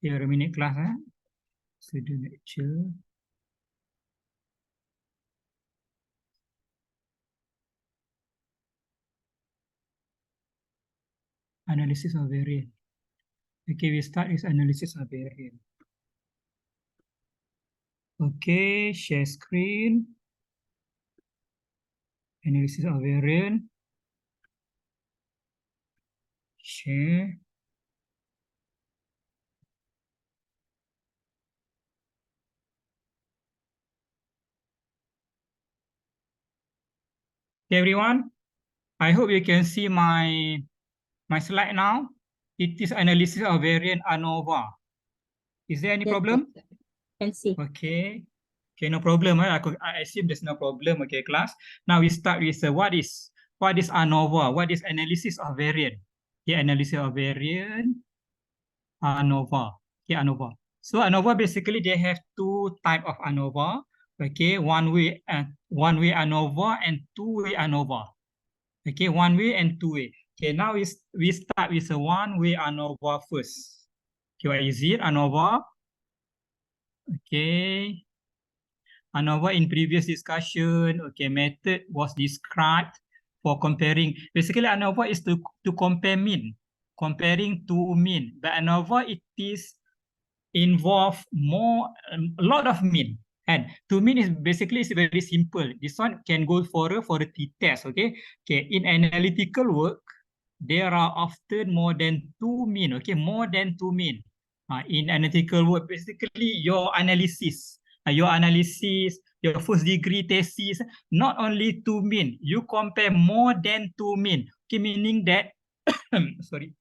Here a minute class, student lecture. Analysis of variant. Okay, we start with analysis of variant. Okay, share screen. Analysis of variant. Share. Okay, everyone. I hope you can see my slide now. It is analysis of variant ANOVA. Is there any problem? Can see. Okay. Okay, no problem. I assume there's no problem. Okay, class. Now we start with what is ANOVA? What is analysis of variant? Okay, analysis of variant, ANOVA. Okay, ANOVA. So ANOVA basically they have two type of ANOVA. Okay, one way ANOVA and two-way ANOVA. Okay, one way and two way. Okay, now we start with a one way ANOVA first. Okay, what is it? ANOVA. Okay. ANOVA in previous discussion, okay, method was described for comparing. Basically, ANOVA is to compare mean, comparing two mean. But ANOVA it is involve a lot of mean. And to mean is basically is very simple. This one can go for a t-test. Okay. Okay. In analytical work, there are often more than two mean. Okay, more than two mean. In analytical work, basically your analysis, your first degree thesis, not only two mean, you compare more than two mean. Okay, meaning that, sorry,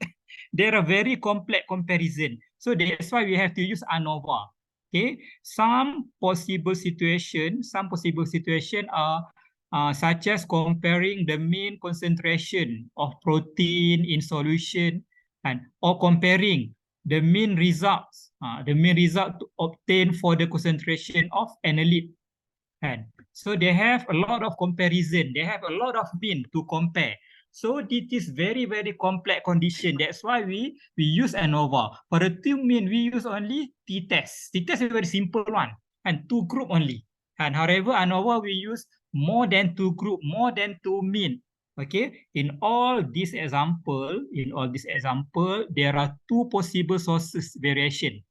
there are very complex comparison. So that's why we have to use ANOVA. Okay, some possible situation are such as comparing the mean concentration of protein in solution or comparing the mean results, to obtain for the concentration of analyte. And so they have a lot of comparison. They have a lot of mean to compare. So this is very, very complex condition. That's why we use ANOVA. For the two mean, we use only t-test. T-test is a very simple one. And two group only. And however, ANOVA we use more than two group, more than two mean. Okay, in all this example, there are two possible sources variation.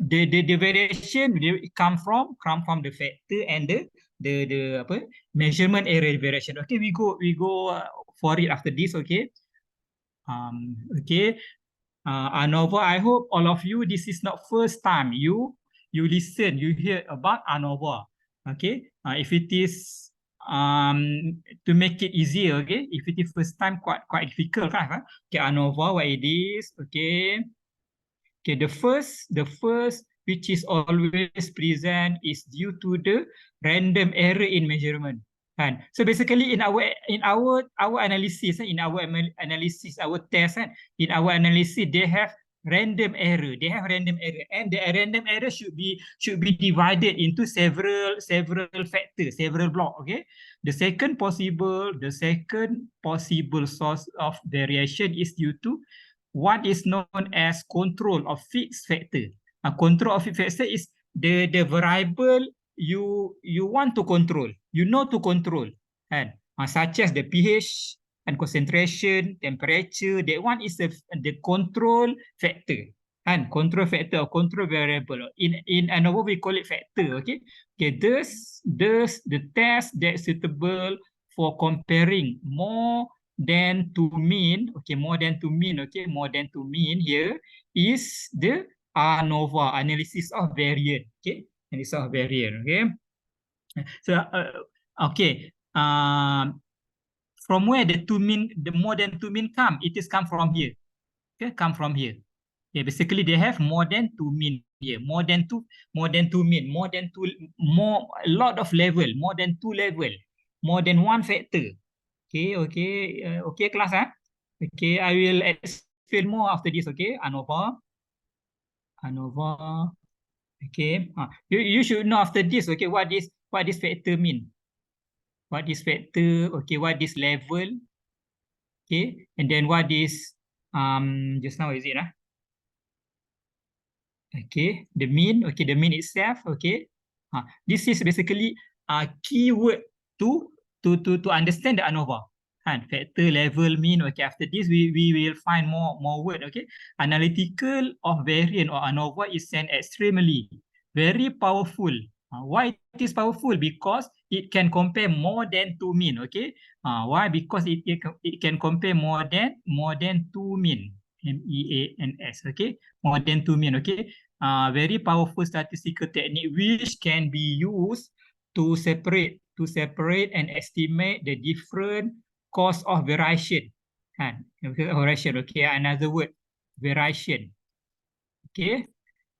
The variation come from the factor and the measurement area variation. Okay, we go for it after this. Okay. Okay. ANOVA, I hope all of you, this is not first time you listen, you hear about ANOVA. Okay. If it is to make it easier, okay. If it is first time, quite difficult, right? Okay, ANOVA, what it is? Okay. Okay, the first which is always present is due to the random error in measurement. And so basically in our analysis, our test, in our analysis, they have random error. And the random error should be divided into several factors, several blocks. Okay. The second possible source of variation is due to what is known as control of fixed factor. Control of fixed factor is the variable you want to control, to control, and such as the pH and concentration, temperature. That one is the control factor and control factor or control variable. In ANOVA we call it factor. Okay. Okay. Thus the test that's suitable for comparing more than to mean, okay, more than to mean here is the ANOVA, analysis of variant. Okay, analysis of variant. Okay, so okay, from where the more than two mean come? It is come from here. Okay, come from here. Yeah, basically they have more than two mean here, more than two mean, a lot of level, more than two level, more than one factor. Okay, okay, class, huh? Okay, I will explain more after this. Okay, ANOVA. Okay, you should know after this. Okay, what this factor mean? What this factor? Okay, what this level? Okay, and then what this Just now is it? Okay, the mean. Okay, the mean itself. Okay, this is basically a keyword to to understand the ANOVA. And factor, level, mean. Okay, after this we will find more word. Okay, analytical of variant or ANOVA is an extremely very powerful. Why it is powerful? Because it can compare more than two mean. Okay, why? Because it can compare more than two mean. MEANS. Okay, more than two mean. Okay, very powerful statistical technique which can be used to separate and estimate the different cause of variation. Variation. Okay, another word, variation. Okay,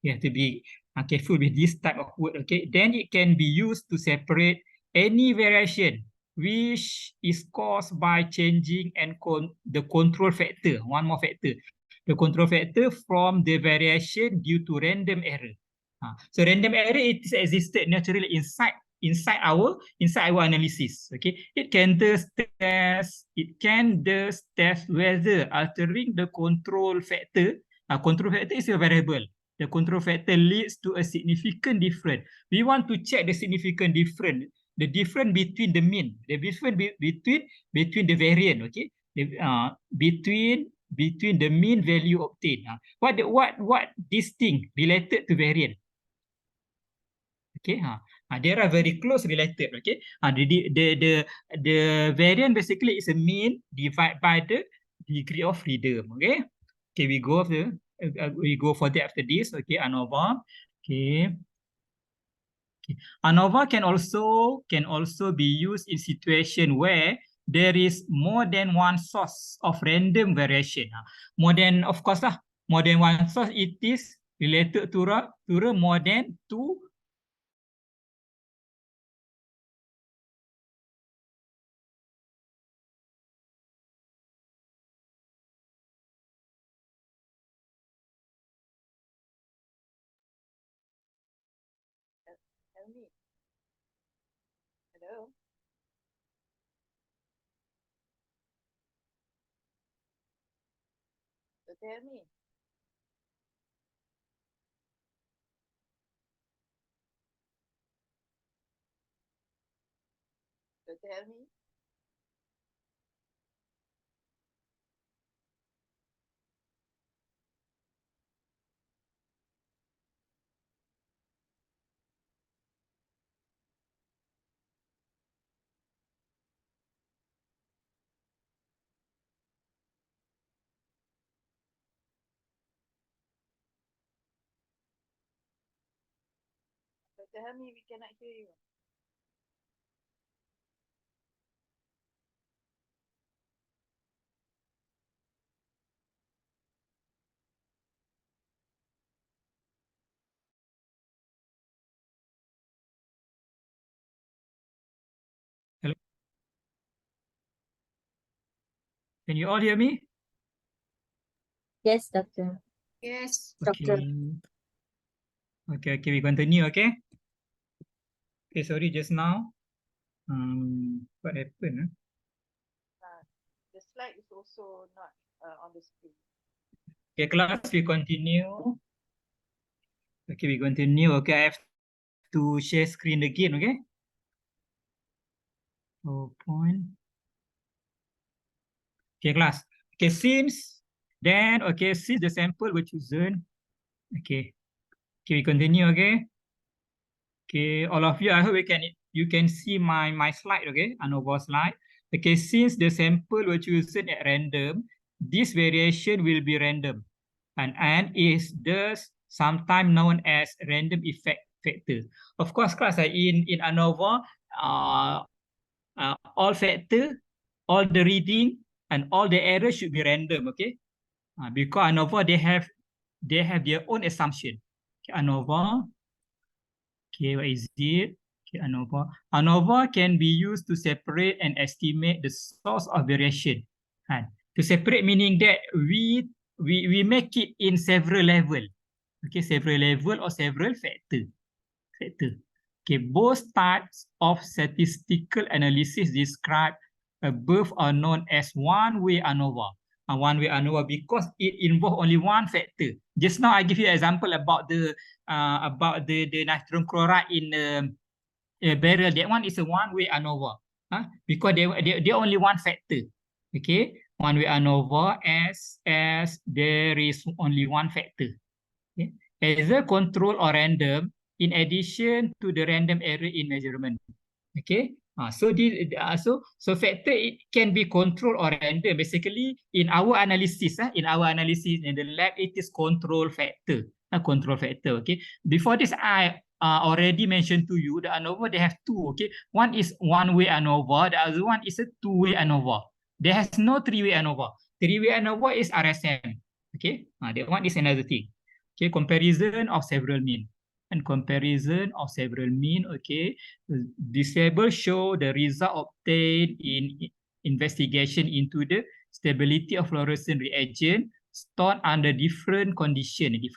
you have to be careful with this type of word. Okay, then it can be used to separate any variation which is caused by changing and the control factor. One more factor, the control factor from the variation due to random error. So random error, it is existed naturally inside our analysis. Okay, it can thus test whether altering the control factor. Control factor is a variable. The control factor leads to a significant difference. We want to check the significant difference, the difference between the mean, the difference between the variant. Okay, between the mean value obtained. What this thing related to variant? Okay, they are very close related. Okay, the variant basically is a mean divided by the degree of freedom. Okay, okay, we go for that after this. Okay, ANOVA. Okay. Okay. ANOVA can also be used in situation where there is more than one source of random variation. Of course lah, more than one source, it is related to more than two. Tell me. Hello? So tell me. So tell me. So tell me, we cannot hear you. Hello? Can you all hear me? Yes, doctor. Yes. Doctor. Okay, we continue. Okay. Okay, sorry, just now. What happened? The slide is also not on the screen. Okay, class, we continue. Okay, we continue. Okay, I have to share screen again. Okay. PowerPoint. Okay, class. Okay, since the sample were chosen. Okay. Okay, we continue. Okay. Okay, all of you, I hope you can see my slide. Okay, ANOVA slide. Okay, since the sample were chosen at random, this variation will be random, and is thus sometimes known as random effect factor. Of course, class, in ANOVA, all factor, all the reading, and all the errors should be random. Okay, because ANOVA they have their own assumption. Okay, ANOVA. Okay, what is it? Okay, ANOVA. ANOVA can be used to separate and estimate the source of variation. To separate meaning that we make it in several level. Okay, several level or several factor. Okay, both types of statistical analysis described above are known as one-way ANOVA. one-way ANOVA because it involves only one factor. Just now I give you an example about the nitrogen chloride in a barrel. That one is a one-way ANOVA, because they only one factor. Okay, one-way ANOVA as there is only one factor. Okay? Either control or random in addition to the random error in measurement. Okay, so factor it can be control or random. Basically, in our analysis in the lab, it is control factor. Control factor. Okay. Before this, I already mentioned to you the ANOVA. They have two. Okay, one is one-way ANOVA. The other one is a two-way ANOVA. There has no three-way ANOVA. Three-way ANOVA is RSM. Okay, that one is another thing. Okay, comparison of several mean. And comparison of several mean. Okay, this table show the result obtained in investigation into the stability of fluorescent reagent stored under different condition. You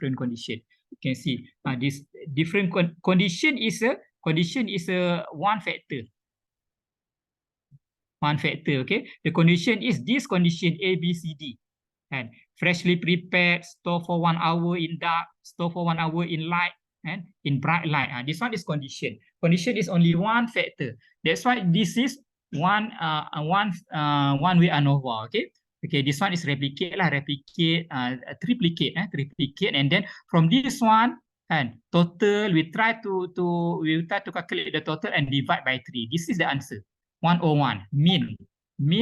can see this different condition is a one factor. One factor. Okay, the condition is this condition A, B, C, D. And freshly prepared, store for 1 hour in dark, store for 1 hour in light, and in bright light. This one is condition. Condition is only one factor. That's why this is one-way ANOVA. Okay. Okay. This one is replicate, triplicate, and then from this one, and total we try to calculate the total and divide by 3. This is the answer. 101 mean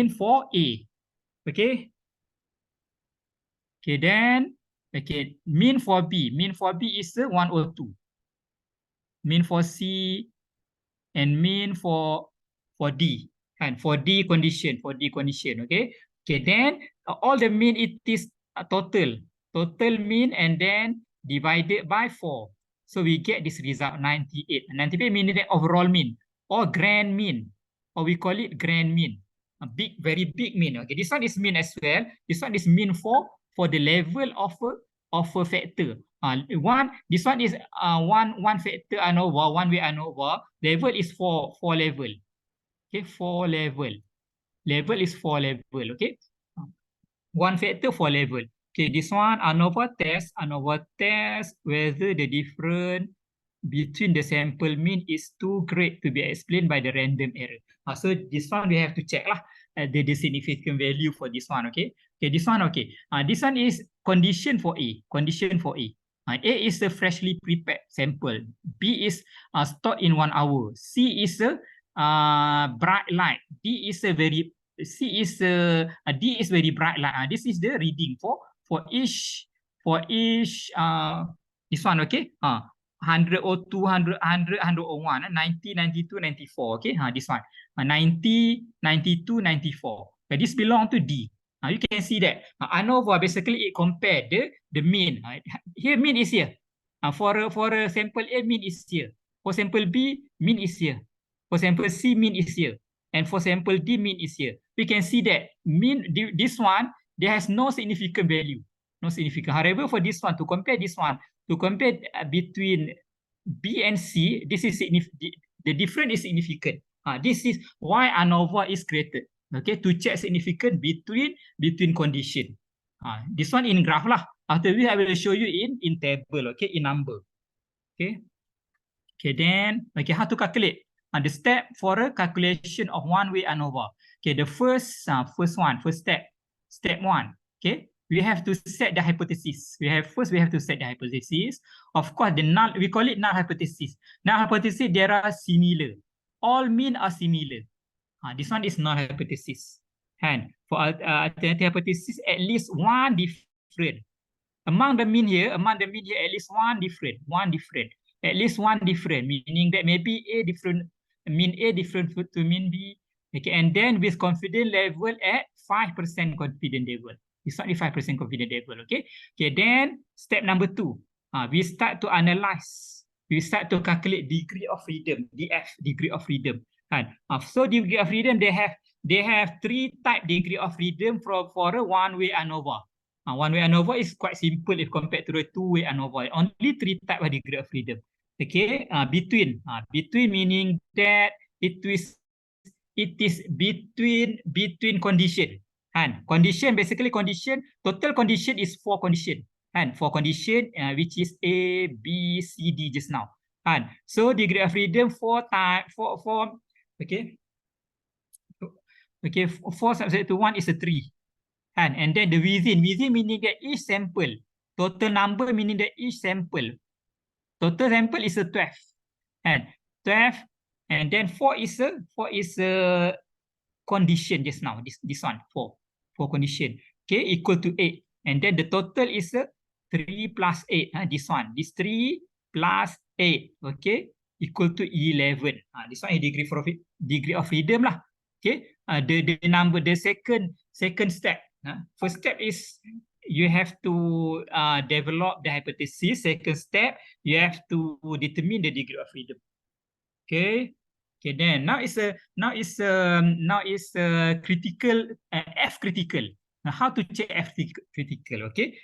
for A. Okay. Okay, then, okay, mean for B. Mean for B is 102. Mean for C and mean for D. And for D condition, okay? Okay, then all the mean it is total mean and then divided by 4. So we get this result 98. 98 meaning the overall mean or grand mean, or we call it grand mean. A big, very big mean. Okay, this one is mean as well. This one is mean for the level of a factor. This one is one factor ANOVA, one-way ANOVA. Level is 4 level. Okay, 4 level. Level is 4 level. Okay, one factor 4 level. Okay, this one ANOVA test whether the difference between the sample mean is too great to be explained by the random error. So this one we have to check lah the significant value for this one. Okay. Okay, this one okay. This one is condition for A. Condition for A. A is a freshly prepared sample. B is stored in 1 hour. C is a bright light. D is very bright light. This is the reading for each this one. Okay. 100 or 200, 100, 101, 90, 92, 94. Okay, this one. 90, 92, 94. Okay, this belong to D. You can see that ANOVA basically it compare the mean. Here mean is here. For a sample A, mean is here. For sample B, mean is here. For sample C, mean is here. And for sample D, mean is here. We can see that mean this one there has no significant value. No significant. However, for this one to compare this one. To compare between B and C, this is the difference is significant. This is why ANOVA is created. Okay, to check significance between condition. This one in graph lah. After we I will show you in table. Okay, in number. Okay. Okay, then okay, how to calculate? The step for a calculation of one-way ANOVA. Okay, the first step. Step 1. Okay. We have to set the hypothesis. We have to set the hypothesis. Of course, the null, we call it null hypothesis. Null hypothesis, there are similar. All mean are similar. This one is null hypothesis. And for alternative hypothesis, at least one different. Among the mean here, at least one different. At least one different, meaning that maybe mean A different to mean B. Okay, and then with confidence level at 5% confidence level. It's not the 5% confidence level. Okay. Okay. Then step number 2, we start to analyze. We start to calculate degree of freedom, DF, degree of freedom. So degree of freedom, they have 3 type degree of freedom for a one-way ANOVA. One-way ANOVA is quite simple if compared to the two-way ANOVA. Only 3 type of degree of freedom. Okay. Between meaning that it is between condition. And condition, basically condition, total condition is 4 condition. And 4 condition, which is A, B, C, D just now. And so degree of freedom 4 times, 4, okay. Okay, 4 subject to 1 is a 3. And then the within meaning that each sample, total number meaning that each sample, total sample is a 12. And 12, and then 4 is a condition just now. This one, 4 condition. Okay, equal to 8. And then the total is a 3 plus 8. This one, this 3 plus 8. Okay, equal to 11. This one is degree of freedom lah. Okay, the number, the second step. First step is you have to develop the hypothesis. Second step, you have to determine the degree of freedom. Okay. Okay, then now is critical, F critical. Now how to check F critical? Okay.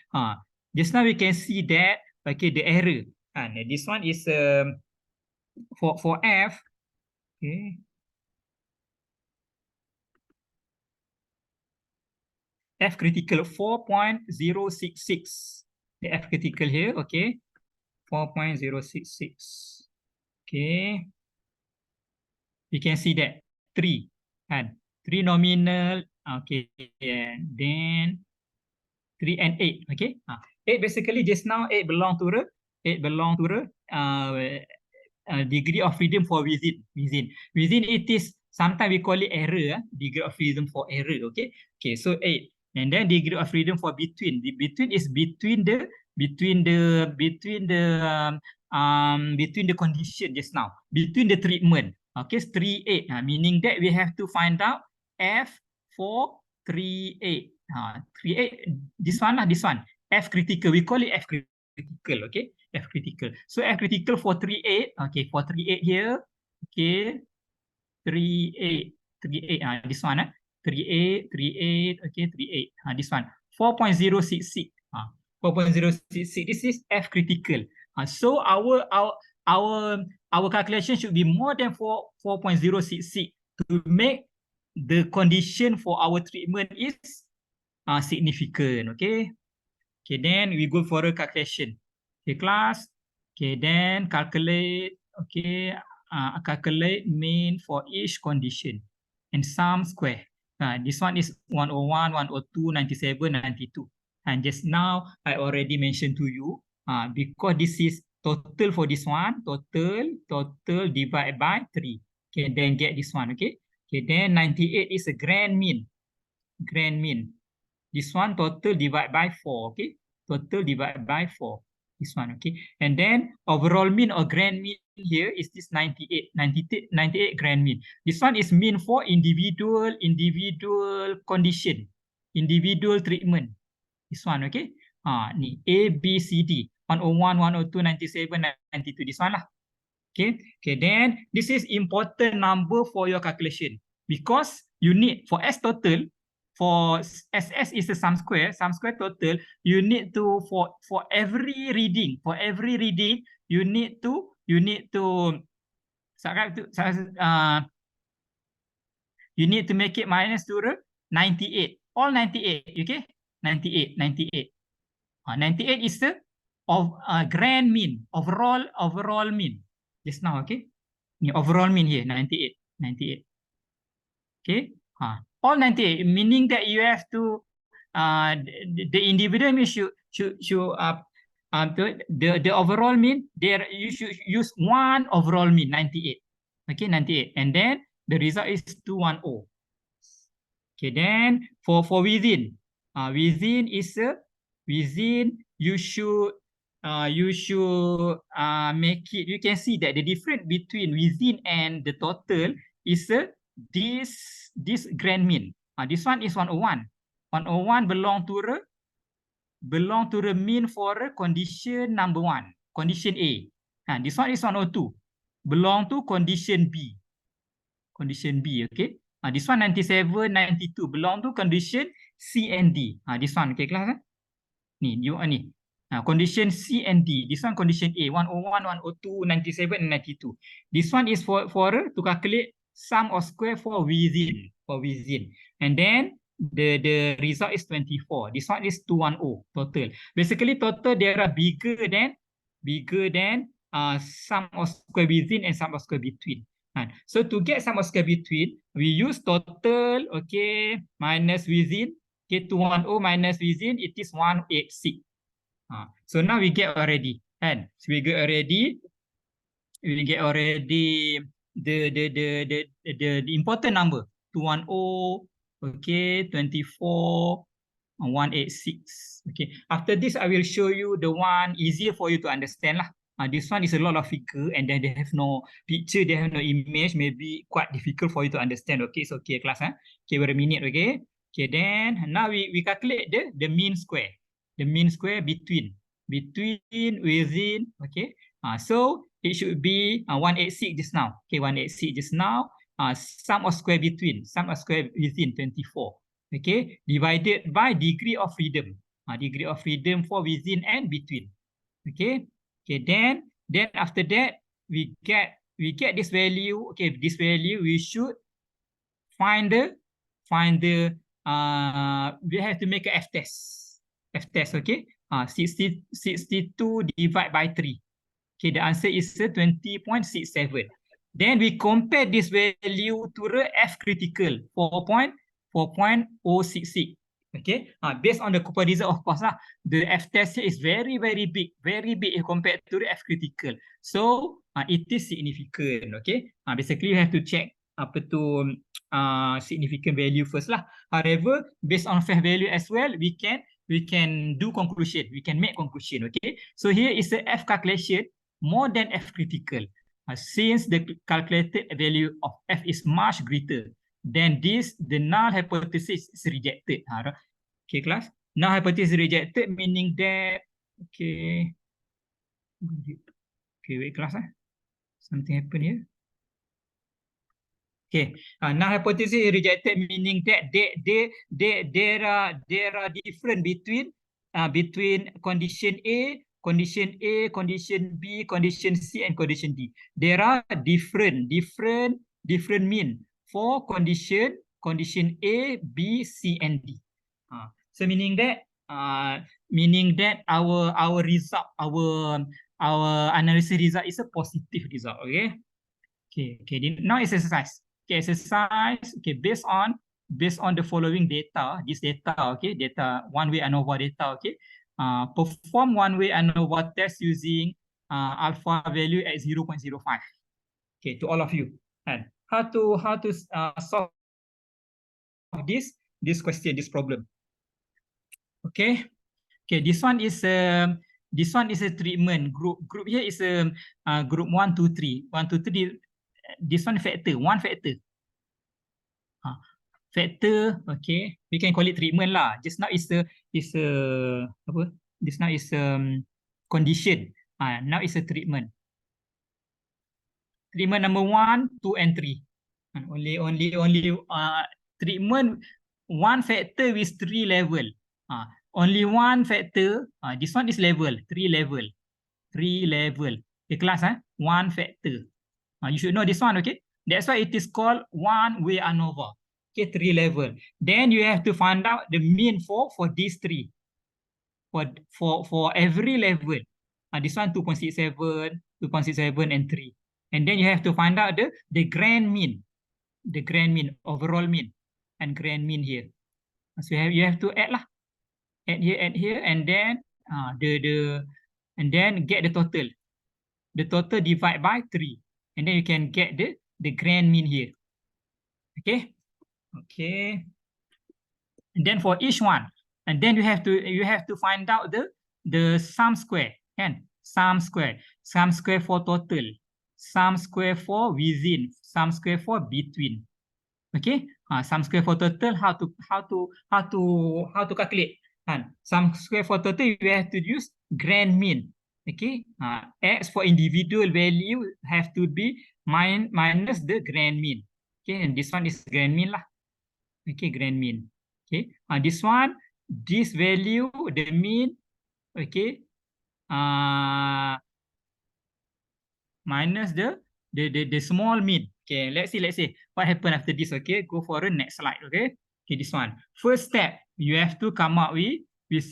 Just now we can see that, okay, the error. And this one is for F. Okay. F critical 4.066. The F critical here, okay, 4.066. Okay. You can see that 3 and 3 nominal, okay, and then 3 and 8, okay. 8 basically just now 8 belong to the degree of freedom for within it is sometimes we call it error, degree of freedom for error, okay. Okay, so 8, and then degree of freedom for between. The between is between the condition just now, between the treatment. Okay, 3, 8, meaning that we have to find out F for 3, 8. 3, 8, this one, F critical, we call it F critical, okay, F critical. So F critical for 3, 8, okay, for 3, 8 here, okay, 3, 8, this one, 3, 8, okay, 3, 8, this one, 4.066, 4.066, this is F critical. So our calculation should be more than 4.066 to make the condition for our treatment is significant. Okay. Okay, then we go for a calculation. Okay, class. Okay, then calculate. Okay, calculate mean for each condition and sum square. This one is 101, 102, 97, 92. And just now I already mentioned to you, because this is total for this one, total divide by 3. Okay, then get this one, okay. Okay, then 98 is a grand mean. This one total divide by 4, okay. Total divide by 4. This one, okay. And then overall mean or grand mean here is this 98 grand mean. This one is mean for individual condition, individual treatment. This one, okay. Ni A, B, C, D. 101, 102, 97, 92. This one lah. Okay. Okay, then this is important number for your calculation because you need for S total, for SS is the sum square total, you need to for every reading, you need to you need to make it minus to the 98, all 98, okay? 98. 98 is the grand mean, overall mean. Just now, okay? Overall mean here, 98. Okay? All 98, meaning that you have to the individual mean should the overall mean there, you should use one overall mean 98. Okay, 98, and then the result is 210. Okay, then for within, within is you should make it, you can see that the difference between within and the total is this grand mean. This one is 101. 101 belong to the mean for condition number 1, condition A. And this one is 102, belong to condition B. Okay. This one 97, 92 belong to condition C and D. This one, okay, class. Ni, condition C and D. This one condition A, 101, 102, 97, and 92. This one is for to calculate sum or square for within. And then the result is 24. This one is 210 total. Basically, total there are bigger than sum of square within and sum of square between. So to get sum of square between, we use total, okay, minus within. Okay, 210 minus within, it is 186. So now we get already, and so we get already the important number 210, okay, 24, 186. Okay, after this I will show you the one easier for you to understand lah. This one is a lot of figure and then they have no picture, they have no image, maybe quite difficult for you to understand. Okay, it's okay class. Okay, wait a minute. Okay, then now we calculate the mean square, between, within. Okay, so it should be 186 just now. Okay, 186 just now. Sum of square between, sum of square within 24. Okay, divided by degree of freedom. Degree of freedom for within and between. Okay, then after that we get this value. Okay, this value we should find the we have to make a F test. Okay, 62 divided by 3. Okay, the answer is 20.67. Then we compare this value to the F critical 4.066. Okay, based on the comparison, of course, the F test here is very big compared to the F critical. So it is significant. Okay, basically you have to check apa tu significant value first lah. However, based on fair value as well, we can do conclusion. We can make conclusion. Okay, so here is the F calculation more than F critical. Since the calculated value of F is much greater, then the null hypothesis is rejected. Okay, class. Null hypothesis rejected, meaning that, okay, wait, class. Something happened here. Okay, null hypothesis is rejected, meaning that there are different between condition A, condition B, condition C, and condition D. There are different mean for condition A, B, C, and D. So meaning that our result, our analysis result is a positive result. Okay. Now it's exercise. Okay, exercise. Okay, based on the following data, this data. Okay, data one-way ANOVA data. Okay. Perform one-way ANOVA test using alpha value at 0.05. Okay, to all of you. And how to solve this question, this problem. Okay, this one is a treatment group. Here is a group 1, 2, 3. 1, 2, 3. This one one factor. Factor. Okay, we can call it treatment lah. Just now is apa? This now is condition. Now is a treatment. Treatment number 1, 2, and 3. Only treatment one factor with 3 level. Only one factor. This one is level 3 level. 3 level. The class one factor. You should know this one. Okay, that's why it is called one-way ANOVA. Okay, 3 level. Then you have to find out the mean for these 3. For every level. This one 2.67, 2.67, and 3. And then you have to find out the grand mean, overall mean, and grand mean here. So you have to add lah, add here, and then and then get the total. The total divide by 3, and then you can get the grand mean here. Okay. And then for each one, and then you have to find out the sum square, and sum square for total, sum square for within, sum square for between. Okay, sum square for total, how to calculate. And sum square for total, you have to use grand mean. Okay, x for individual value have to be minus the grand mean. Okay, and this one is grand mean lah. Okay, grand mean. Okay, this one, this value, the mean. Okay, minus the small mean. Okay, let's see what happened after this. Okay, go for the next slide. Okay, Okay, this one. First step, you have to come up with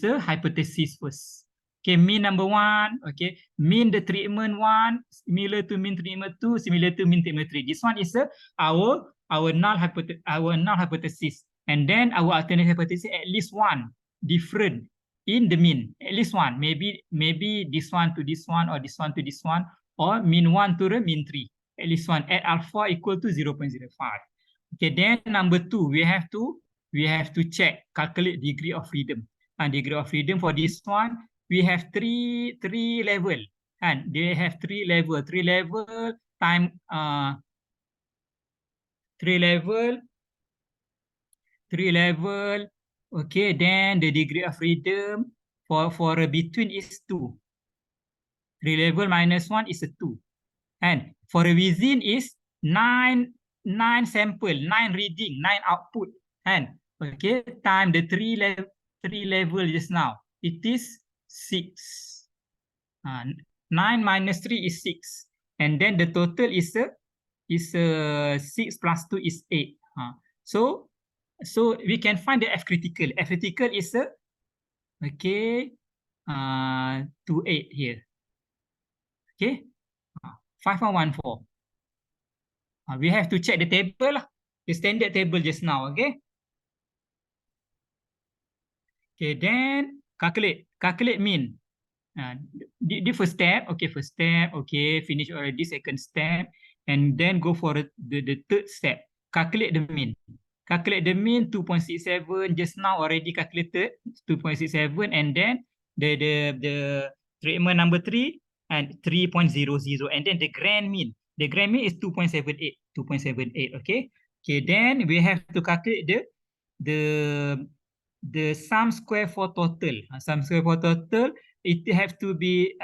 a hypothesis first. Okay, mean number 1. Okay, mean the treatment 1 similar to mean treatment 2, similar to mean treatment 3. This one is our null hypothesis, and then our alternate hypothesis at least one different in the mean, at least one. Maybe this one to this one, or this one to this one, or mean 1 to the mean 3. At least one at alpha equal to 0.05. Okay, then number 2, we have to check, calculate degree of freedom. And degree of freedom for this one, we have three level, and they have three level time three level. Okay, then the degree of freedom for a between is 2. 3 level minus 1 is a 2, and for a within is 9 sample, 9 reading, 9 output, and okay, time the 3 level just now, it is 6. 9 minus 3 is 6, and then the total is 6 plus 2 is 8. So we can find the F critical. F critical is 28 here. Okay, 5114. We have to check the table, the standard table just now. Okay. Okay, then calculate mean. The first step. Okay, first step. Okay, finish already. Second step, and then go for the third step. Calculate the mean. Calculate the mean 2.67. Just now already calculated 2.67, and then the treatment number 3 and 3.00, and then the grand mean. The grand mean is 2.78. 2.78. Okay. Okay. Then we have to calculate the sum square for total. Sum square for total, it have to be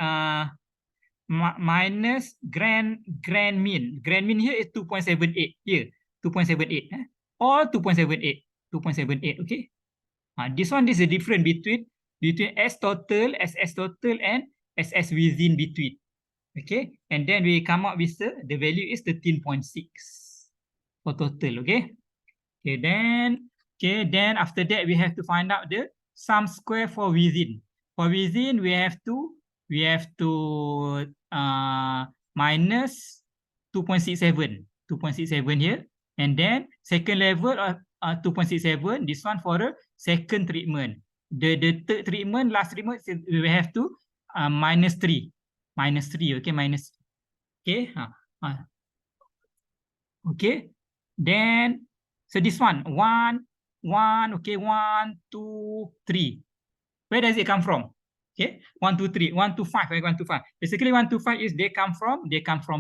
minus grand mean. Grand mean here is 2.78. Here 2.78. Or 2.78. 2.78. Okay. This one is the difference between S total, SS total, and SS within between. Okay, and then we come up with the value is 13.6 for total. Okay. Okay, then after that we have to find out the sum square for within. For within, we have to minus 2.67. 2.67 here, and then second level of 2.67. This one for the second treatment. The third treatment, last treatment, we have to minus 3. Minus 3. Okay, minus. Okay. Okay. Then so this one, 1, okay, 1, 2, 3. Where does it come from? Okay, 1, 2, 3, 1 to 5, 1 to 5. Basically, 1 to 5 is they come from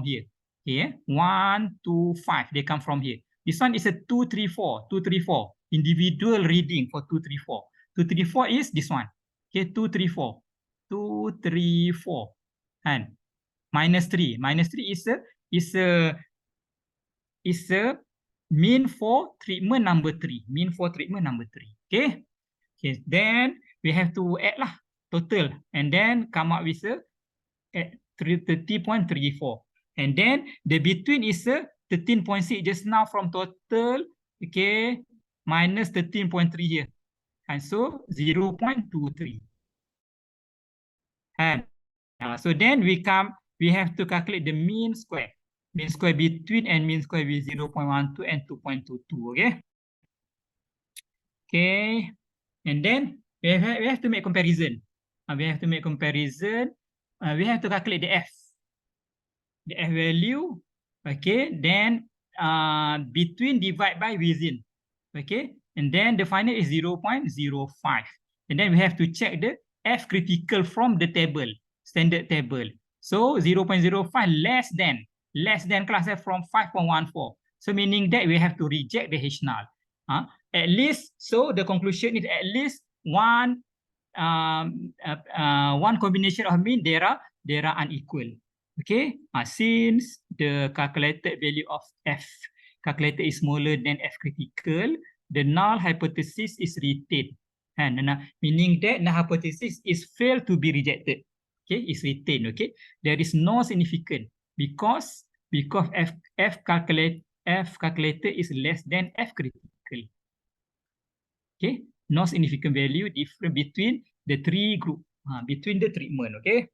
here. Okay, 1 to 5, they come from here. This one is a 2, 3, 4, 2, 3, 4. Individual reading for 2, 3, 4. 2, 3, 4 is this one. Okay, 2, 3, 4. 2, 3, 4. And minus 3. Minus 3 is a mean for treatment number 3. Mean for treatment number 3. Okay. Okay. Then we have to add lah total, and then come up with 30.34. And then the between is 13.6 just now from total. Okay. Minus 13.3 here. And so 0.23. And so then we have to calculate the mean square. Mean square between and mean square with 0.12 and 2.22. Okay. Okay. And then we have to make comparison. We have to make comparison. We have to calculate the F. The F value. Okay. Then between divide by within. Okay. And then the final is 0.05. And then we have to check the F critical from the table, standard table. So 0.05 less than class F from 5.14. So meaning that we have to reject the H null. At least, so the conclusion is at least one combination of mean they are unequal. Okay, since the calculated value of F calculated is smaller than F critical, the null hypothesis is retained. And meaning that the hypothesis is failed to be rejected. Okay, is retained. Okay, there is no significant because F calculated is less than F critical. Okay, no significant value different between the three group, between the treatment. Okay.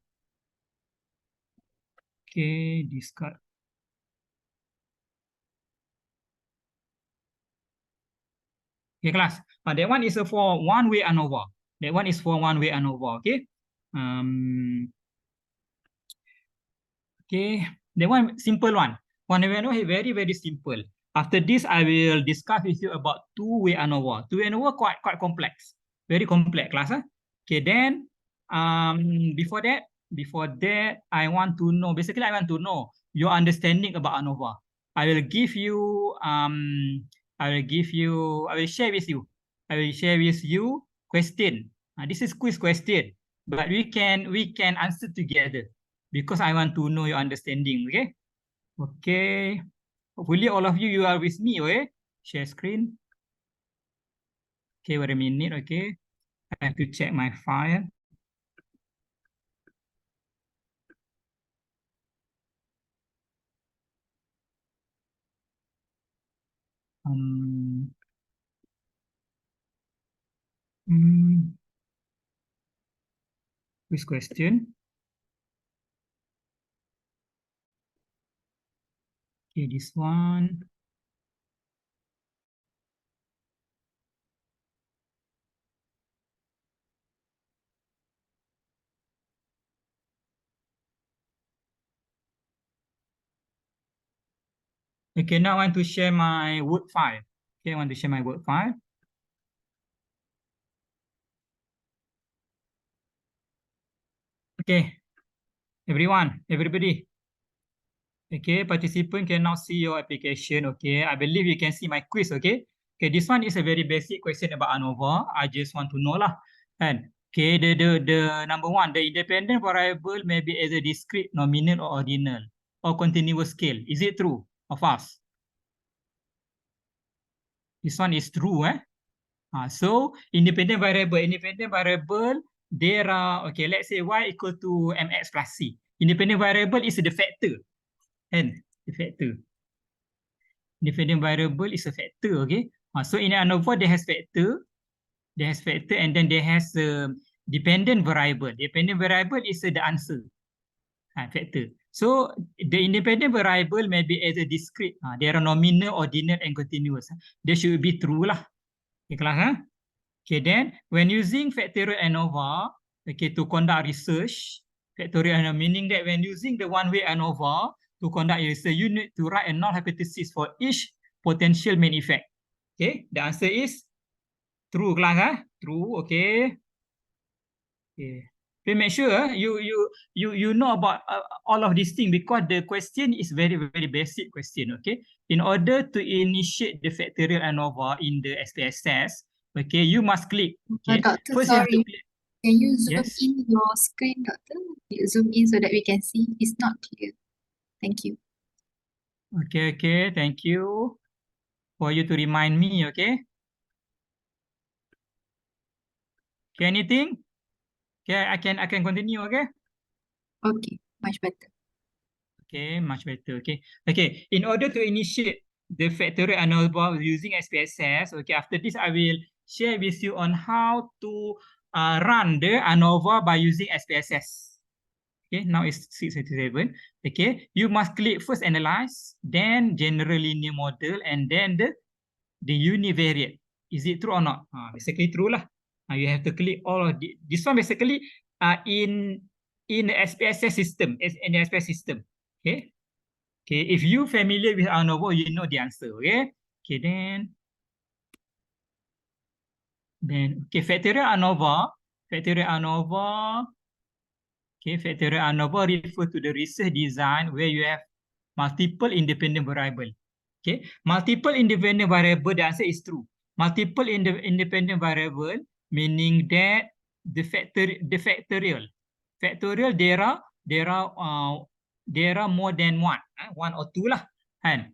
Okay, discard. Okay, class. That one is for one-way ANOVA. That one is for one-way ANOVA. Okay. Okay, that one simple one. One-way ANOVA very very simple. After this, I will discuss with you about two-way ANOVA. Two-way ANOVA quite complex, very complex, class. Okay, then before that, I want to know. Basically, I want to know your understanding about ANOVA. I will give you I will share with you. I will share with you question. This is quiz question, but we can answer together because I want to know your understanding. Okay. Okay. Hopefully all of you are with me. Okay. Share screen. Okay. Wait a minute. Okay. I have to check my file. Quiz question. Okay, this one. Okay, now I want to share my Word file. Okay, I want to share my Word file. Okay, everybody. Okay, participant can now see your application. Okay, I believe you can see my quiz. Okay, okay, this one is a very basic question about ANOVA. I just want to know lah. And okay, the number one, the independent variable may be either discrete, nominal, or ordinal, or continuous scale. Is it true or false? This one is true, eh? So independent variable, there are, okay, let's say y equal to mx plus c. Independent variable is the factor, and the factor. Independent variable is a factor, okay? So in ANOVA, there has factor, and then there has a dependent variable. Dependent variable is the answer, factor. So the independent variable may be either discrete. There are nominal, ordinal, and continuous. They should be true lah. Okay, class, huh? Okay, then when using factorial ANOVA, okay, to conduct research, factorial ANOVA, meaning that when using the one-way ANOVA to conduct research, you need to write a null hypothesis for each potential main effect. Okay, the answer is true, class, huh? True, okay. Okay. Okay, make sure you know about all of these things because the question is very very basic question. Okay, in order to initiate the factorial ANOVA in the SPSS, okay, you must click. Okay, Doctor, first you have to sorry. click. Can you zoom Yes. in your screen, Doctor? You zoom in so that we can see. It's not clear. Thank you. Okay, okay, thank you for you to remind me. Okay. Okay, anything? Okay, I can continue. Okay. Okay, much better. Okay, much better. Okay. Okay, in order to initiate the factorial ANOVA using SPSS, okay, after this, I will share with you on how to run the ANOVA by using SPSS. Okay, now it's 687. Okay, you must click first analyze, then general linear model, and then the univariate. Is it true or not? Basically true lah. You have to click all of this one basically in the SPSS system, in the SPSS system. Okay. Okay, if you familiar with ANOVA, you know the answer. Okay. Okay, then okay, factorial ANOVA. Okay, factorial ANOVA refer to the research design where you have multiple independent variable. Okay, multiple independent variable, the answer is true. Multiple independent variable meaning that the factorial there are more than one or two lah, kan?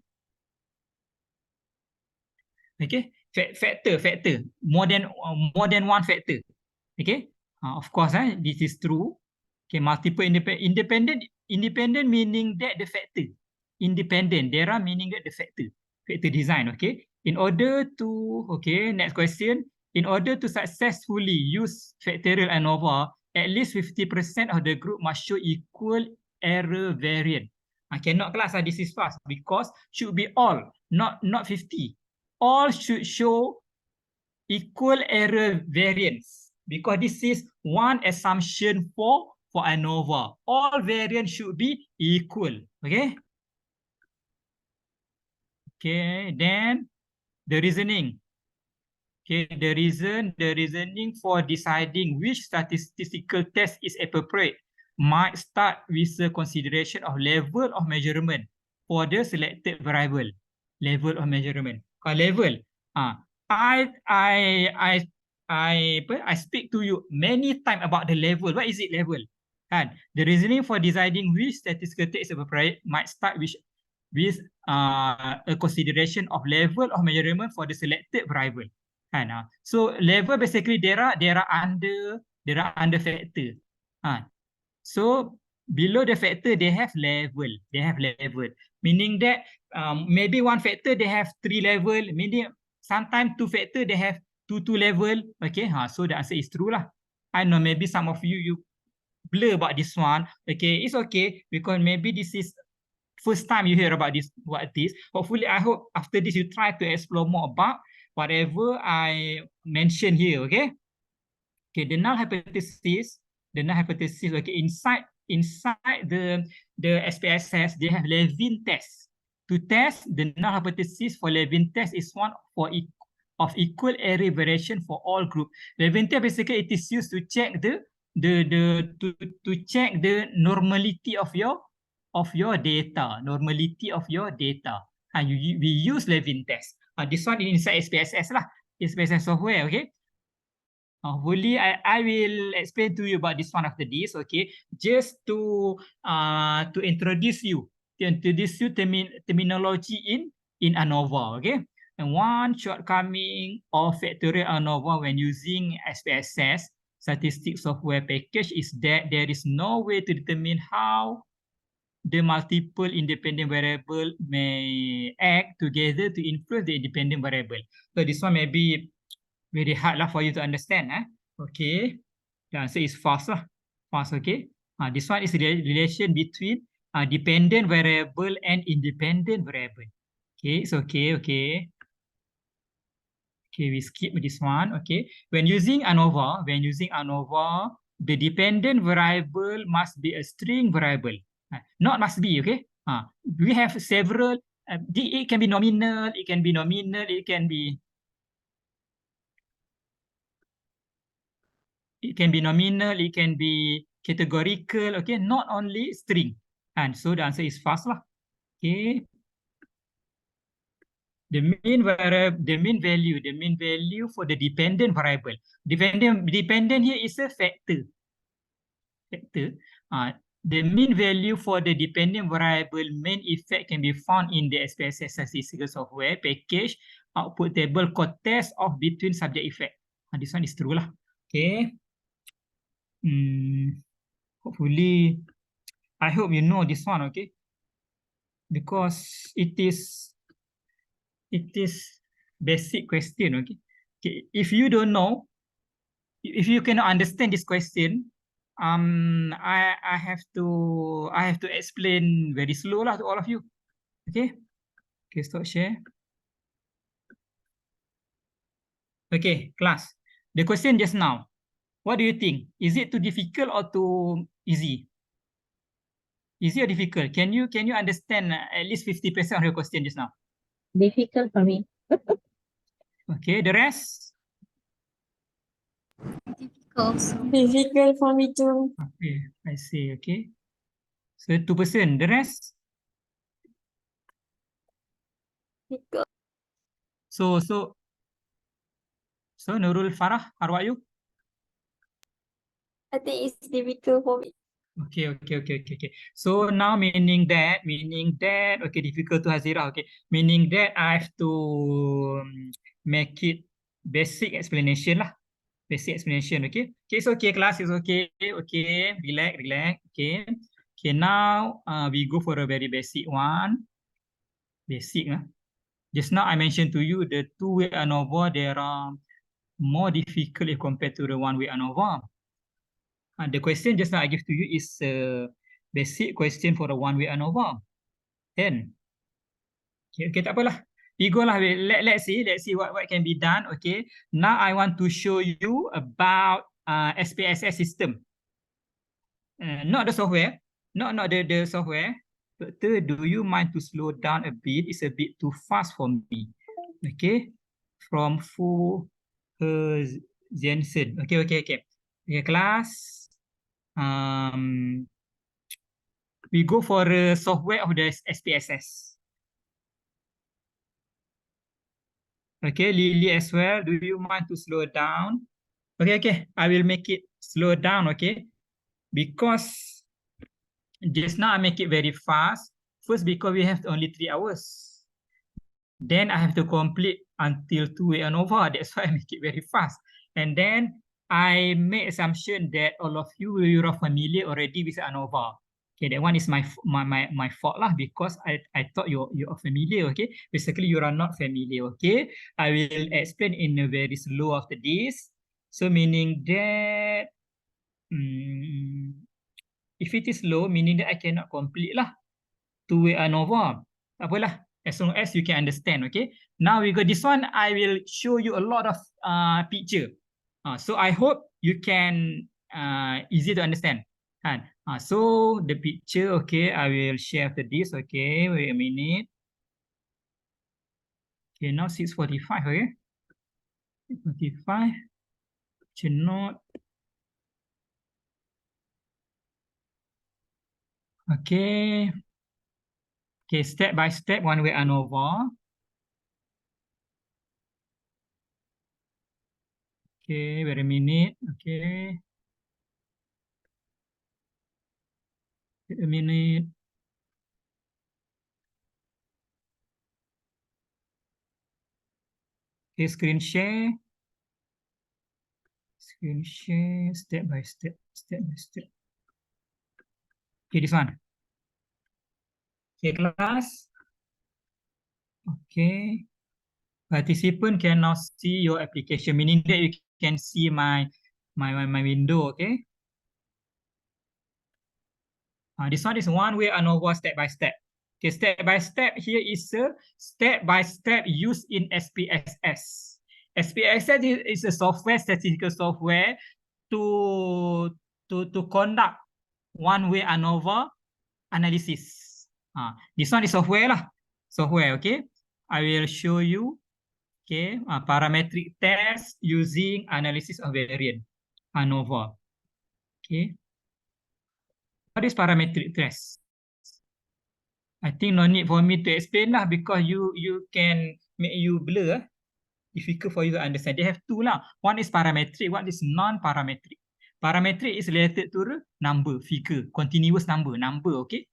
Okay, factor more than one factor. Okay, of course, this is true. Okay, multiple independent meaning that the factor independent. There are meaning that the factor design. Okay, in order to, okay, next question. In order to successfully use factorial ANOVA, at least 50% of the group must show equal error variance. I cannot class, this is fast because should be all, not 50. All should show equal error variance because this is one assumption for ANOVA. All variance should be equal. Okay. Okay, then the reasoning. Okay, the reasoning for deciding which statistical test is appropriate might start with the consideration of level of measurement for the selected variable. Level of measurement. Level. I speak to you many times about the level. What is it level? And the reasoning for deciding which statistical test is appropriate might start with a consideration of level of measurement for the selected variable. So level basically there are under factor. So below the factor they have level. Meaning that maybe one factor they have 3 level. Meaning sometimes 2 factor they have two level. Okay. So the answer is true lah. I know maybe some of you blur about this one. Okay, it's okay because maybe this is first time you hear about this, what this. Hopefully, I hope after this you try to explore more about whatever I mentioned here, okay? Okay, the null hypothesis, okay, inside the SPSS, they have Levin test. To test the null hypothesis for Levin test is one of equal error variation for all group. Levin test basically it is used to check to check the normality of your data, we use Levin test. This one inside SPSS lah, SPSS software, okay? Hopefully, I will explain to you about this one after this, okay? Just to introduce you terminology in ANOVA, okay? And one shortcoming of factorial ANOVA when using SPSS statistics software package is that there is no way to determine how the multiple independent variable may act together to influence the independent variable. So this one may be very hard lah for you to understand. Okay. The answer is fast lah. Fast, okay. This one is the relation between dependent variable and independent variable. Okay, it's okay, okay. Okay, we skip this one. Okay. When using ANOVA, the dependent variable must be a string variable. Not must be, okay? We have several, it can be nominal, it can be nominal, it can be categorical, okay? Not only string. And so the answer is fast lah. Okay. The mean value for the dependent variable. Dependent here is a factor. The mean value for the dependent variable main effect can be found in the SPSS statistical software package output table called test of between subject effect. This one is true lah. Okay. Hopefully, I hope you know this one, okay? Because it is basic question, okay? Okay. If you don't know, if you cannot understand this question, I have to explain very slow lah to all of you. Okay. Okay, stop share. Okay, class. The question just now. What do you think? Is it too difficult or too easy? Easy or difficult? Can you understand at least 50% of your question just now? Difficult for me. Okay, the rest? Difficult for me too. Okay, I see. Okay. So 2%. The rest? So Nurul Farah, how about you? I think it's difficult for me. Okay. So now meaning that, okay, difficult to Hazira, okay. Meaning that I have to make it basic explanation lah. Basic explanation, okay. Okay, it's okay, class, it's okay. Okay, relax. Okay. Okay, now we go for a very basic one. Basic. Just now I mentioned to you the two-way ANOVA, there are more difficult if compared to the one-way ANOVA. The question just now I give to you is a basic question for the one-way ANOVA. Then, okay, tak apalah. We go lah. Let's see what can be done. Okay. Now I want to show you about SPSS system. Not the software. Not the software. Doctor, do you mind to slow down a bit? It's a bit too fast for me. Okay. From Fu Jensen. Okay. Okay, class. We go for the software of the SPSS. Okay, Lily as well. Do you mind to slow down? Okay. I will make it slow down, okay? Because just now I make it very fast. First, because we have only 3 hours. Then I have to complete until 2 ANOVA. That's why I make it very fast. And then I make assumption that all of you are familiar already with ANOVA. Okay, that one is my fault lah, because I thought you are familiar. Okay, basically you are not familiar. Okay, I will explain in a very slow after this. So meaning that if it is low, meaning that I cannot complete lah 2 ANOVA. Tak apalah, as long as you can understand. Okay, now we go this one. I will show you a lot of picture. So I hope you can easy to understand. So the picture, okay, I will share after this. Okay, wait a minute. Okay, now 6:45. Okay, 6:45. Cannot. Okay. Okay, step by step, one-way ANOVA. Okay, wait a minute. Okay. Wait a minute. Okay, screen share. Screen share, step by step. Okay, this one. Okay, class. Okay. Participant can now see your application, meaning that you can see my window, okay? This one is one-way ANOVA step by step. Okay, step by step here is a step by step used in SPSS. SPSS is a software, statistical software to conduct one-way ANOVA analysis. This one is software lah. Software, okay? I will show you, okay, parametric test using analysis of variance, ANOVA. Okay. What is parametric test? I think no need for me to explain lah, because you can make you blur. Difficult for you to understand. They have two lah. One is parametric, one is non-parametric. Parametric is related to the number, figure, continuous number, okay?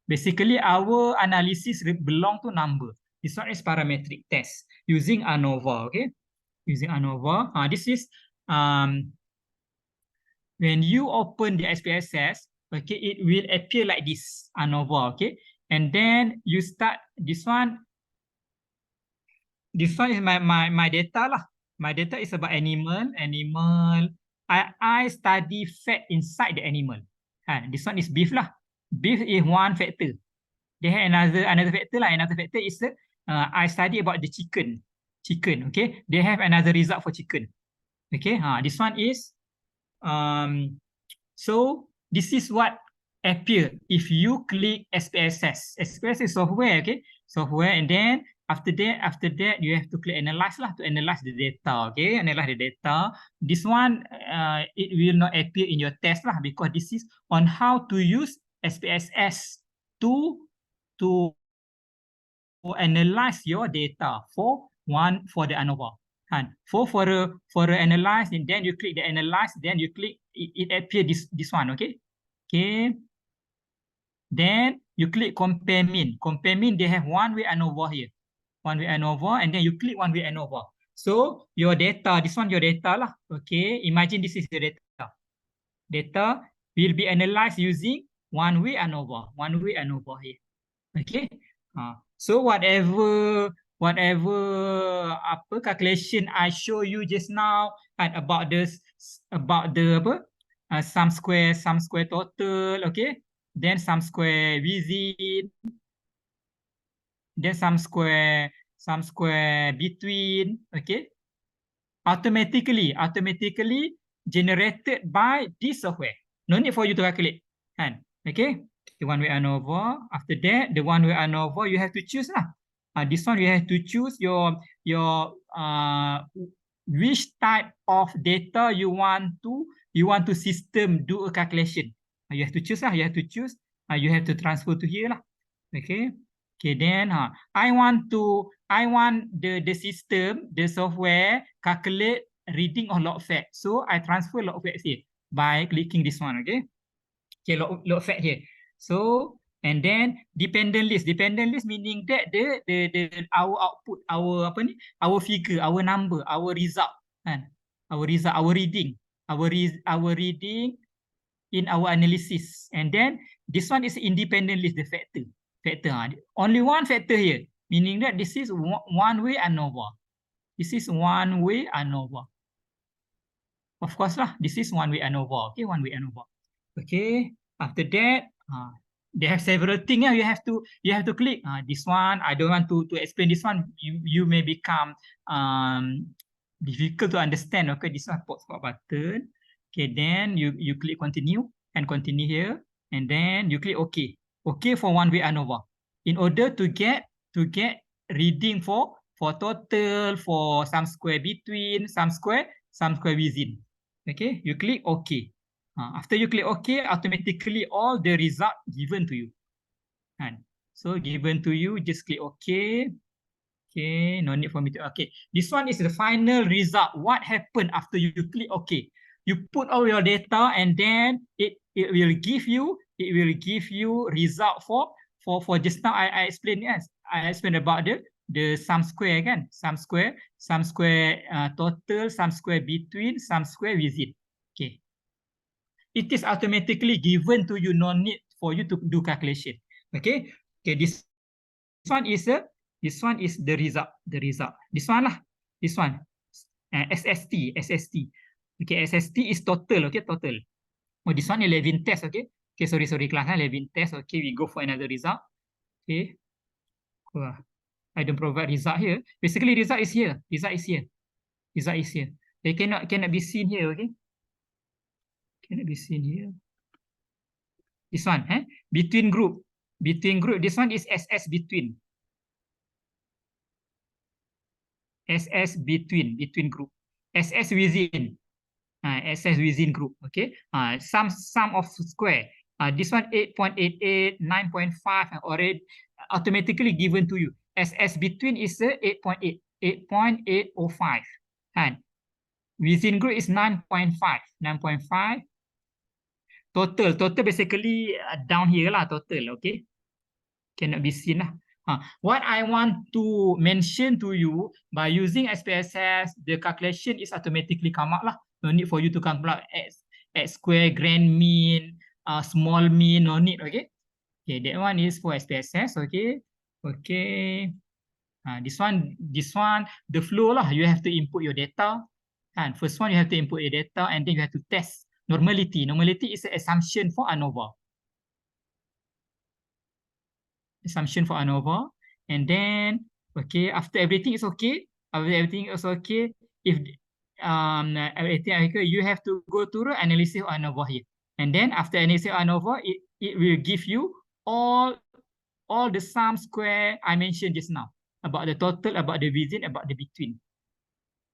Basically, our analysis belong to number. This one is parametric test using ANOVA, okay? Using ANOVA. This is when you open the SPSS, okay, it will appear like this, ANOVA, okay? And then you start this one. This one is my data lah. My data is about animal. I study fat inside the animal. This one is beef lah. Beef is one factor. They have another factor lah. Another factor is I study about the chicken. Okay. They have another result for chicken. Okay. This one is so this is what appear if you click SPSS. SPSS is software. Okay. Software, and then after that you have to click analyze lah, to analyze the data. Okay, analyze the data. This one it will not appear in your test lah, because this is on how to use SPSS to analyze your data for the ANOVA. And for the analyze, and then you click the analyze, then you click it appear this one. Okay. Then you click compare mean. Compare mean, they have one-way ANOVA here. One-way ANOVA, and then you click one-way ANOVA. So your data, this one your data lah. Okay, imagine this is the data. Data will be analyzed using one-way ANOVA. One-way ANOVA here. Okay. So whatever whatever apa calculation I show you just now and about the apa sum square total, okay, then sum square within, then sum square between, okay, automatically generated by this software. No need for you to calculate, kan? Okay, the one way ANOVA. After that, the one way ANOVA you have to choose lah. This one you have to choose your which type of data you want to system do a calculation. You have to choose lah. You have to choose. You have to transfer to here lah. Okay. Okay, then I want the system, the software calculate reading of log fact. So I transfer log fact here by clicking this one, okay? Okay, log fact here. So and then dependent list meaning that the our output, our apa ni, our figure, our number, our result, kan? Our result, our reading in our analysis. And then this one is independent list, the factor. Only one factor here, meaning that this is one-way ANOVA. This is one-way ANOVA. Of course lah, this is one-way ANOVA. Okay, one-way ANOVA. Okay, after that, they have several things. You have to click. This one, I don't want to explain this one. You may become difficult to understand. Okay, this one spot button. Okay, then you click continue and continue here, and then you click OK. Okay for one-way ANOVA. In order to get reading for total, for sum square between, sum square within. Okay, you click OK. After you click OK, automatically all the result given to you. And so given to you, just click OK. Okay, no need for me to. Okay, this one is the final result. What happened after you click OK? You put all your data, and then it will give you result for just now I explained. Yes, I explained about the sum square, kan? Sum square total, sum square between, sum square within. Okay, it is automatically given to you. No need for you to do calculation. Okay, this one is the result. This one lah, this one SST. Okay, SST is total. Okay, total. Oh, this one 11 test. Okay, sorry class, 11 test. Okay, we go for another result. Okay, I don't provide result here. Basically, result is here. They cannot be seen here. Okay, cannot be seen here. This one, between group. This one is SS between. SS between group. SS within. SS within group. Okay. Sum of square. This one 8.88, 9.5, and already automatically given to you. SS between is 8.8, 8.805. And within group is 9.5. Total basically down here lah, total. Okay. Cannot be seen lah. What I want to mention to you, by using SPSS, the calculation is automatically come out lah. No need for you to calculate X square, grand mean, small mean, no need. Okay. Okay, that one is for SPSS. Okay. Okay. This one, the flow lah. You have to input your data. And first one, you have to input your data, and then you have to test normality. Normality is an assumption for ANOVA. And then okay, after everything is okay, if everything okay, you have to go to the analysis of ANOVA here. And then after analysis of ANOVA, it will give you all the sum square I mentioned just now, about the total, about the within, about the between.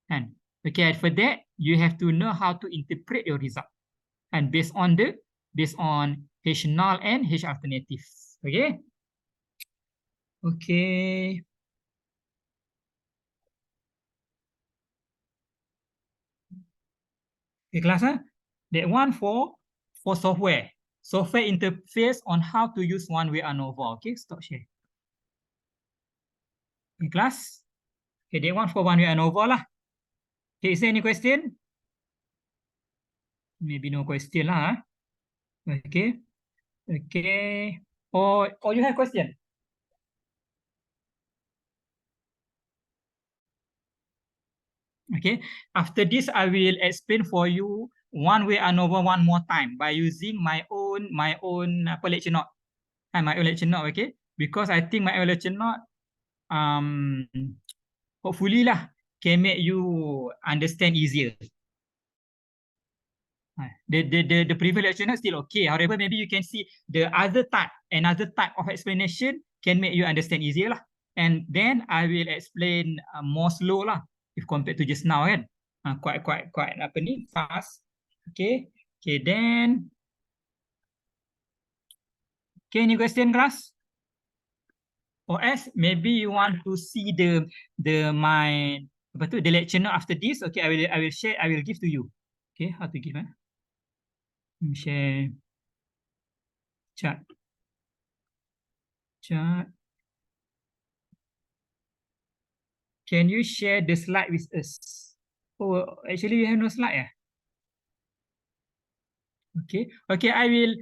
And okay, for that you have to know how to interpret your result, and based on H null and H alternative. Okay. Okay. Okay, class. That one for software interface on how to use one-way ANOVA. Okay, stop share. Okay, class. Okay, that one for one-way ANOVA lah. Okay, is there any question? Maybe no question lah. Okay. Okay. Or you have question? Okay. After this, I will explain for you one way ANOVA one more time by using my own lecture note. My own lecture note, okay? Because I think my own lecture note hopefully lah can make you understand easier. The previous lecture note still okay. However, maybe you can see the another type of explanation can make you understand easier lah. And then I will explain more slow lah if compared to just now kan. Quite apa ni fast. Okay. Okay, then okay, any question class? Or else maybe you want to see my apa tu the lecture note after this. Okay, I will share, I will give to you. Okay, how to give share chat. Can you share the slide with us? Oh, actually we have no slide. Okay. I will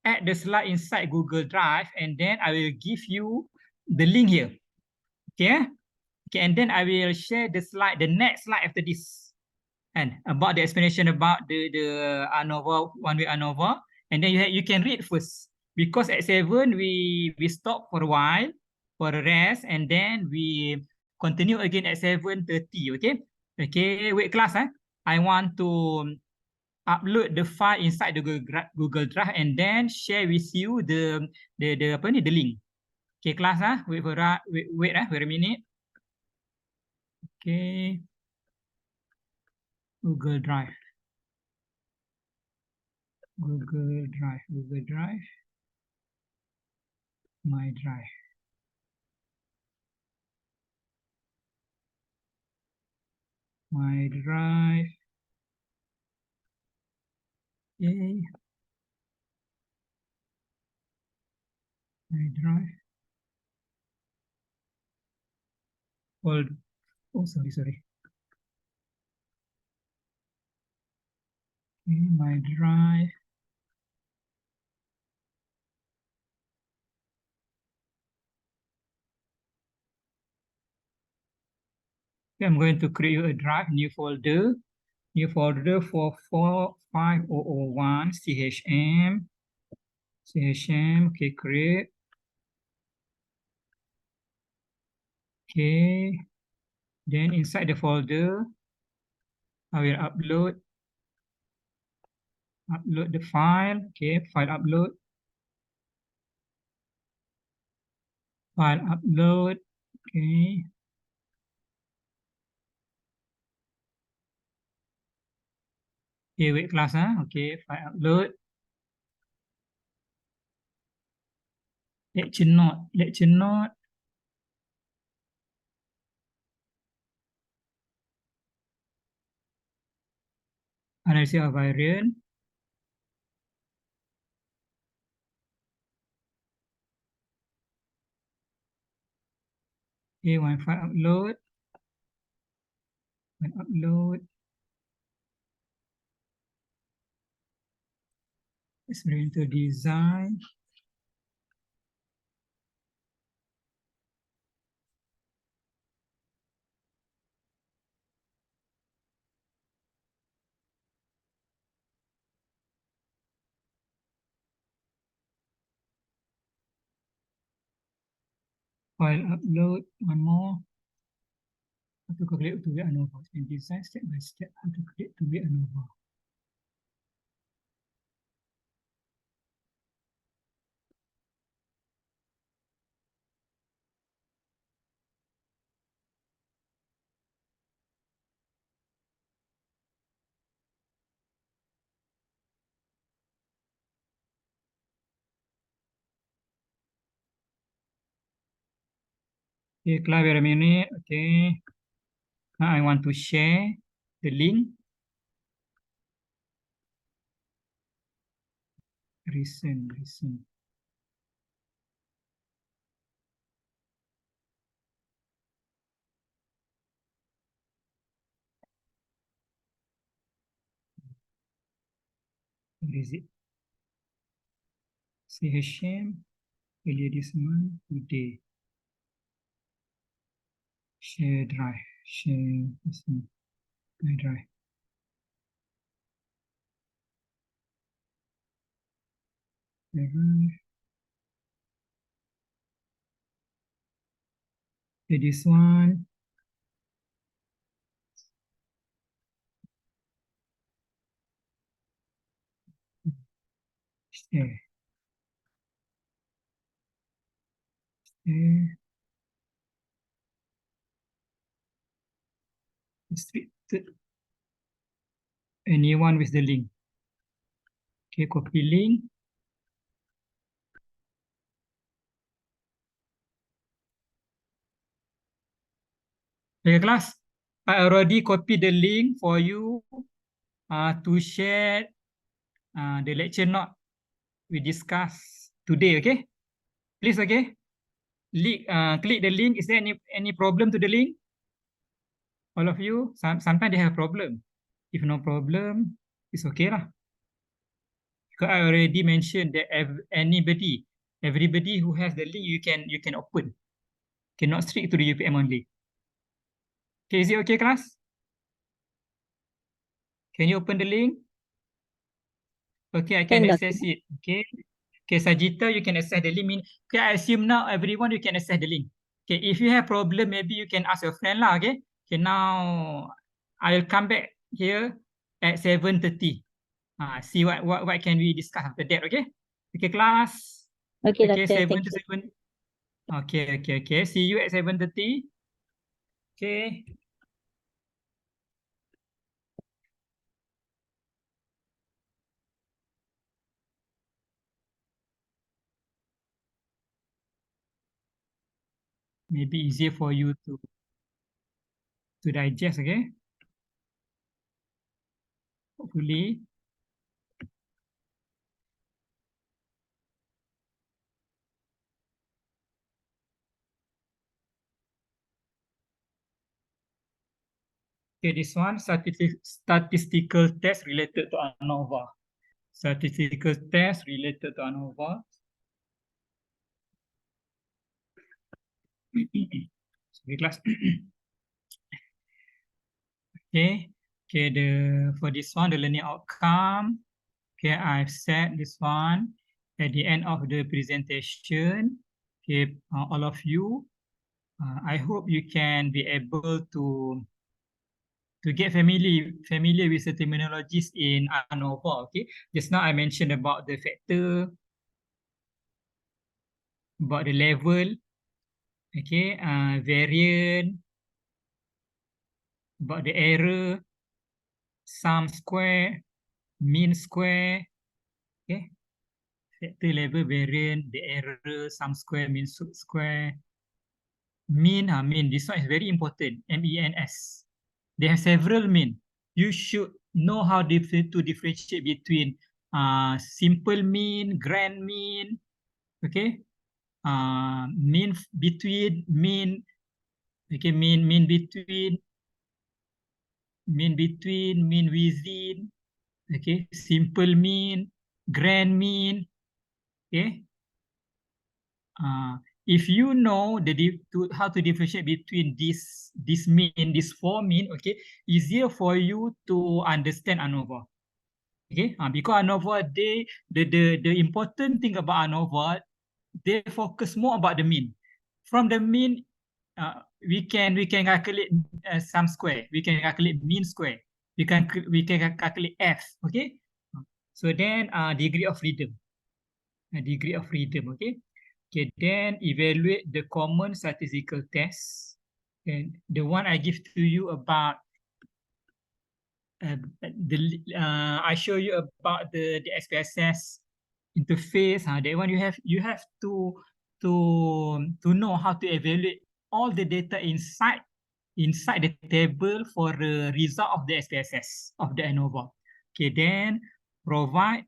add the slide inside Google Drive, and then I will give you the link here. Okay. Okay, and then I will share the slide, the next slide after this, and about the explanation about the ANOVA, one way ANOVA, and then you can read first, because at 7 we stop for a while for a rest, and then we continue again at 7:30. Okay, wait class. I want to upload the file inside the Google Drive and then share with you the apa ni, the link. Okay class. Wait a minute. Okay, Google Drive. Google Drive, my drive. My drive. Yay. My drive. Oh, sorry. Okay, my drive. Okay, I'm going to create a drive, new folder for 45001 CHM. Okay, create. Okay, then inside the folder, I will upload the file. Okay, file upload. Okay. Okay, wait class. Okay, file upload. Lecture note. Analysis of variant. Okay, one file upload. Experimental design. File upload, one more. How to calculate to be ANOVA. And design step by step how to create to be ANOVA. Okay, class, wait a minute. Okay. Now I want to share the link. Recent. Where is it? CHM earlier this month, today. Share drive. Share this one. My drive. Okay, this one. Share. Share. Restricted. Anyone with the link. Okay, copy link. Okay, class. I already copied the link for you to share the lecture note we discussed today. Okay, please. Okay, click the link. Is there any problem to the link? All of you, sometimes they have problem. If no problem, it's okay lah. Because I already mentioned that everybody who has the link, you can open. Cannot strict to the UPM only. Okay, is it okay, class? Can you open the link? Okay, I can access it. Okay. Okay, Sajita, you can access the link. Okay, I assume now everyone you can access the link. Okay, if you have problem, maybe you can ask your friend lah. Okay. Okay, now I'll come back here at 7:30. See what can we discuss after that. Okay. Okay, class. Okay, Okay, doctor. 7 Thank to you. 7. Okay. See you at 7:30. Okay. Maybe easier for you to digest. Okay. Hopefully. Okay, this one statistical test related to ANOVA. Statistical test related to ANOVA. Sorry, class. Okay. For this one, the learning outcome. Okay, I've set this one at the end of the presentation. Okay, all of you. I hope you can be able to get familiar with the terminologies in ANOVA. Okay, just now I mentioned about the factor, about the level, okay, variant, about the error, sum square, mean square, okay, factor, level, variant, the error, sum square, mean square, mean. This one is very important. MENS. They have several mean. You should know how to differentiate between simple mean, grand mean, okay, mean between, mean, okay, mean between, mean within, okay, simple mean, grand mean, okay. If you know how to differentiate between this mean, this four mean, okay, easier for you to understand ANOVA. Okay, because ANOVA, the important thing about ANOVA, they focus more about the mean. From the mean, we can calculate sum square. We can calculate mean square. We can calculate f. Okay, so then degree of freedom. Degree of freedom. Okay. Okay, then evaluate the common statistical tests. And the one I give to you about I show you about the SPSS interface. That one you have to know how to evaluate all the data inside the table for the result of the SPSS of the ANOVA. Okay, then provide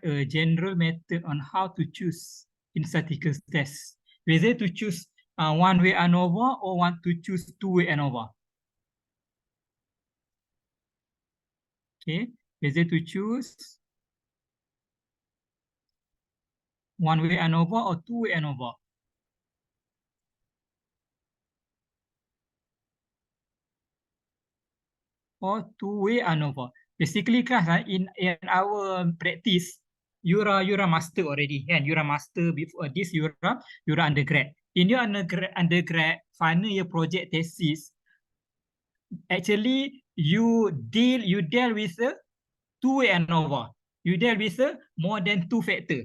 a general method on how to choose in statistical tests. Whether to choose one-way ANOVA or want to choose two-way ANOVA. Okay, whether to choose one-way ANOVA or two-way ANOVA. or two-way ANOVA. Basically, class, in our practice, you're master already, and you're master before this, you're undergrad. In your undergrad final year project thesis, actually you deal with a two-way ANOVA. You deal with a more than two factor,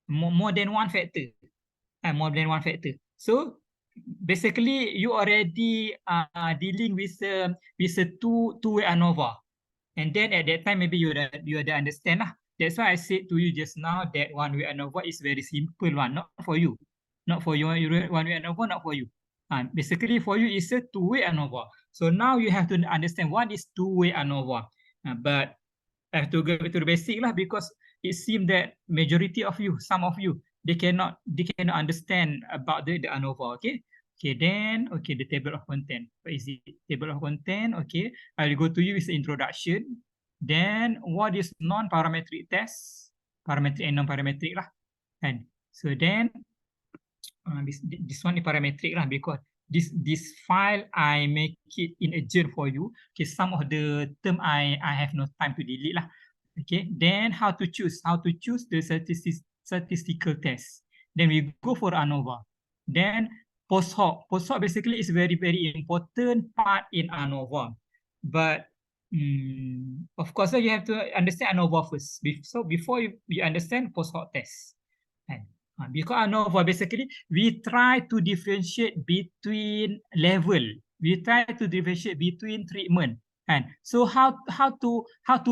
more than one factor, and more than one factor. So basically, you already dealing with a two-way ANOVA. And then at that time, maybe you understand lah. That's why I said to you just now that one-way ANOVA is very simple one, not for you. Not for you, one-way ANOVA, not for you. Basically, for you, it's a two-way ANOVA. So now you have to understand what is two-way ANOVA. But I have to go to the basic lah, because it seems that majority of you, some of you, they cannot understand about the ANOVA, okay? Okay, then, okay, the table of content. What is it? Table of content, okay. I'll go to you with the introduction. Then, what is non-parametric test? Parametric and non-parametric lah. And so then, this one is parametric lah, because this file I make it in a journal for you. Okay, some of the term I have no time to delete lah. Okay, then how to choose the statistical test. Then we go for ANOVA. Then post hoc basically is very important part in ANOVA. But of course you have to understand ANOVA first. So before you understand post hoc test. And because ANOVA basically we try to differentiate between level. We try to differentiate between treatment. And so how to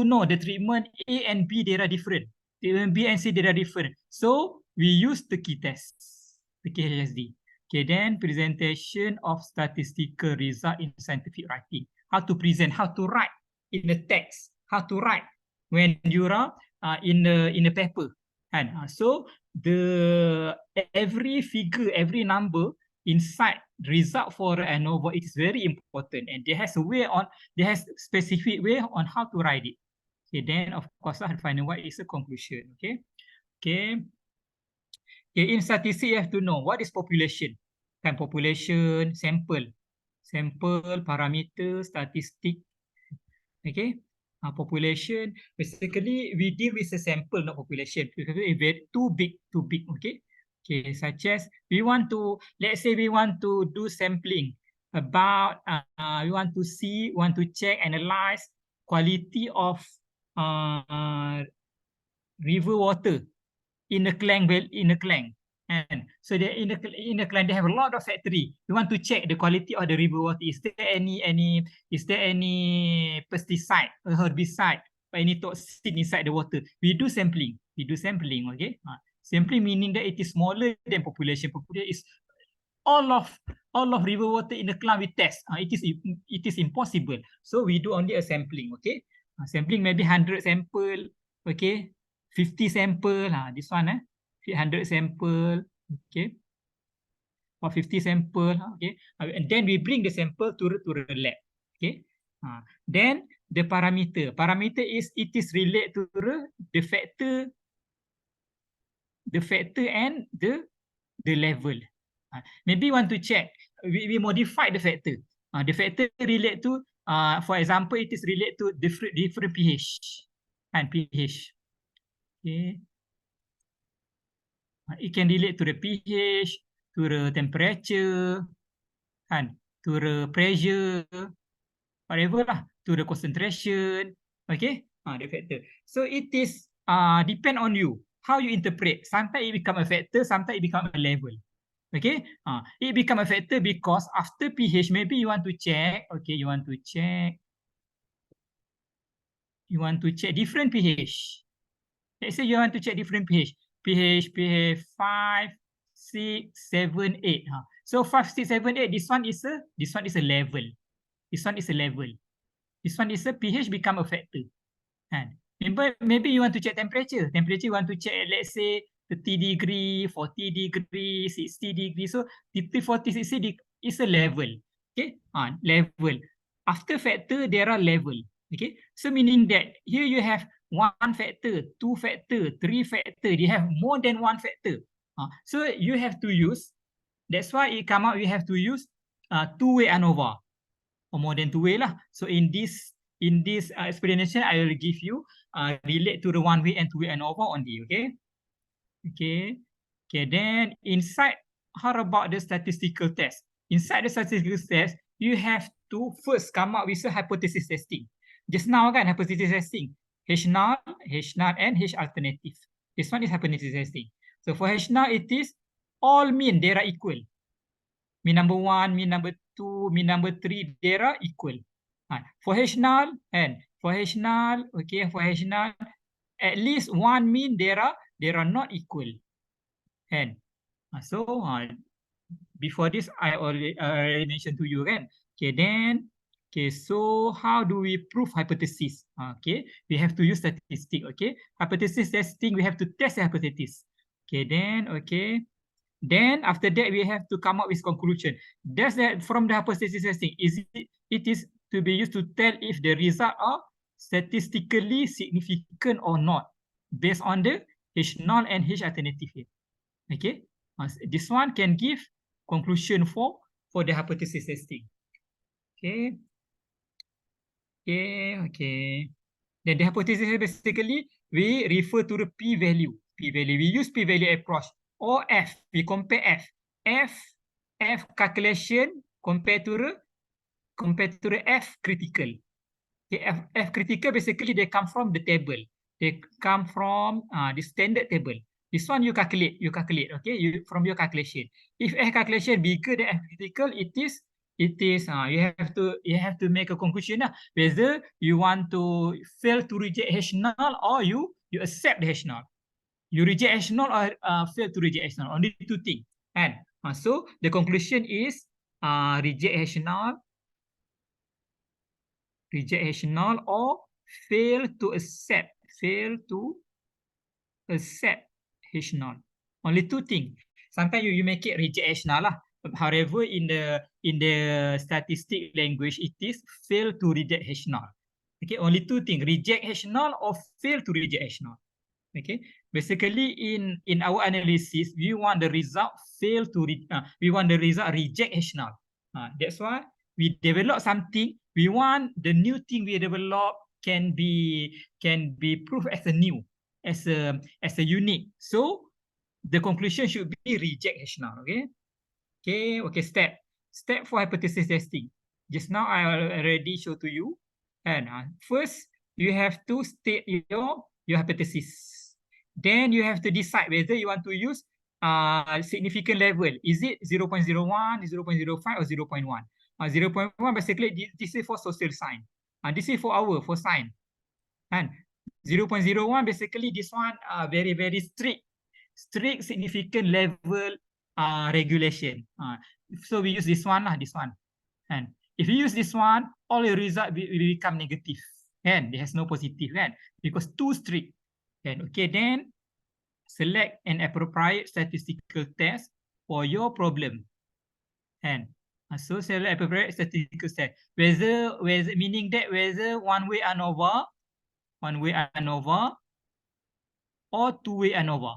know the treatment A and B, they are different. Treatment B and C, they are different. So we use the key tests, the KHSD. Okay, then presentation of statistical result in scientific writing. How to present, how to write in the text, how to write when you are in the paper. And so the every figure, every number inside result for ANOVA, it is very important, and there has specific way on how to write it. Okay, then of course the final one is a conclusion. Okay, in statistics you have to know what is population. Kan, population, sample, parameter, statistic. Okay, population basically we deal with a sample, not population, because it's very too big. Okay. Okay, such as let's say we want to do sampling about, we want to check, analyze quality of river water in a clang. And so in the clang they have a lot of factory. We want to check the quality of the river water. Is there any pesticide or herbicide or any toxin inside the water? We do sampling. Okay. Sampling meaning that it is smaller than population. Population is all of river water in the cloud we test. It is impossible. So we do only a sampling. Okay, sampling maybe 100 sample. Okay, 50 sample. This one 100 sample. Okay, or 50 sample. Okay, and then we bring the sample to the lab. Okay, then the parameter. Parameter is it is related to the factor. The factor and the level. Maybe want to check, we modify the factor. The factor relate to, for example, it is related to different pH and pH. Okay. It can relate to the pH, to the temperature, and to the pressure, whatever lah, to the concentration. Okay, the factor. So it is depend on you. How you interpret. Sometimes it become a factor, sometimes it become a level. Okay, it become a factor because after pH, maybe you want to check. Okay, you want to check different pH. Let's say you want to check different pH. pH 5, 6, 7, 8. So 5, 6, 7, 8. This one is a level. This one is a level. This one is a pH become a factor. And maybe you want to check temperature. Temperature you want to check, let's say 30 degree, 40 degree, 60 degree. So 30, 40, 60 is a level. Okay, level. After factor, there are level. Okay, so meaning that here you have 1 factor, 2 factor, 3 factor. You have more than 1 factor. So you have to use. That's why it come out. You have to use two-way ANOVA. or more than 2 way lah. So in this explanation, I will give you relate to the 1 way and 2 way ANOVA only. Okay. Okay. Okay. Then inside, how about the statistical test? Inside the statistical test, you have to first come up with a hypothesis testing. Just now kan hypothesis testing, H null, and H alternative. This one is hypothesis testing. So for H null, it is all mean they are equal. Mean number 1, mean number 2, mean number 3, they are equal. For H null, and for H null, okay, for H null, at least one mean they are not equal. And so before this, I already mentioned to you, kan? Okay, then, okay, so how do we prove hypothesis? Okay, we have to use statistic. Okay, hypothesis testing, we have to test the hypothesis. Okay, then, okay. Then after that, we have to come up with conclusion. That's that from the hypothesis testing. It is to be used to tell if the result are statistically significant or not, based on the H null and H alternative here. Okay, this one can give conclusion for the hypothesis testing. Okay, okay. Then the hypothesis basically we refer to the p-value. P-value. We use p-value approach. Or F, we compare F. F calculation compared to the F critical. Okay, F critical basically they come from the table. They come from the standard table. This one you calculate. Okay, from your calculation. If F calculation bigger than F critical, it is you have to make a conclusion whether you want to fail to reject H null or you accept the H null. You reject H null or fail to reject H null. Only two things. And so the conclusion is reject H null or fail to accept H null. Only two things. Sometimes you make it reject H null lah. However, in the statistic language, it is fail to reject H null. Okay, only two things: reject H null or fail to reject H null. Okay, basically in our analysis, we want the result reject H null. That's why we develop something. We want the new thing we develop can be proved as a new, as a unique. So the conclusion should be reject H null. Okay. Step for hypothesis testing. Just now I already showed to you. And first you have to state your hypothesis. Then you have to decide whether you want to use significant level. Is it 0.01, 0.05, or 0.1? 0.1 basically this is for social sign. This is for sign. And 0.01 basically this one very strict significant level regulation. So we use this one. And if you use this one, all your result will become negative. And it has no positive, because too strict. Okay, then select an appropriate statistical test for your problem. And so select appropriate statistical test. Whether meaning that whether one-way ANOVA or two-way ANOVA.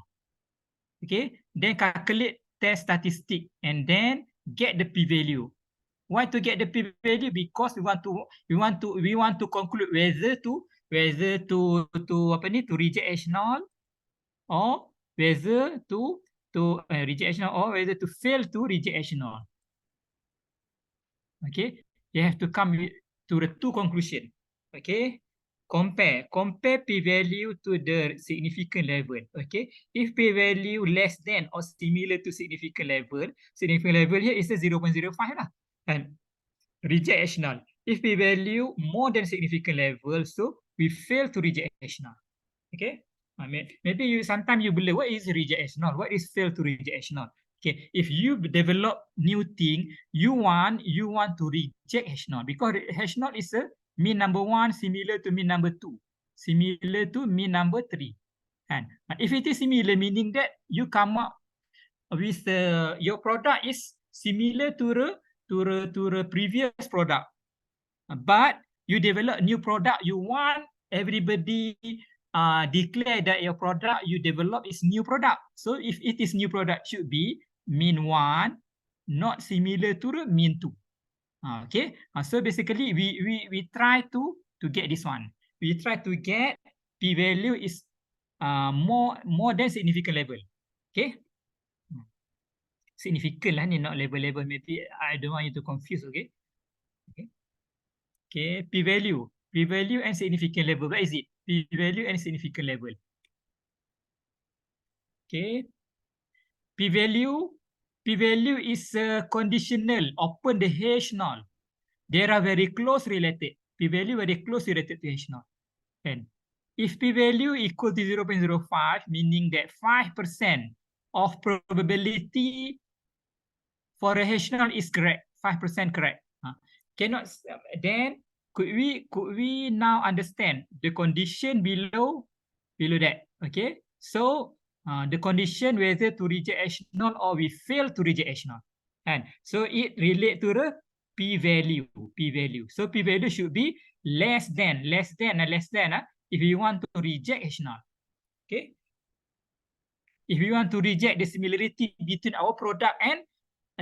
Okay, then calculate test statistic and then get the p-value. Why to get the p-value? Because we want to conclude whether to reject H null or whether to reject H null or whether to fail to reject H null. Okay, you have to come to the two conclusion. Okay, compare p-value to the significant level. Okay, if p-value less than or similar to significant level here is a 0.05 lah. And reject H null. If p-value more than significant level, so we fail to reject H null. Okay, maybe sometimes you believe what is reject H null, what is fail to reject H null. Okay, if you develop new thing, you want to reject H null because H null is a mean number 1 similar to mean number 2, similar to mean number 3. And if it is similar, meaning that you come up with your product is similar to the previous product, but you develop new product. You want everybody declare that your product you develop is new product. So if it is new product, should be mean 1 not similar to the mean 2. Okay. So basically, we try to get this one. We try to get p-value is more than significant level. Okay. Significant lah ni, not level. Maybe I don't want you to confuse. Okay. Okay. Okay. P-value and significant level. What is it? P-value and significant level. Okay. P-value is conditional. Open the H null. They are very close related. P-value very close related to H naught. And if p-value equal to 0.05, meaning that 5% of probability for a H naught is correct, 5% correct. Cannot. Then could we now understand the condition below that? Okay. So the condition whether to reject H naught or we fail to reject H naught. And so it relate to the p-value. So p-value should be less than if you want to reject H naught. Okay. If you want to reject the similarity between our product and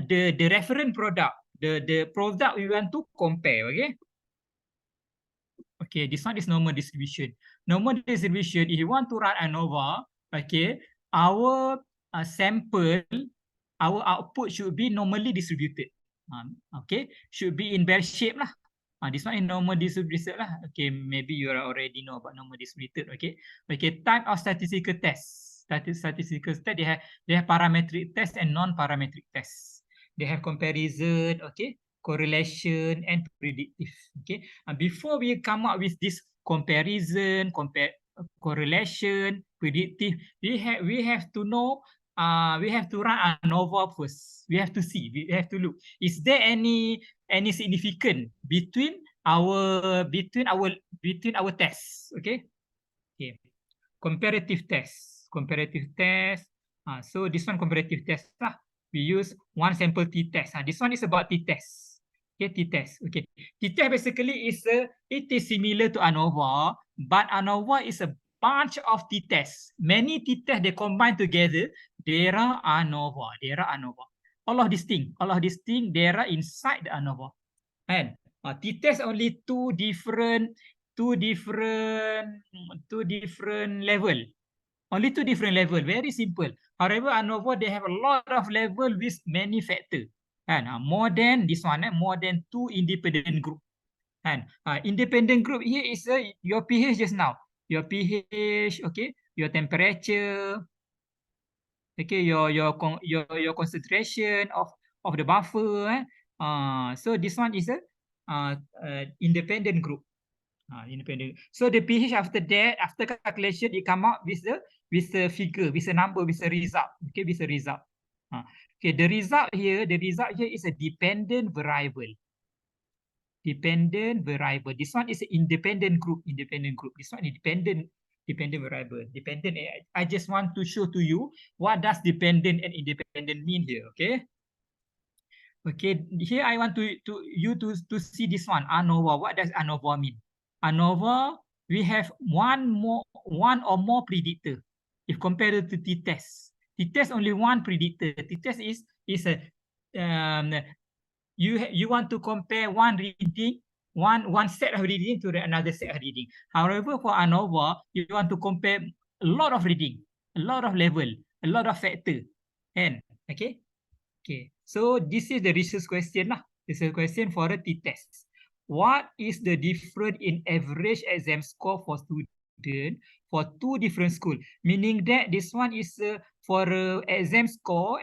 the reference product, the product we want to compare. Okay. Okay, this one is normal distribution. Normal distribution, if you want to run ANOVA, okay, our sample, our output should be normally distributed. Okay, should be in bell shape lah. This one is normal distributed lah. Okay, maybe you already know about normal distributed. Okay, okay. Type of statistical test. Statistical test, they have parametric test and non-parametric test. They have comparison. Okay, correlation and predictive. Okay, before we come up with this comparison, correlation, predictive, we have to know. We have to run ANOVA first. We have to see. We have to look. Is there any significant between our tests? Okay. Okay. Comparative test. So this one comparative test lah. We use one sample t-test. This one is about t-test. Okay, t-test. Okay, t-test basically it is similar to ANOVA, but ANOVA is a bunch of t-tests. Many t-tests they combine together. They are ANOVA. All of these things, they are inside the ANOVA. And t-test only two different level. Only two different level. Very simple. However, ANOVA they have a lot of level with many factors. And more than this one, more than two independent group. And independent group here is your pH just now. Your pH, okay, your temperature, okay, your concentration of the buffer. So this one is a independent group. Independent. So the pH after that, after calculation, it come out with the figure, with a number, with a result. Okay, with a result. Okay, the result here is a dependent variable. This one is an independent group. This one is dependent variable. Dependent. I just want to show to you what does dependent and independent mean here. Okay. Okay. Here I want you to see this one. ANOVA. What does ANOVA mean? ANOVA, we have one or more predictor. If compared to t-test, t-test only one predictor. T-test is a you want to compare one reading, one set of reading to another set of reading. However, for ANOVA, you want to compare a lot of reading, a lot of level, a lot of factor. And okay. So this is the research question lah. This is a question for a t-test. What is the difference in average exam score for student for two different schools? Meaning that this one is for exam score.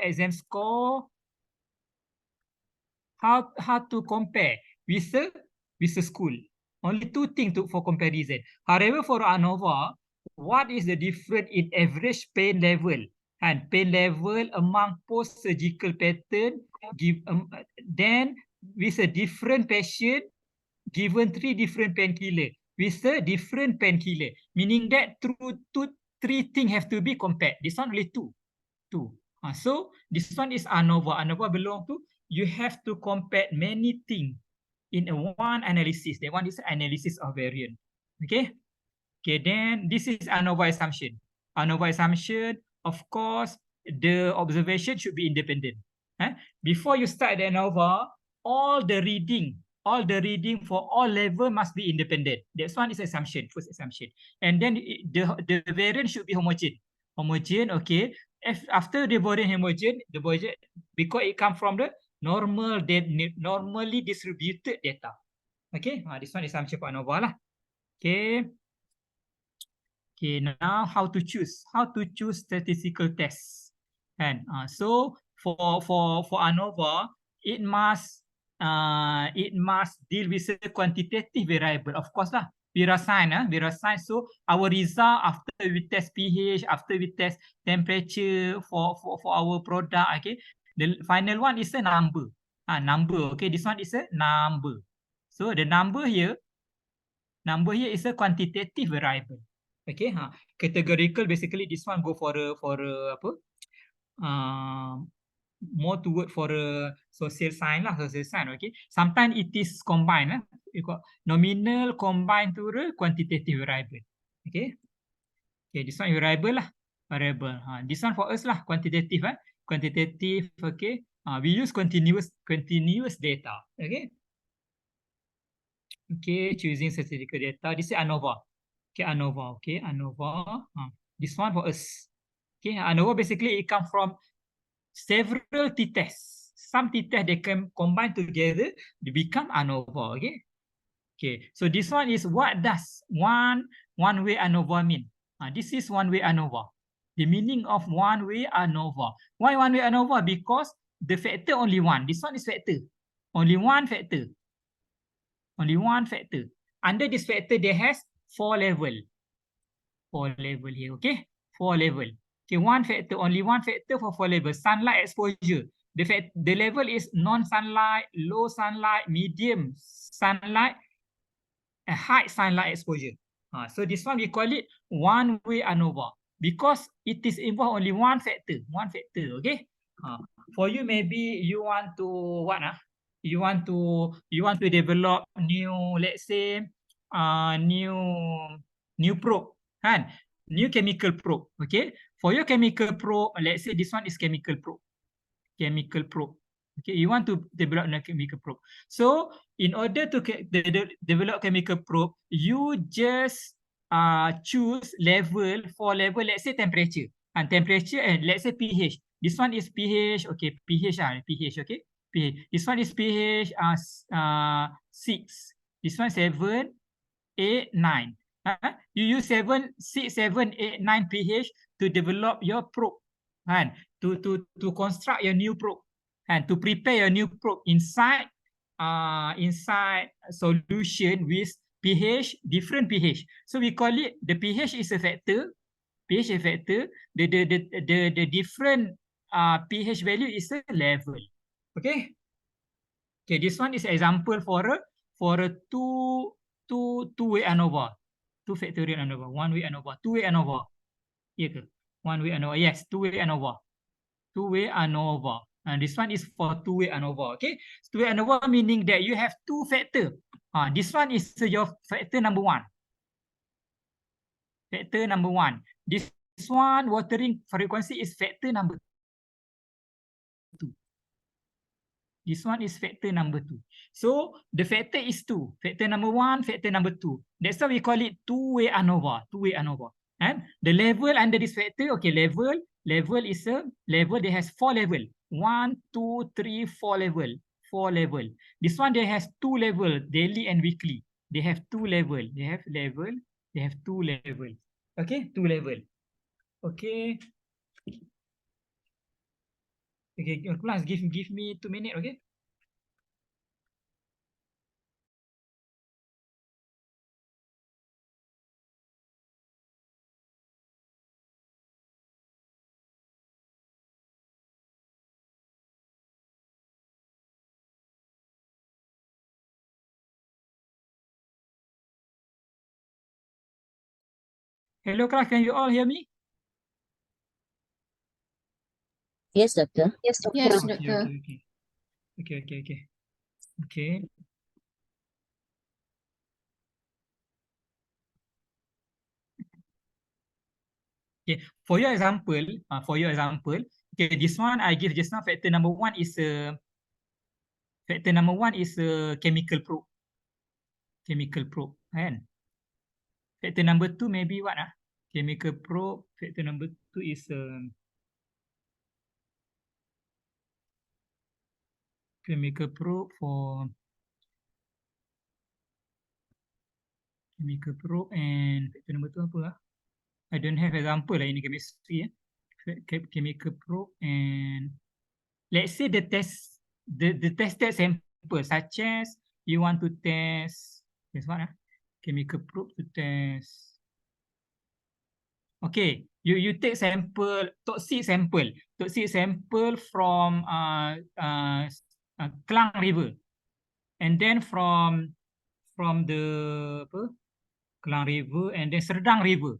How to compare with the school? Only two things for comparison. However, for ANOVA, what is the difference in average pain level and pain level among post-surgical pattern? Then with a different patient given three different painkiller with a different painkiller, meaning that three things have to be compared. This one only two. So this one is ANOVA. ANOVA belong to, you have to compare many things in one analysis. The one is analysis of variant. Okay. Then this is ANOVA assumption. ANOVA assumption, of course, the observation should be independent. Before you start the ANOVA, all the reading for all level must be independent. That's one is assumption, first assumption. And then the variance should be homogeneous. Homogeneous, okay. If after the variance homogeneous, because it comes from the normally distributed data. Okay, this one is assumption for ANOVA lah. Okay. Okay, now how to choose? How to choose statistical tests? And so for ANOVA, it must deal with a quantitative variable, of course lah. Virasign. So our result after we test pH, after we test temperature for our product, okay. The final one is a number. Number. Okay, this one is a number. So the number here is a quantitative variable. Okay, categorical basically this one go for a apa? More toward for a social sign lah, social sign. Okay, sometimes it is combined. You got nominal combined to the quantitative variable. Okay, this one variable lah, variable. This one for us lah, quantitative. Quantitative. Okay, we use continuous data. Okay. Okay, choosing statistical data. This is ANOVA. Okay, ANOVA. Okay, ANOVA. This one for us. Okay, ANOVA basically it comes from several t-tests. Some t-tests they can combine together to become ANOVA. Okay. Okay, so this one is what does one-way ANOVA mean? This is one-way ANOVA. The meaning of one-way ANOVA. Why one-way ANOVA? Because the factor only one. This one is factor. Only one factor. Only one factor. Under this factor, there has 4 level. 4 level here, okay? 4 level. Okay, one factor, only one factor for 4 level. Sunlight exposure. The level is non-sunlight, low sunlight, medium sunlight, and high sunlight exposure. So this one we call it one-way ANOVA because it is involved only one factor, okay? For you, maybe you want to what? You want to develop new, let's say, new probe, kan? New chemical probe, okay? For your chemical probe, let's say this one is chemical probe. Okay, you want to develop a chemical probe. So in order to develop chemical probe, you just choose level for level, let's say temperature, and temperature, and let's say pH. This one is pH, okay, pH, okay. This one is pH 6. This one 7, 8, 9. You use 7, 6, 7, 8, 9 pH to develop your probe, and to construct your new probe, and to prepare your new probe inside solution with pH, different pH. So we call it the pH is a factor. pH is a factor. The different pH value is a level. Okay. Okay, this one is example for a two-way ANOVA, 2 factorial ANOVA, one-way ANOVA, two-way ANOVA. Yeah, one-way ANOVA. Yes, two-way ANOVA. Two-way ANOVA. And this one is for two-way ANOVA. Okay, two-way ANOVA meaning that you have 2 factor. This one is your factor number 1. Factor number 1. This one watering frequency is factor number 2. This one is factor number 2. So the factor is 2. Factor number 1, factor number 2. That's why we call it two-way ANOVA. Two-way ANOVA. And the level under this factor, okay, level is a level that has 4 level. 1, 2, 3, 4 level. 4 level. This one they has 2 level, daily and weekly. They have 2 level. They have 2 level. Okay, 2 level. Okay. Okay, class, give me 2 minutes, okay? Hello, class, can you all hear me? Yes, doctor. Yes, doctor. Yes, Okay, doctor. Okay. Okay, for your example, okay, this one I give just now factor number 1 is Factor number 1 is a chemical probe. Chemical probe, kan? Factor number 2 maybe what? Chemical probe. Factor number 2 is chemical probe for chemical probe, and factor number 2 apa? I don't have example lah ini chemistry. Chemical probe, and let's say the tested sample, such as you want to test what? Chemical probe to test. Okay, you take sample, toxic sample from Klang River, and then from the Klang River and then Serdang River.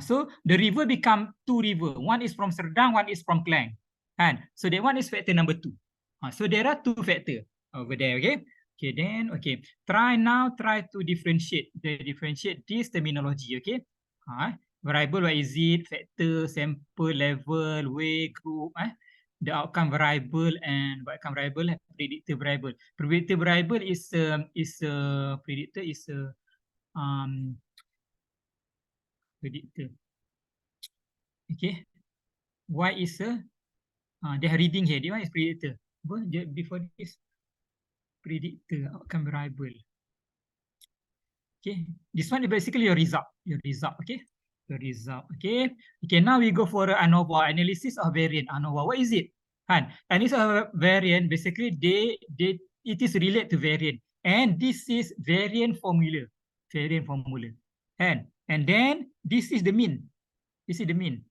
So the river become two river. One is from Serdang, one is from Klang. And so that one is factor number 2. So there are 2 factors over there. Okay. Okay, then okay. Try to differentiate this terminology. Okay. Variable, what is it? Factor, sample, level, weight, group. The outcome variable and what outcome variable? Predictor variable. Predictor variable is predictor is predictor. Okay. Why is they are reading here. This one is predictor. Before this, predictor, outcome variable. Okay. This one is basically your result. Okay. Your result. Okay. Okay. Now we go for ANOVA, analysis of variant. ANOVA. What is it? Analysis of variant. Basically, it is related to variant, and this is variant formula. Variant formula. And then this is the mean. This is the mean.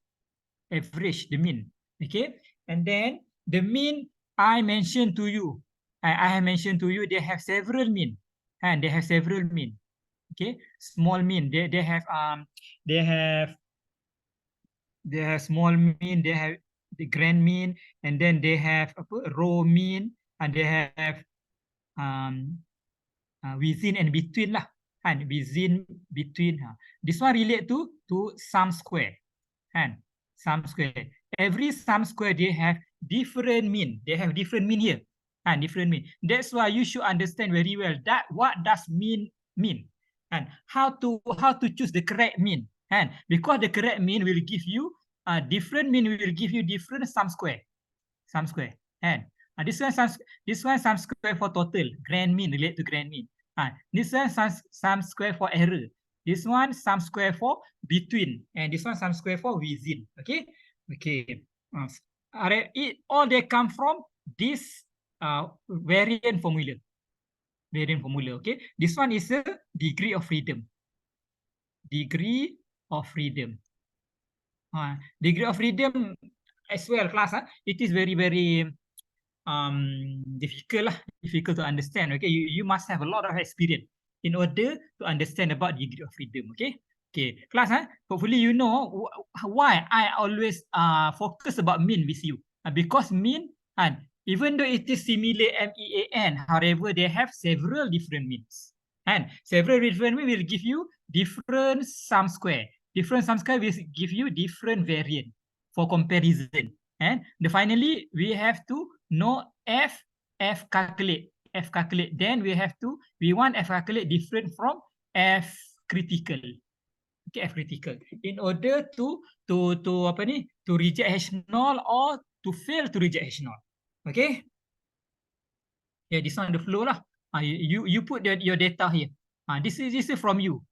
Average, the mean. Okay. And then the mean I mentioned to you. I have mentioned to you they have several mean. And they have several mean. Okay. Small mean. They have small mean, they have the grand mean, and then they have row mean, and they have within and between lah. And within, between. This one relate to sum square. And sum square. Every sum square they have different mean. They have different mean here. And different mean. That's why you should understand very well that what does mean. And how to choose the correct mean. And because the correct mean will give you different mean will give you different sum square. Sum square. And this one sum square for total. Grand mean relate to grand mean. This one sum square for error. This one sum square for between, and this one sum square for within. Okay. Okay. All they come from this variant formula. Variant formula. Okay. This one is a degree of freedom. Degree of freedom. Degree of freedom as well, class. It is very difficult to understand. Okay, you must have a lot of experience in order to understand about degree of freedom. Okay. Okay, class. Hopefully you know why I always focus about mean with you. Because mean, and even though it is similar MEAN, however, they have several different means. And several different means will give you different sum square. Different sum square will give you different variant for comparison. And finally, we have to know F calculate. Then we want F calculate different from F critical. Okay, F critical. In order to reject H0 or to fail to reject H0. Okay. Yeah, this one the flow lah. You put your data here. This is from you.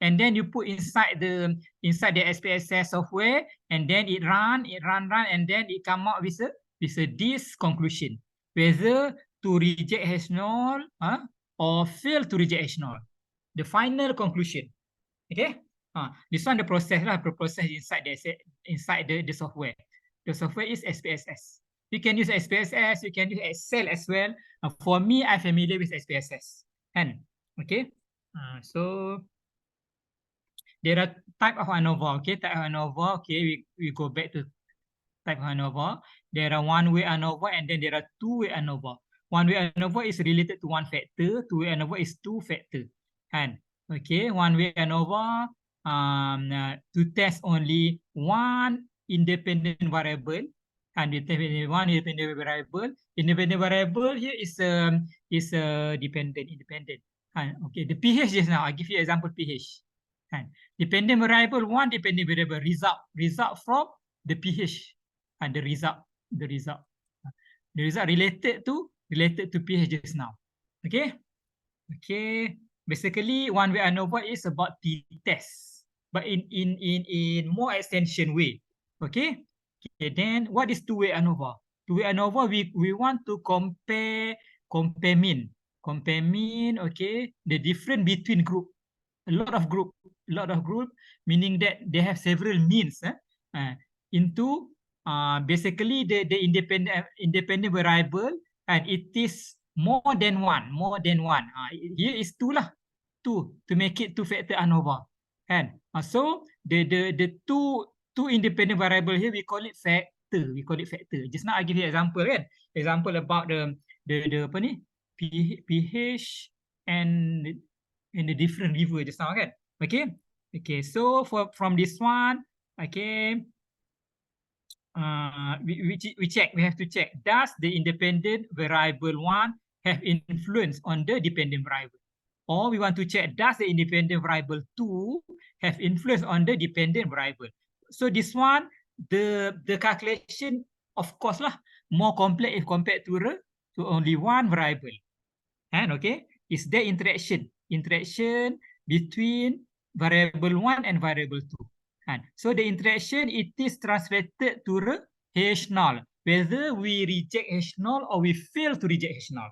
And then you put inside the SPSS software, and then it run, and then it come out with this conclusion, whether to reject H0 or fail to reject H0. The final conclusion. Okay. This one the process lah. The process inside the software. The software is SPSS. You can use SPSS. You can use Excel as well. For me, I'm familiar with SPSS. And okay. So there are type of ANOVA. Okay, type of ANOVA. Okay, we go back to type of ANOVA. There are one-way ANOVA, and then there are two-way ANOVA. One-way ANOVA is related to one factor. Two-way ANOVA is two factor. And okay, one-way ANOVA to test only one independent variable. And independent one independent variable. Independent variable here is independent. And okay, the pH just now I give you example pH. And dependent variable one dependent variable result from the pH and the result related to pH just now. Okay. Okay. Basically, one way ANOVA is about t-test, but in more extension way. Okay. Okay. Then what is two-way ANOVA? Two-way ANOVA, we want to compare mean. Compare mean. Okay. The difference between group. A lot of group, meaning that they have several means into basically the independent variable, and it is more than one. Here is two lah, two to make it two-factor ANOVA. And so the two independent variable here we call it factor. Just now I give you example kan. Example about the apa ni pH and in the different river just now kan. Okay. Okay. So from this one, okay. We check. We have to check. Does the independent variable one have influence on the dependent variable? Or we want to check, does the independent variable 2 have influence on the dependent variable? So this one, the calculation, of course lah, more complex if compared to only one variable. And okay, is there interaction between variable 1 and variable 2? And so the interaction, it is translated to the H0, whether we reject H0 or we fail to reject H0.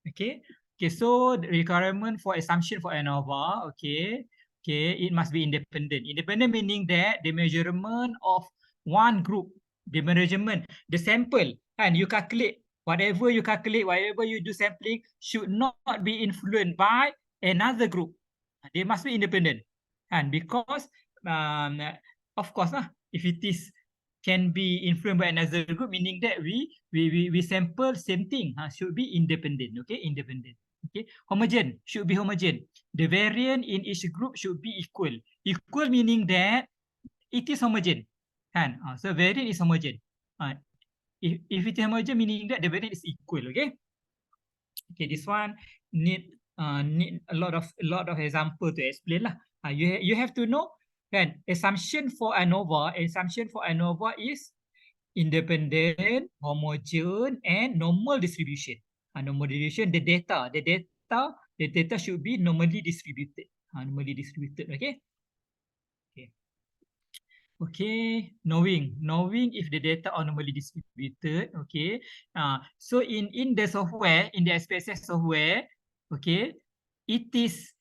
Okay. Okay, so the requirement for assumption for ANOVA, okay, it must be independent. Independent meaning that the measurement of one group, the sample, and you calculate, whatever you do sampling should not be influenced by another group. They must be independent. And because, of course, if it is can be influenced by another group, meaning that we sample same thing, should be independent. Okay, independent. Okay, homogeneous, should be homogeneous. The variance in each group should be equal. Equal meaning that it is homogeneous. And so variance is homogeneous. If it is homogeneous, meaning that the variance is equal. Okay. Okay, this one need a lot of example to explain lah. You have to know kan, assumption for ANOVA is independent, homogeneous, and normal distribution. Normal distribution, the data should be normally distributed. Okay. Okay, knowing if the data are normally distributed. Okay. So in the software, in the SPSS software, okay, it is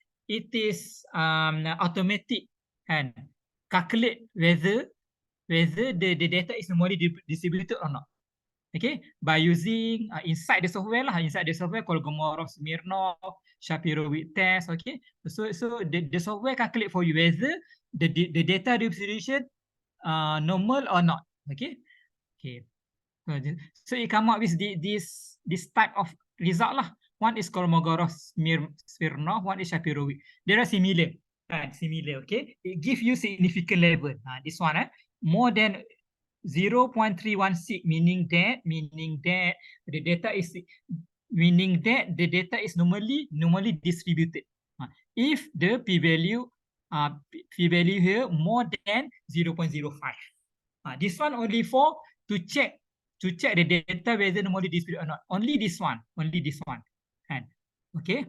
automatic and calculate whether the data is normally distributed or not. Okay, by using inside the software called Kolmogorov-Smirnov Shapiro-Wilk test. Okay, so the software calculate for you whether the data distribution normal or not. Okay. So it come up with this type of result lah. One is Kolmogorov-Smirnov, one is Shapiro-Wilk. They are similar. Okay, it gives you significant level. This one more than 0.316, meaning that the data is normally distributed. If the p-value here more than 0.05. This one only for to check the data whether normally distributed or not. Only this one. And okay,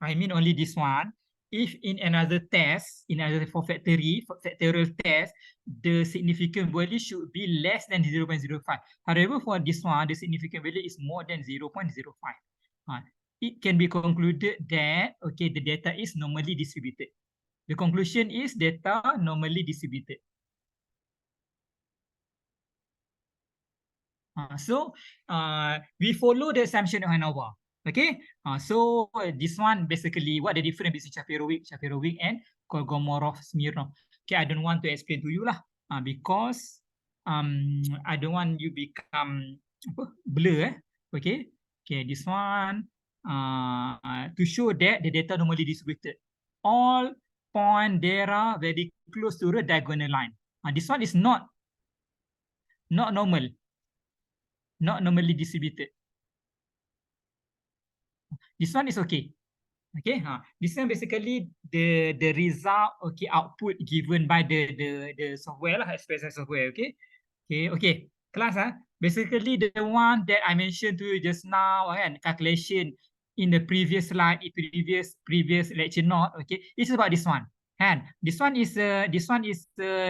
I mean only this one. If in another test, for factorial test, the significant value should be less than 0.05. However, for this one, the significant value is more than 0.05. It can be concluded that, okay, the data is normally distributed. The conclusion is data normally distributed. So we follow the assumption of ANOVA. Okay, so this one basically what the difference between Shapiro-Wilk and Kolmogorov-Smirnov. Okay, I don't want to explain to you lah, because I don't want you become blur. Okay, this one to show that the data normally distributed. All point there are very close to the diagonal line. This one is not not normal, not normally distributed. This one is okay. Okay, this one basically the result, okay, output given by the software lah, expression software. Okay, okay. Class, basically the one that I mentioned to you just now, and calculation in the previous slide, previous lecture note. Okay, it's about this one. And this one is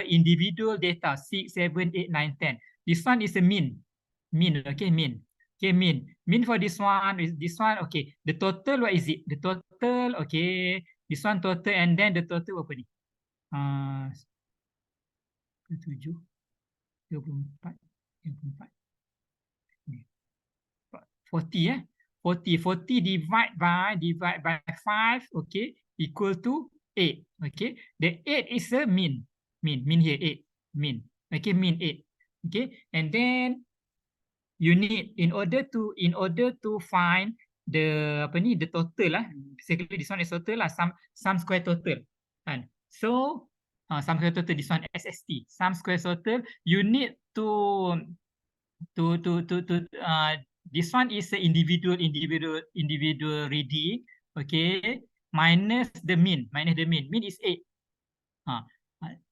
individual data 6, 7, 8, 9, 10. This one is a mean. Okay, mean. Okay, mean for this one is this one. Okay, the total, what is it? The total, okay, this one total, and then the total apa ni? 7, 24, 40, 40 divide by 5, okay, equal to 8. Okay, the 8 is a mean here, 8, mean. Okay, mean 8. Okay, and then you need in order to find the apa ni, the total lah. Basically this one is total lah, sum square total. And so sum square total, this one SST, sum square total. You need to this one is the individual reading. Okay, minus the mean. Mean is 8.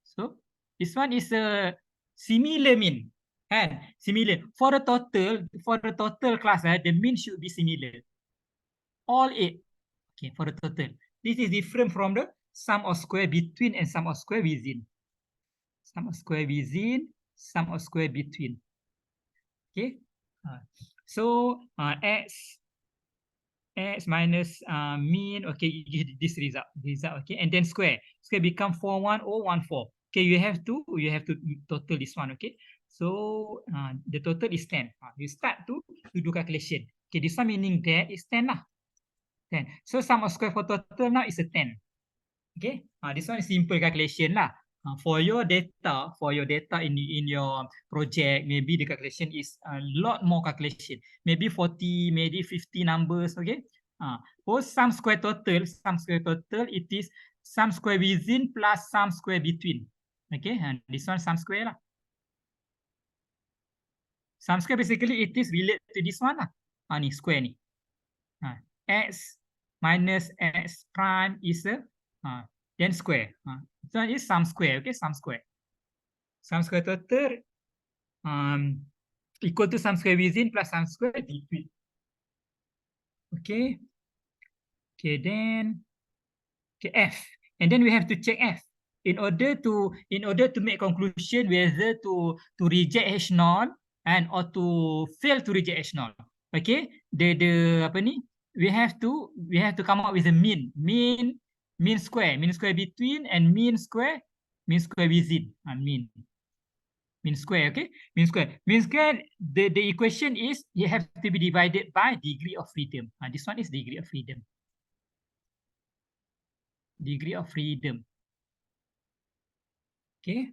So this one is a similar mean. And similar for the total class, the mean should be similar, all 8. Okay, for the total, this is different from the sum of square between and sum of square within. Sum of square within, sum of square between. Okay, so x minus mean. Okay, this result. Okay, and then square become 41014. Okay, you have to total this one. Okay, so the total is 10. You start to do calculation. Okay, this one meaning that is 10 lah. 10. So sum of square for total now is a 10. Okay, this one is simple calculation lah. For your data in your project, maybe the calculation is a lot more calculation. Maybe 40, maybe 50 numbers. Okay. For sum square total, it is sum square within plus sum square between. Okay, and this one sum square lah. Sum square basically it is related to this one lah. Ni square ni. X minus x prime is a then square. So is sum square. Okay, sum square. Sum square total equal to sum square within plus sum square between. Okay. Okay, then F. And then we have to check F in order to make conclusion whether to reject H0 and or to fail to reject H0. Okay, the apa ni? We have to come up with a mean square between and mean square within. Mean square. Okay, mean square. The equation is you have to be divided by degree of freedom. This one is degree of freedom. Degree of freedom. Okay.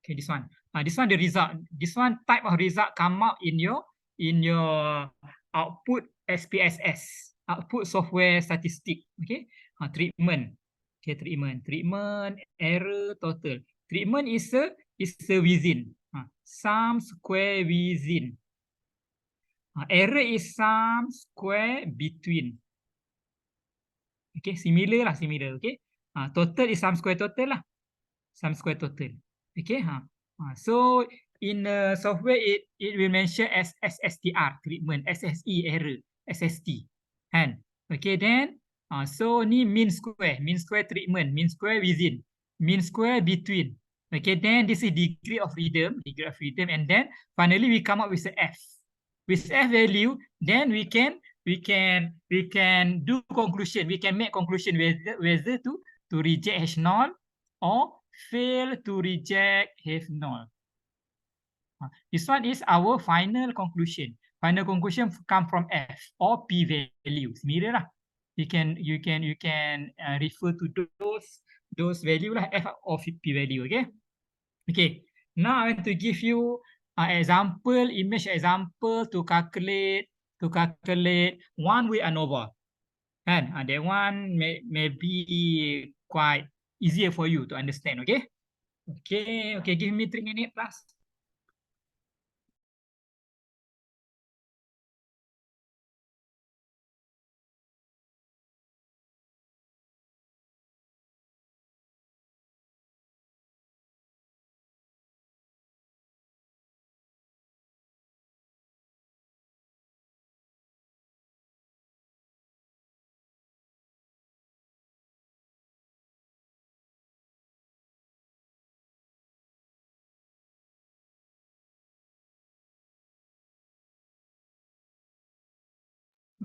Okay, this one. This one the result. This one type of result come out in your output SPSS. Output software statistic. Okay. Treatment. Okay, treatment, error, total. Treatment is a within. Sum square within. Error is sum square between. Okay, similar. Okay. Total is sum square total lah. Sum square total. Okay. So in the software it will mention as SSTR treatment, SSE error, SST. And okay, then so ni mean square treatment, mean square within, mean square between. Okay, then this is degree of freedom, and then finally we come up with the F. With F value, then we can do conclusion. We can make conclusion whether to reject H0 or fail to reject H0. This one is our final conclusion. Final conclusion come from F or P value. Similar lah. You can refer to those value lah, F or P value. Okay. Okay. Now I want to give you image example to calculate one way ANOVA. And that one may be quite easier for you to understand. Okay. Okay. Give me 3 minutes plus.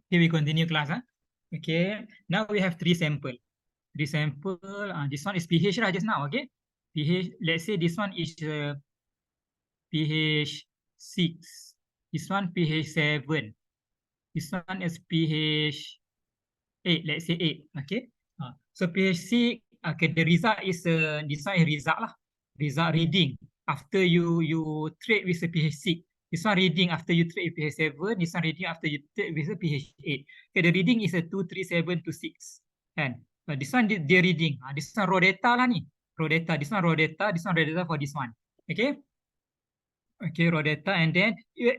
Okay, we continue class. Okay, now we have three sample. This sample, this one is pH lah just now. Okay, pH. Let's say this one is pH 6. This one pH 7. This one is pH 8. Let's say 8. Okay. So pH 6. Okay, the result is this one is result lah. Result reading after you trade with a pH 6. This one reading after you trade with pH 7. This one reading after you trade with a pH 8. Okay, the reading is a 23726. And this one the reading. This one raw data lah ni. Raw data. This one raw data. This one raw data for this one. Okay. Okay, raw data, and then you,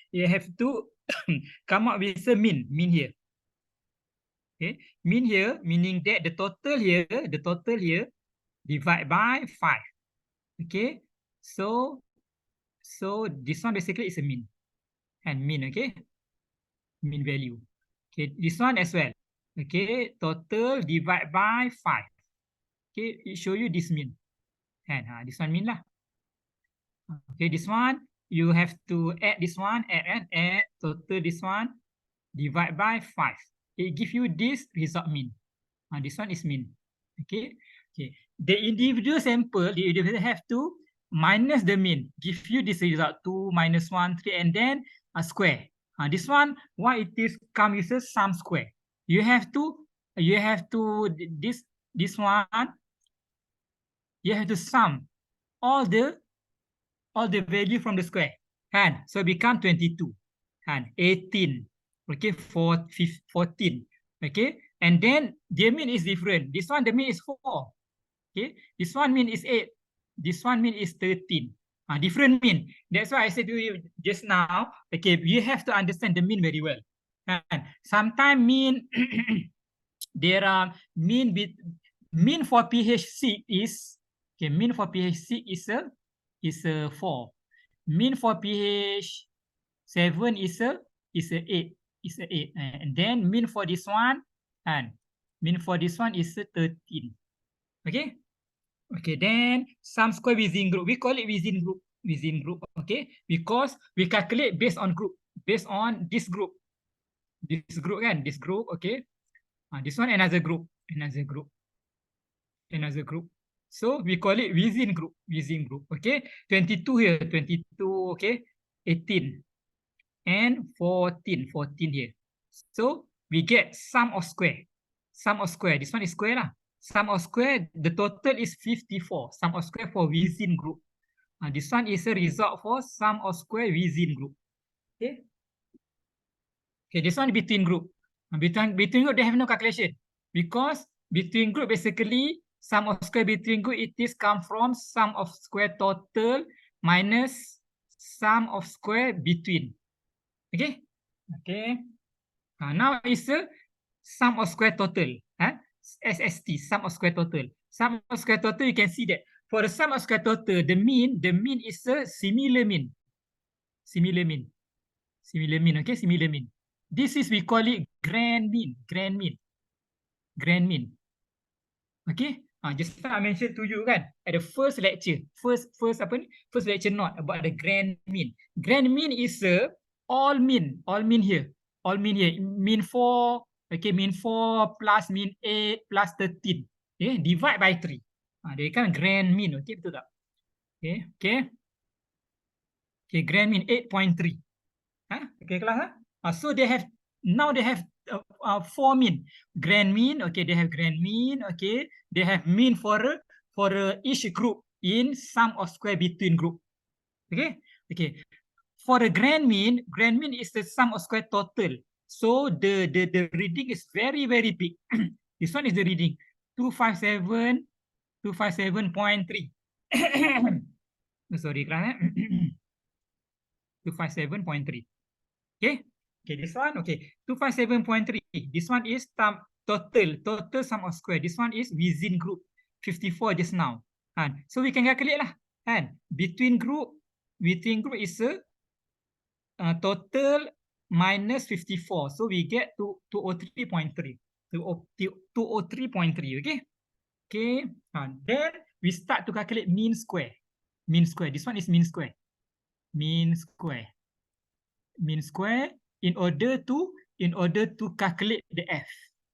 you have to come up with a mean here. Okay, mean here meaning that the total here divide by 5. Okay, so this one basically is a mean and mean. Okay, mean value. Okay, this one as well. Okay, total divide by 5. Okay, it show you this mean, and this one mean lah. Okay, this one you have to add this one, add total this one divide by 5. It give you this result mean. This one is mean. Okay. Okay. The individual sample, you have to minus the mean, give you this result 2 minus 1 3, and then a square. This one, why it is come with a sum square? You have to this one. You have to sum all the value from the square, and so become 22, and 18, okay, 14, okay, and then the mean is different. This one the mean is 4, okay, this one mean is 8, this one mean is 13. Different mean. That's why I said to you just now, okay, you have to understand the mean very well. And sometimes mean there are mean for pH 6 is, okay, mean for pH 6 is a 4. Mean for pH 7 is a 8. Is a 8. And then mean for this one, and mean for this one is a 13. Okay. Okay. Then sum square within group. We call it within group. Within group. Okay. Because we calculate based on group. Based on this group. This group kan. This group. Okay. This one another group. Another group. Another group. So we call it within group. Within group. Okay. 22 here. 22. Okay. 18. And 14. 14 here. So we get sum of square. Sum of square. This one is square lah. Sum of square. The total is 54. Sum of square for within group. This one is a result for sum of square within group. Okay. Okay. This one between group. Between group they have no calculation, because between group basically sum of square between group it is come from sum of square total minus sum of square between. Okay. Okay. Now is a sum of square total. SST, sum of square total. Sum of square total, you can see that for the sum of square total, the mean is a similar mean. Similar mean. Similar mean. Okay, similar mean. This is, we call it grand mean. Grand mean. Grand mean. Okay. Just I mentioned to you kan at the first lecture. First lecture note about the grand mean. Grand mean is a all mean here. All mean here. Mean 4. Okay, mean 4 plus mean 8 plus 13. Okay, divide by 3. Dia kan grand mean. Okay, betul tak? Okay, okay. Okay, grand mean 8.3. Okay, kelas. So they have, now they have 4 mean. Grand mean, okay, they have grand mean, okay. They have mean for each group in sum of square between group. Okay, okay. For the grand mean is the sum of square total. So the reading is very, very big. This one is the reading 257.3. Sorry, 257.3. Okay. Okay, this one, okay, 257.3. This one is total sum of square. This one is within group, 54 just now. So we can calculate lah. Between group is a total minus 54. So we get to 203.3. 203.3, okay? Okay. Then we start to calculate mean square. Mean square. This one is mean square. Mean square. Mean square in order to in order to calculate the F.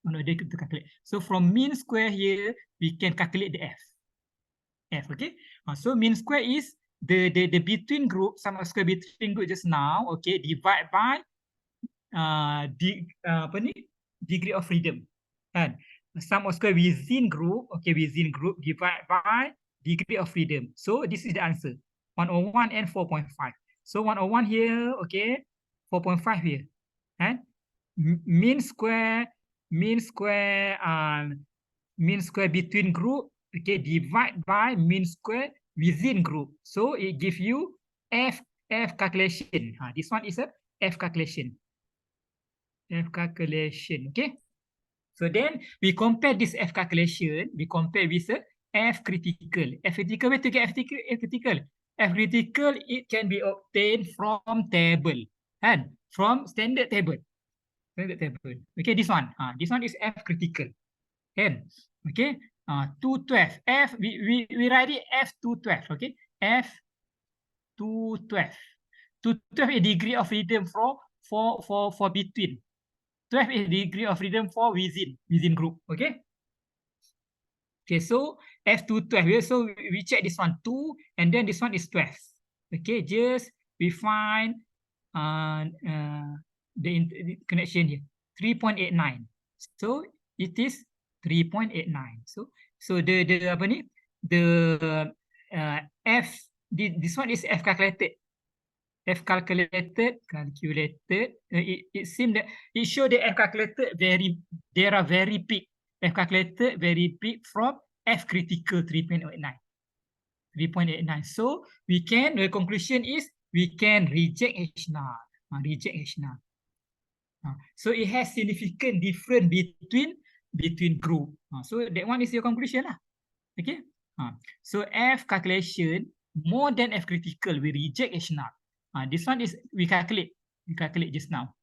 In order to calculate. So from mean square here, we can calculate the F. F, okay? So mean square is the between group, sum of square between group just now, okay, divide by degree of freedom. Kan? Sum of square within group, okay, within group divide by degree of freedom. So this is the answer, 101 and 4.5. So 101 here, okay, 4.5 here. And mean square between group, okay, divide by mean square within group. So it gives you F calculation. This one is a F calculation. F calculation, okay? So then we compare this F calculation, we compare with the F critical. F critical, where to get F critical? F critical, it can be obtained from table, and from standard table. Standard table. Okay, this one. This one is F critical. And okay, 212. F, we write it F212, okay? F212. 212 is degree of freedom for between. 12 is degree of freedom for within group. Okay. Okay, so F212. So we check this one 2, and then this one is 12. Okay, just we find the connection here 3.89. So it is 3.89. So the apa ni, the F, this one is F calculated. F calculated. It seems that it shows the F calculated they are very big. F calculated very big from F critical 3.89. 3.89. So we can, the conclusion is we can reject H null. Reject H null. So it has significant difference between group. So that one is your conclusion lah. Okay. So F calculation more than F critical, we reject H null. This one is we calculate just now.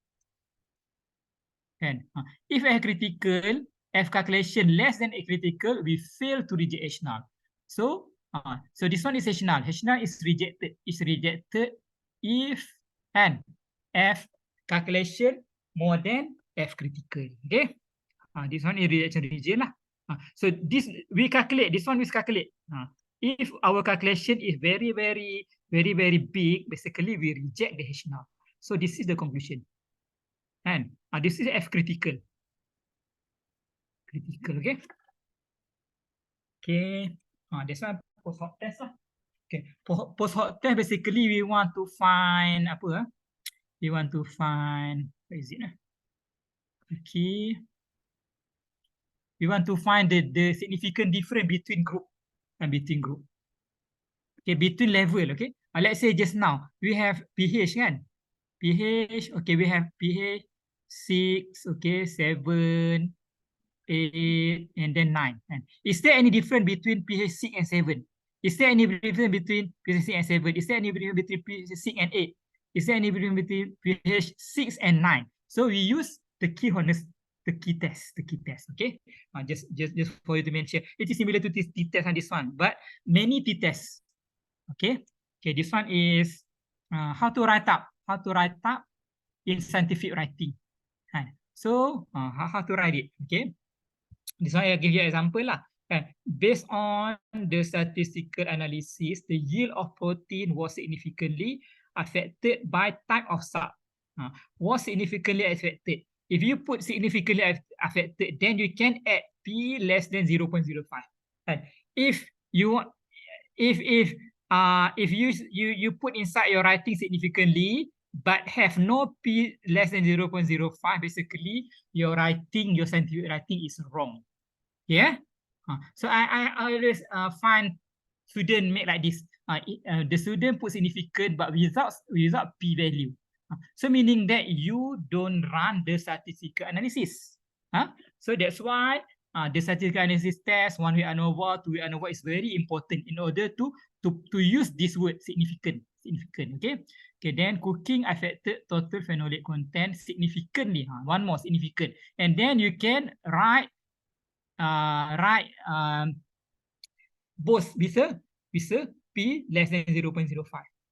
And if F critical, F calculation less than A critical, we fail to reject H null. So this one is H null. H null is rejected. Is rejected if and F calculation more than F critical. Okay. This one is rejection region lah. So this we calculate. This one we calculate. If our calculation is very big, basically we reject the H null. So this is the conclusion. And this is F critical. Critical, okay? Okay. This one post hoc test lah. Okay. Post hoc test basically we want to find apa? We want to find, what is it? Okay. We want to find the significant difference between group and between group. Okay, between level, okay. Let's say just now we have pH kan? pH, okay, we have pH 6, okay, 7, 8, and then 9. And is there any difference between pH 6 and 7? Is there any difference between pH 6 and 7? Is there any difference between pH 6 and 8? Is there any difference between pH 6 and 9? So we use the key honest, the key test, okay? Just for you to mention, it is similar to this t-test and this one, but many t-tests, okay? Okay, this one is how to write up in scientific writing. So how to write it, okay? This one I'll give you an example lah. Based on the statistical analysis, the yield of protein was significantly affected by type of sub. Was significantly affected. If you put significantly affected, then you can add P less than 0.05. And if you want, if you put inside your writing significantly, but have no P less than 0.05, basically your writing, your scientific writing is wrong. Yeah. So I always find student make like this. The student put significant but without P value. So meaning that you don't run the statistical analysis. So that's why the statistical analysis test, 1 week ANOVA, 2 week ANOVA is very important in order to use this word significant. Okay. Okay. Then cooking affected total phenolic content significantly. One more, significant. And then you can write both with a P less than 0.05.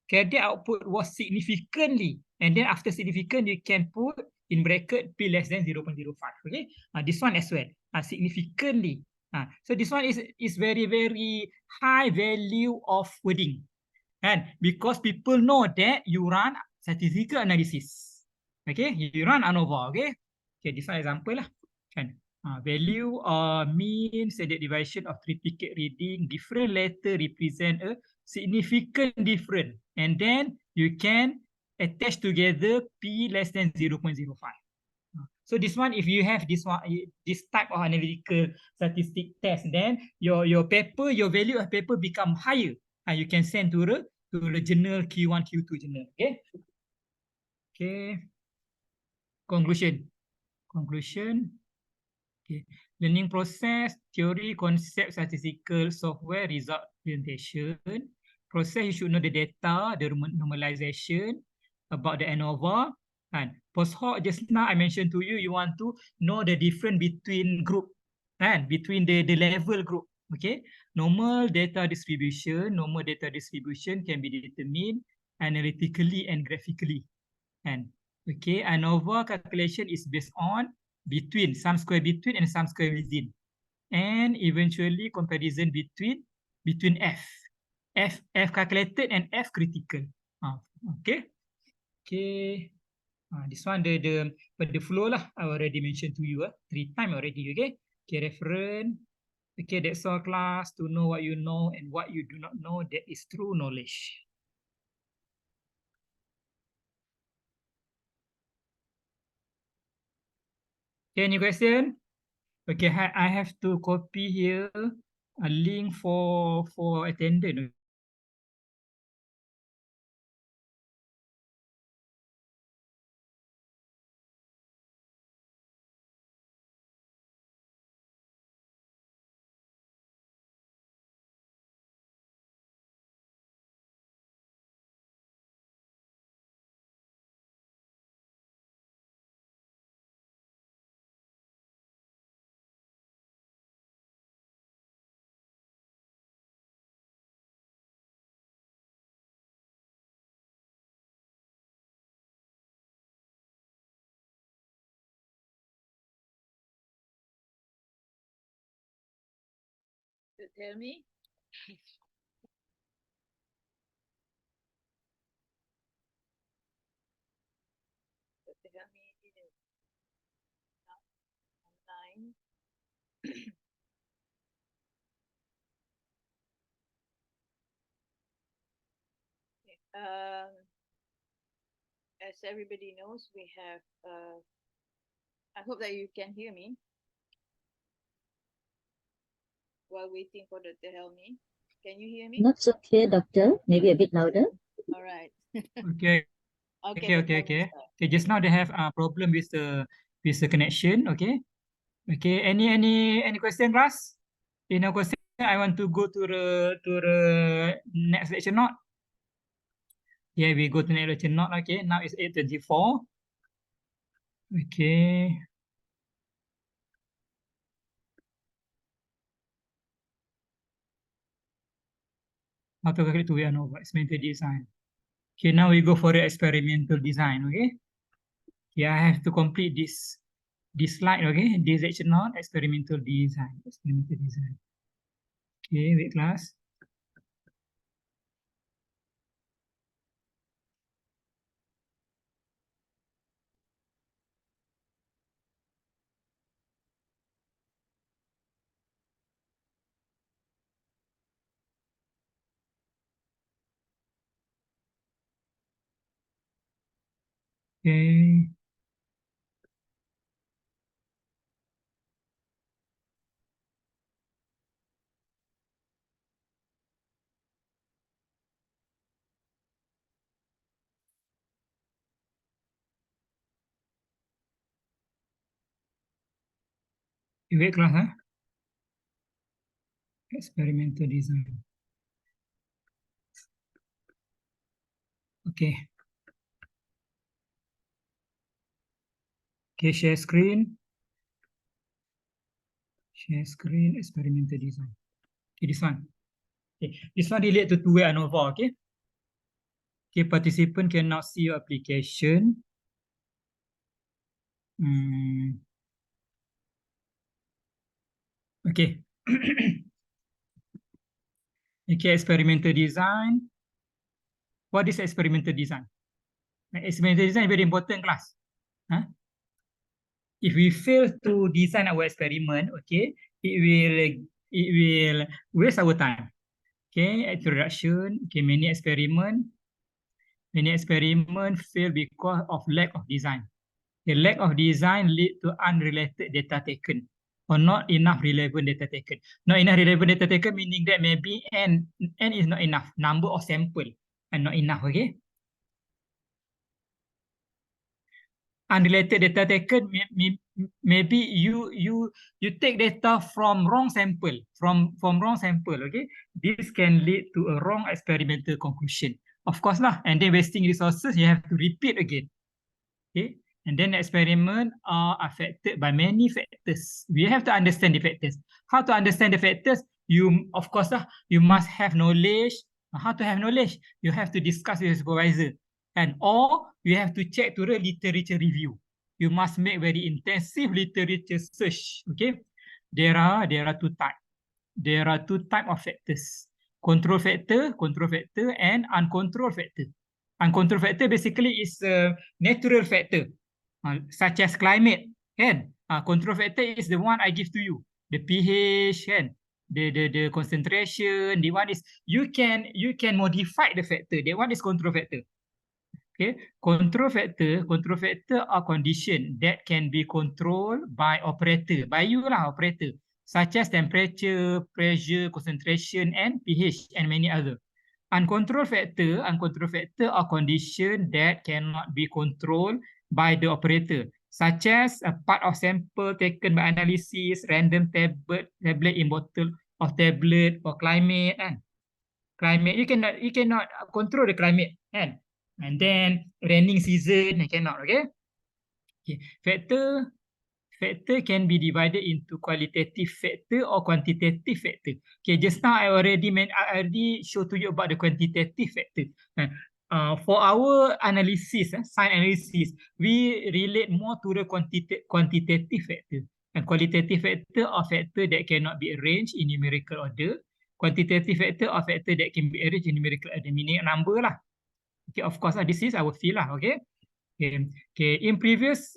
Cardiac output was significantly, and then after significant, you can put in bracket P less than 0.05. Okay, this one as well, significantly. So this one is very, very high value of wording. And because people know that you run statistical analysis. Okay, you run ANOVA. Okay, this one example lah. Kan? Value mean standard deviation of triplicate reading, different letter represent a significant difference. And then you can attach together P less than 0.05. So this one, if you have this one, this type of analytical statistic test, then your paper, your value of paper become higher. And you can send to the journal Q1, Q2 journal. Okay. Okay. Conclusion. Okay. Learning process, theory, concept, statistical, software, result, presentation. Process, you should know the data, the normalization about the ANOVA. And post-hoc, just now I mentioned to you, you want to know the difference between group and between the level group. Okay. Normal data distribution can be determined analytically and graphically. And okay, ANOVA calculation is based on between, sum square between and sum square within, and eventually comparison between F calculated and F critical. Okay. This one the flow lah. I already mentioned to you 3 times already. Okay. Reference. Okay, that's all class. To know what you know and what you do not know, that is true knowledge. Okay, any question? Okay, I have to copy here a link for attendance. Tell me. Tell me online. As everybody knows, we have. I hope that you can hear me while waiting for the tell me. Can you hear me? Not so clear, doctor. Maybe a bit louder. All right. Okay. Okay. Just now they have a problem with the connection. Okay. Any question, Ras? No question. I want to go to the next lecture note. Yeah, we go to next lecture note. Okay. Now it's 8:24. Okay. How to calculate 2-way ANOVA experimental design. Okay, now we go for the experimental design. Okay. Yeah, I have to complete this slide. Okay, this section not experimental design. Okay, wait class. Okay. Wait class, huh? Experimental design. Okay. Okay, share screen. Share screen, experimental design. Okay, this one. Okay, this one related to two-way ANOVA. Okay. Okay, participant can now see your application. Okay. Okay, experimental design. What is experimental design? Experimental design is very important, class. Huh? If we fail to design our experiment, okay, it will waste our time. Okay, introduction. Okay, many experiment fail because of lack of design. The lack of design lead to unrelated data taken or not enough relevant data taken. Not enough relevant data taken meaning that maybe n is not enough, number of sample and not enough, okay? Unrelated data taken, maybe you take data from wrong sample, okay? This can lead to a wrong experimental conclusion. Of course lah, and then wasting resources, you have to repeat again. Okay, and then the experiment are affected by many factors. We have to understand the factors. How to understand the factors? You, of course, you must have knowledge. How to have knowledge? You have to discuss with your supervisor, or you have to check to the literature review. You must make very intensive literature search. Okay, there are two types. There are two types of factors: control factor, and uncontrolled factor. Uncontrolled factor basically is a natural factor, such as climate. Kan? Control factor is the one I give to you, the pH, kan? The concentration. The one is you can modify the factor. That one is control factor. Okay, control factor are condition that can be controlled by operator, by you lah, operator, such as temperature, pressure, concentration, and pH, and many other. Uncontrolled factor are condition that cannot be controlled by the operator, such as a part of sample taken by analysis, random tablet in bottle of tablet, or climate, and climate you cannot control the climate, and then raining season you cannot. Okay, factor can be divided into qualitative factor or quantitative factor. Okay, just now I already showed to you about the quantitative factor. For our analysis, sign analysis, we relate more to the quantitative factor. And qualitative factor are factor that cannot be arranged in numerical order. Quantitative factor are factor that can be arranged in numerical order, meaning number lah. Okay, of course, this is our field lah. Okay. In previous,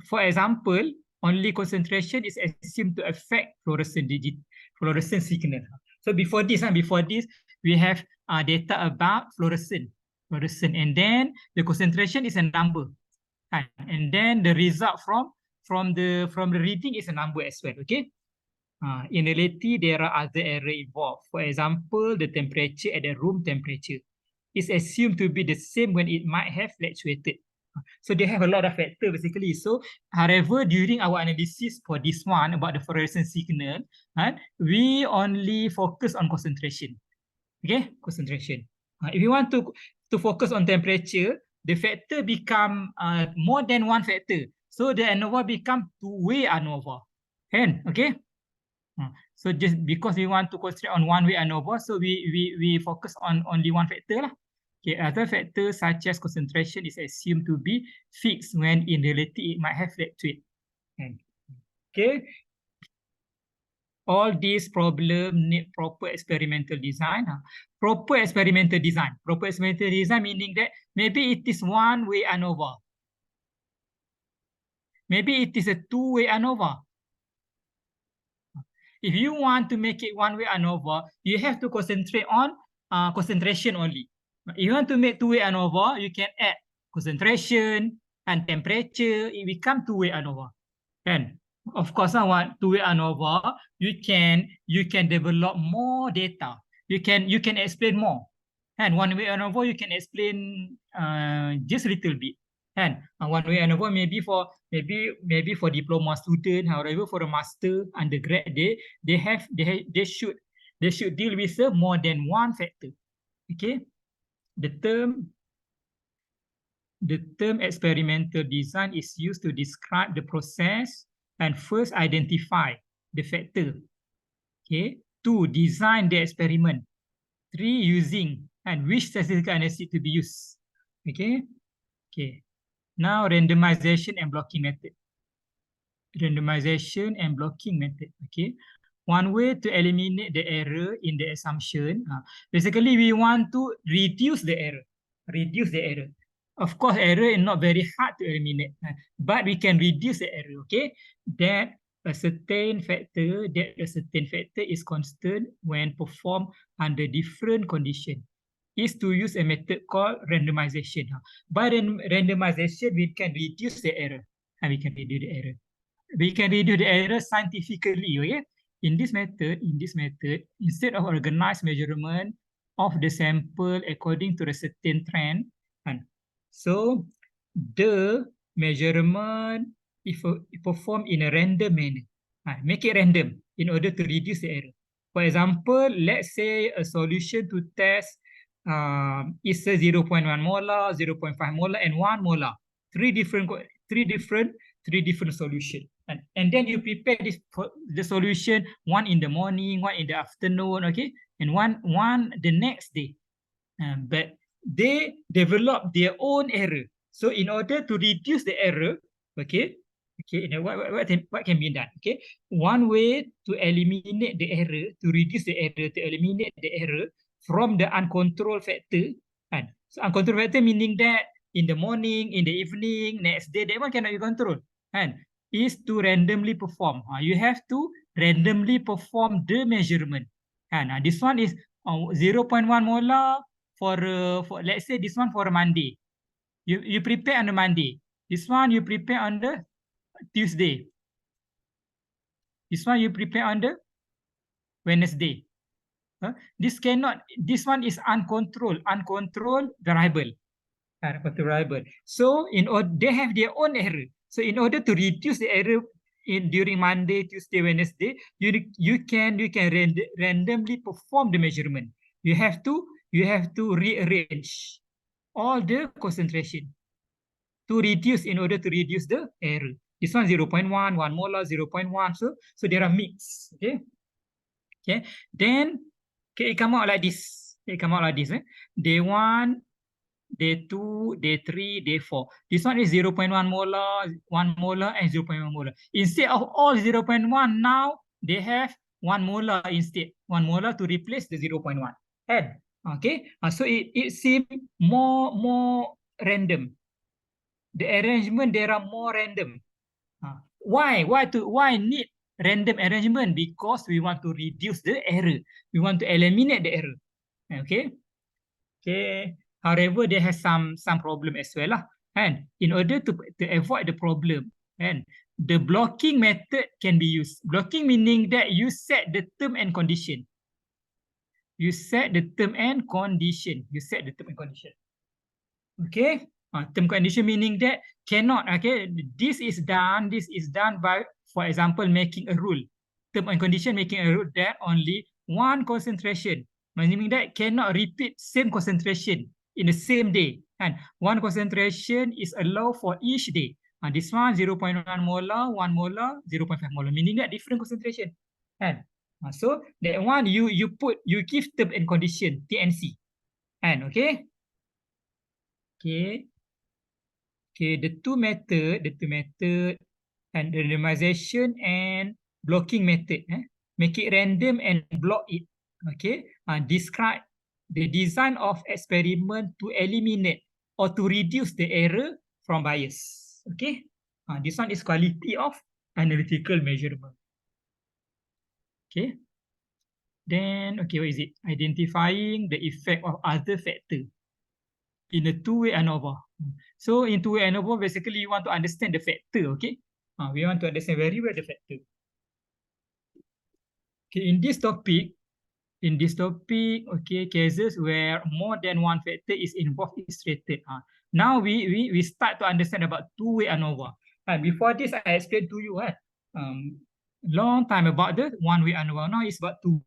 for example, only concentration is assumed to affect fluorescent signal. So before this, we have data about fluorescent, and then the concentration is a number, and then the result from the reading is a number as well. Okay. In reality, there are other errors involved. For example, the temperature at the room temperature is assumed to be the same when it might have fluctuated. So they have a lot of factors basically. So however, during our analysis for this one about the fluorescent signal, we only focus on concentration. Okay, concentration. If you want to focus on temperature, the factor become more than one factor. So the ANOVA become two-way ANOVA. Okay. So just because we want to concentrate on one-way ANOVA, so we focus on only one factor lah. Okay, other factors such as concentration is assumed to be fixed when in reality it might have fluctuated. Okay, all these problems need proper experimental design. Proper experimental design meaning that maybe it is one-way ANOVA. Maybe it is a two-way ANOVA. If you want to make it one-way ANOVA, you have to concentrate on concentration only. If you want to make two-way ANOVA, you can add concentration and temperature. It become two-way ANOVA. And of course, two-way ANOVA, you can develop more data. You can explain more. And one-way ANOVA, you can explain just a little bit. And one-way ANOVA maybe for diploma student, however, for a master, undergrad, they should deal with more than one factor. Okay. The term experimental design is used to describe the process and first identify the factor. Okay. 2, design the experiment. 3, using and which statistical analysis to be used. Okay. Okay. Now randomization and blocking method. Randomization and blocking method. Okay. One way to eliminate the error in the assumption, basically we want to reduce the error. Reduce the error. Of course, error is not very hard to eliminate, but we can reduce the error. Okay, that a certain factor is constant when performed under different condition is to use a method called randomization. By randomization, we can reduce the error. And we can reduce the error. We can reduce the error scientifically. Okay, in this method, instead of organized measurement of the sample according to a certain trend, and so the measurement if performed in a random manner. Make it random in order to reduce the error. For example, let's say a solution to test is a 0.1 molar, 0.5 molar, and 1 molar. Three different solutions. And then you prepare the solution, one in the morning, one in the afternoon, okay, and one the next day. But they develop their own error. So in order to reduce the error, okay, what can be done? Okay, one way to eliminate the error, to reduce the error, to eliminate the error from the uncontrolled factor. And so uncontrolled factor meaning that in the morning, in the evening, next day, that one cannot be controlled. And is to randomly perform. You have to randomly perform the measurement. And this one is 0.1 molar for let's say this one for a Monday. You prepare on a Monday. This one you prepare on the Tuesday. This one you prepare on the Wednesday. This one is uncontrolled variable. So in order, they have their own error. So in order to reduce the error during Monday, Tuesday, Wednesday, you can randomly perform the measurement. You have to rearrange all the concentration in order to reduce the error. This one 0.1, 1 molar, 0.1. So there are mix. Okay. Then it come out like this. Day 1, day 2, day 3, day 4. This one is 0.1 molar, 1 molar, and 0.1 molar. Instead of all 0.1, now they have 1 molar instead. 1 molar to replace the 0.1. And okay, so it seems more random. The arrangement there are more random. Why need random arrangement? Because we want to reduce the error. We want to eliminate the error. Okay. However, there has some problem as well lah. And in order to avoid the problem, and the blocking method can be used. Blocking meaning that you set the term and condition. Okay. Term condition meaning that cannot. Okay. This is done by, for example, making a rule. Term and condition making a rule that only one concentration, meaning that cannot repeat same concentration in the same day. And one concentration is allowed for each day. This one 0.1 molar, 1 molar, 0.5 molar, meaning that different concentration. And so that one you give term and condition TNC. And okay, the two method and randomization and blocking method. Make it random and block it. Okay, describe the design of experiment to eliminate or to reduce the error from bias. Okay, this one is quality of analytical measurement. Okay, then okay, what is it? Identifying the effect of other factor in a two-way ANOVA. So in two-way ANOVA, basically you want to understand the factor. Okay, we want to understand very well the factor. Okay, in this topic, okay, cases where more than one factor is involved is stated. Now we start to understand about two-way ANOVA. And before this, I explained to you long time about the one-way ANOVA. Now it's about two.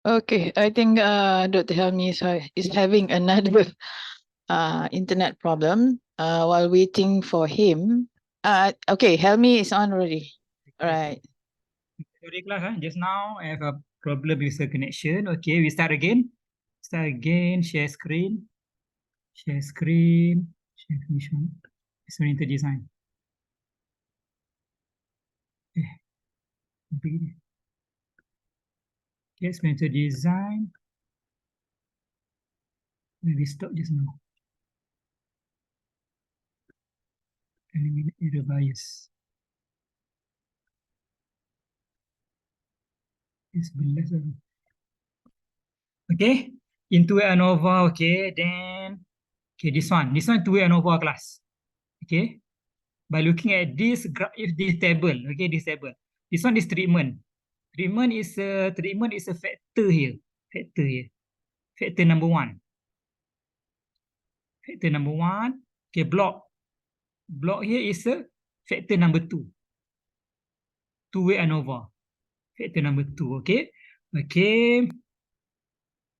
Okay, I think Dr. Helmi is having another internet problem. While waiting for him. Okay, Helmi is on already. All right. Sorry class, just now I have a problem with the connection. Okay, we start again. Start again, share screen. Share screen. Share which one? Experimental design. Begin. Okay, experimental design. Maybe stop just now. Eliminate error bias. It's less. Okay, into ANOVA. Okay, then okay, this one two ANOVA class. Okay, by looking at this table. Okay, this table. This one is treatment. Treatment is a factor here. Factor here. Factor number one. Factor number one. Okay, block. Block here is a factor number two. Two-way ANOVA. Factor number two. Okay. Okay.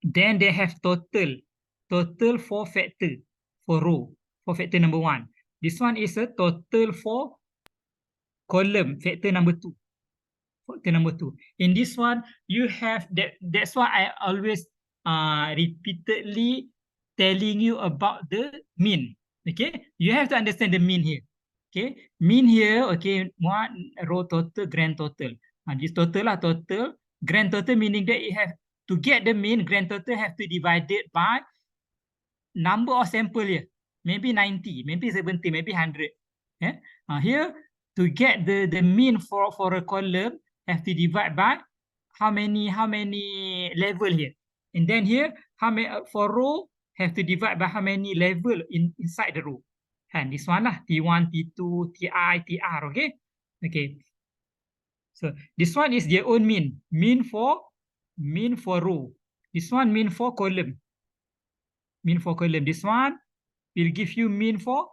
Then they have total. Total for factor. For row. For factor number one. This one is a total for column. Factor number two. Factor number two. In this one, you have that. That's why I always repeatedly telling you about the mean. Okay, you have to understand the mean here. Okay, mean here. Okay, one row total, grand total. This total lah total. Grand total meaning that you have to get the mean. Grand total have to divide it by number of sample here. Maybe 90, maybe 70, maybe 100. Yeah. Here to get the mean for a column have to divide by how many level here, and then here how many for row have to divide by how many level inside the row. And this one lah T1, T2, Ti, Tr. Okay, okay. So this one is their own mean for row. This one mean for column. Mean for column. This one will give you mean for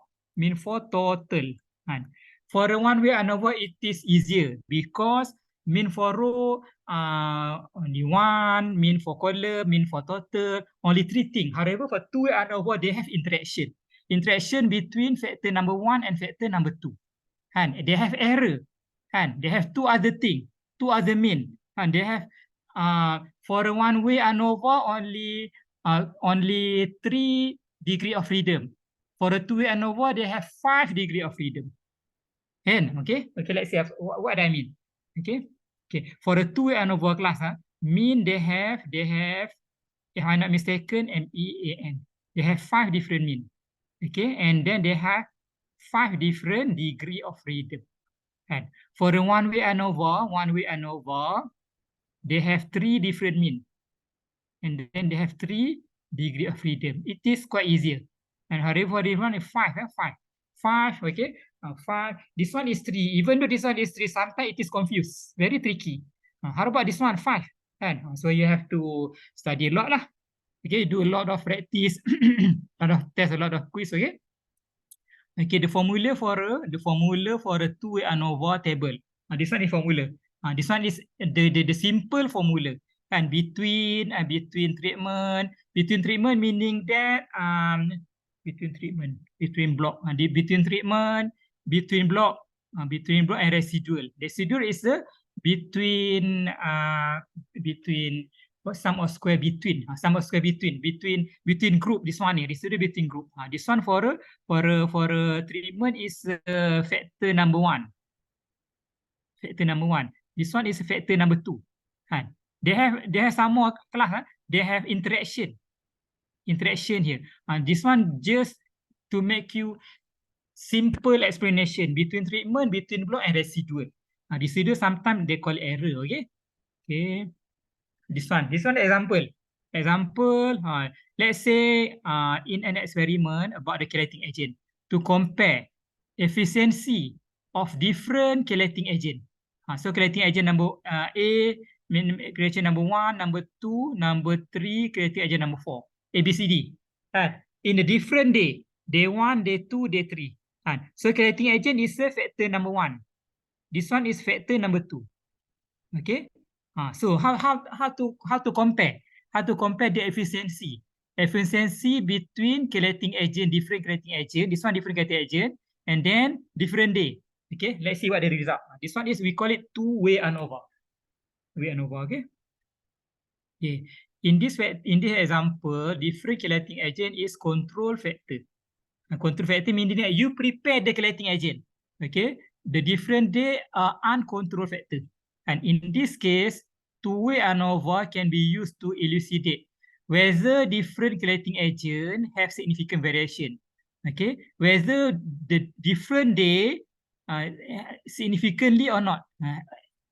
total. And for a one-way ANOVA, it is easier because mean for row only one, mean for column, mean for total, only three things. However, for two-way ANOVA, they have interaction. Interaction between factor number one and factor number two. And they have error. And they have two other things, two other mean. And they have for a one-way ANOVA only 3 degree of freedom. For a two-way ANOVA, they have 5 degree of freedom. And okay, let's see what I mean. Okay, for a two-way ANOVA class, mean they have, if I'm not mistaken, MEAN. They have 5 different mean. Okay, and then they have 5 different degree of freedom. And for a one-way ANOVA, they have 3 different mean. And then they have 3 degree of freedom. It is quite easier. And however, this one is 5. 5, okay? 5. This one is 3. Even though this one is 3, sometimes it is confused. Very tricky. How about this one? 5. And so you have to study a lot lah. Okay, do a lot of practice, a lot of tests, a lot of quiz, okay? Okay, the formula for a two-way ANOVA table. This one is formula. This one is the simple formula. And between treatment meaning that between block and residual. Residual is between sum of square between group. This one is residual between group. This one for a treatment is factor number 1. Factor number 1. This one is factor number 2. They have some more class. They have interaction here. This one just to make you simple explanation between treatment, between block and residual. Residual sometimes they call error. Okay. This one example. Let's say in an experiment about the chelating agent to compare efficiency of different chelating agent. So chelating agent number A, chelating number 1, number 2, number 3, chelating agent number 4, ABCD. In a different day 1, day 2, day 3. So chelating agent is factor number 1. This one is factor number 2. Okay. So how to compare? How to compare the efficiency? Efficiency between collating agent, different collating agent, this one different collating agent, and then different day. Okay, let's see what the result. This one is, we call it two-way ANOVA. Way ANOVA, okay? Okay. In this example, different collating agent is control factor. Control factor meaning that you prepare the collating agent. Okay, the different day are uncontrolled factor. And in this case, two-way ANOVA can be used to elucidate whether different collating agent have significant variation. Okay, whether the different day significantly or not.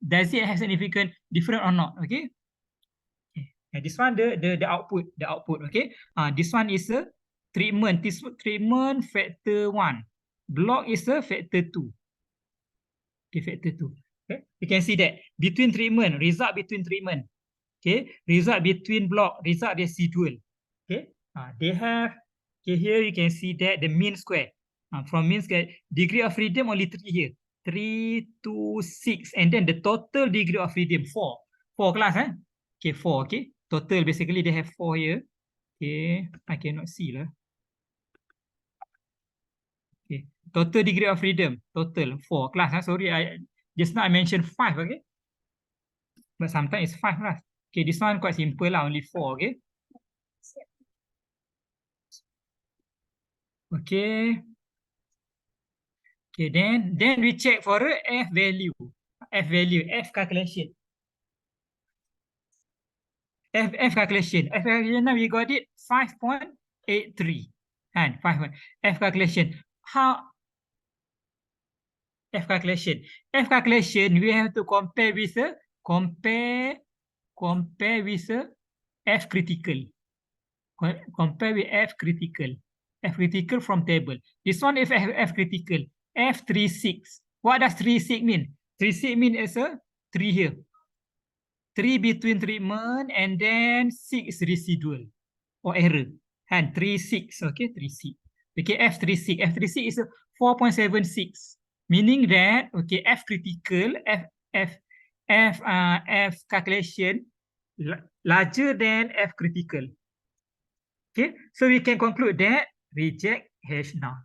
Does it have significant different or not? Okay. And this one the output, okay. This one is a treatment. This treatment factor 1. Block is a factor 2. Okay, factor 2. Okay, you can see that between treatment, result between treatment. Okay, result between block, result residual. Okay, they have. Okay, here you can see that the mean square. From mean square, degree of freedom only 3 here. 3, 2, 6, and then the total degree of freedom 4. 4 class, eh? Okay, 4. Okay, total basically they have 4 here. Okay, I cannot see lah. Okay, total degree of freedom, total 4 class. Sorry, I just now I mentioned 5. Okay, but sometimes it's 5 class. Okay, this one quite simple lah, only 4. Okay. Okay. Okay, then we check for a F value. F calculation. F calculation. Now we got it 5.83. And 5. F calculation. How? F calculation. F calculation, we have to compare with a F critical. Compare with F critical. F critical from table. This one is F critical. F36. What does 36 mean? 36 mean is a 3 here. 3 between treatment and then 6 residual or error. And 36. Okay, 36. Okay, F36. F36 is a 4.76. Meaning that, okay, F critical, F calculation larger than F critical. Okay, so we can conclude that reject H0.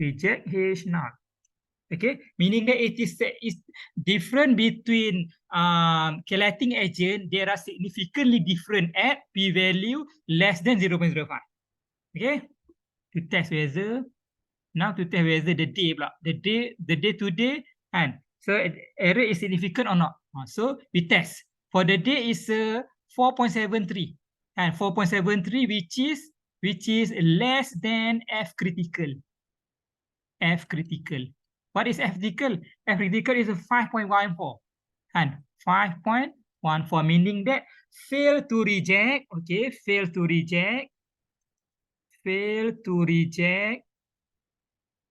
Reject H0. Okay, meaning that it is different between collating agent. There are significantly different at p-value less than 0.05. Okay, to test whether, now to test whether the day to day, and so error is significant or not. So we test for the day is 4.73 and 4.73 which is less than F critical. F critical. What is F critical? F critical is a 5.14 and 5.14, meaning that fail to reject. Okay, fail to reject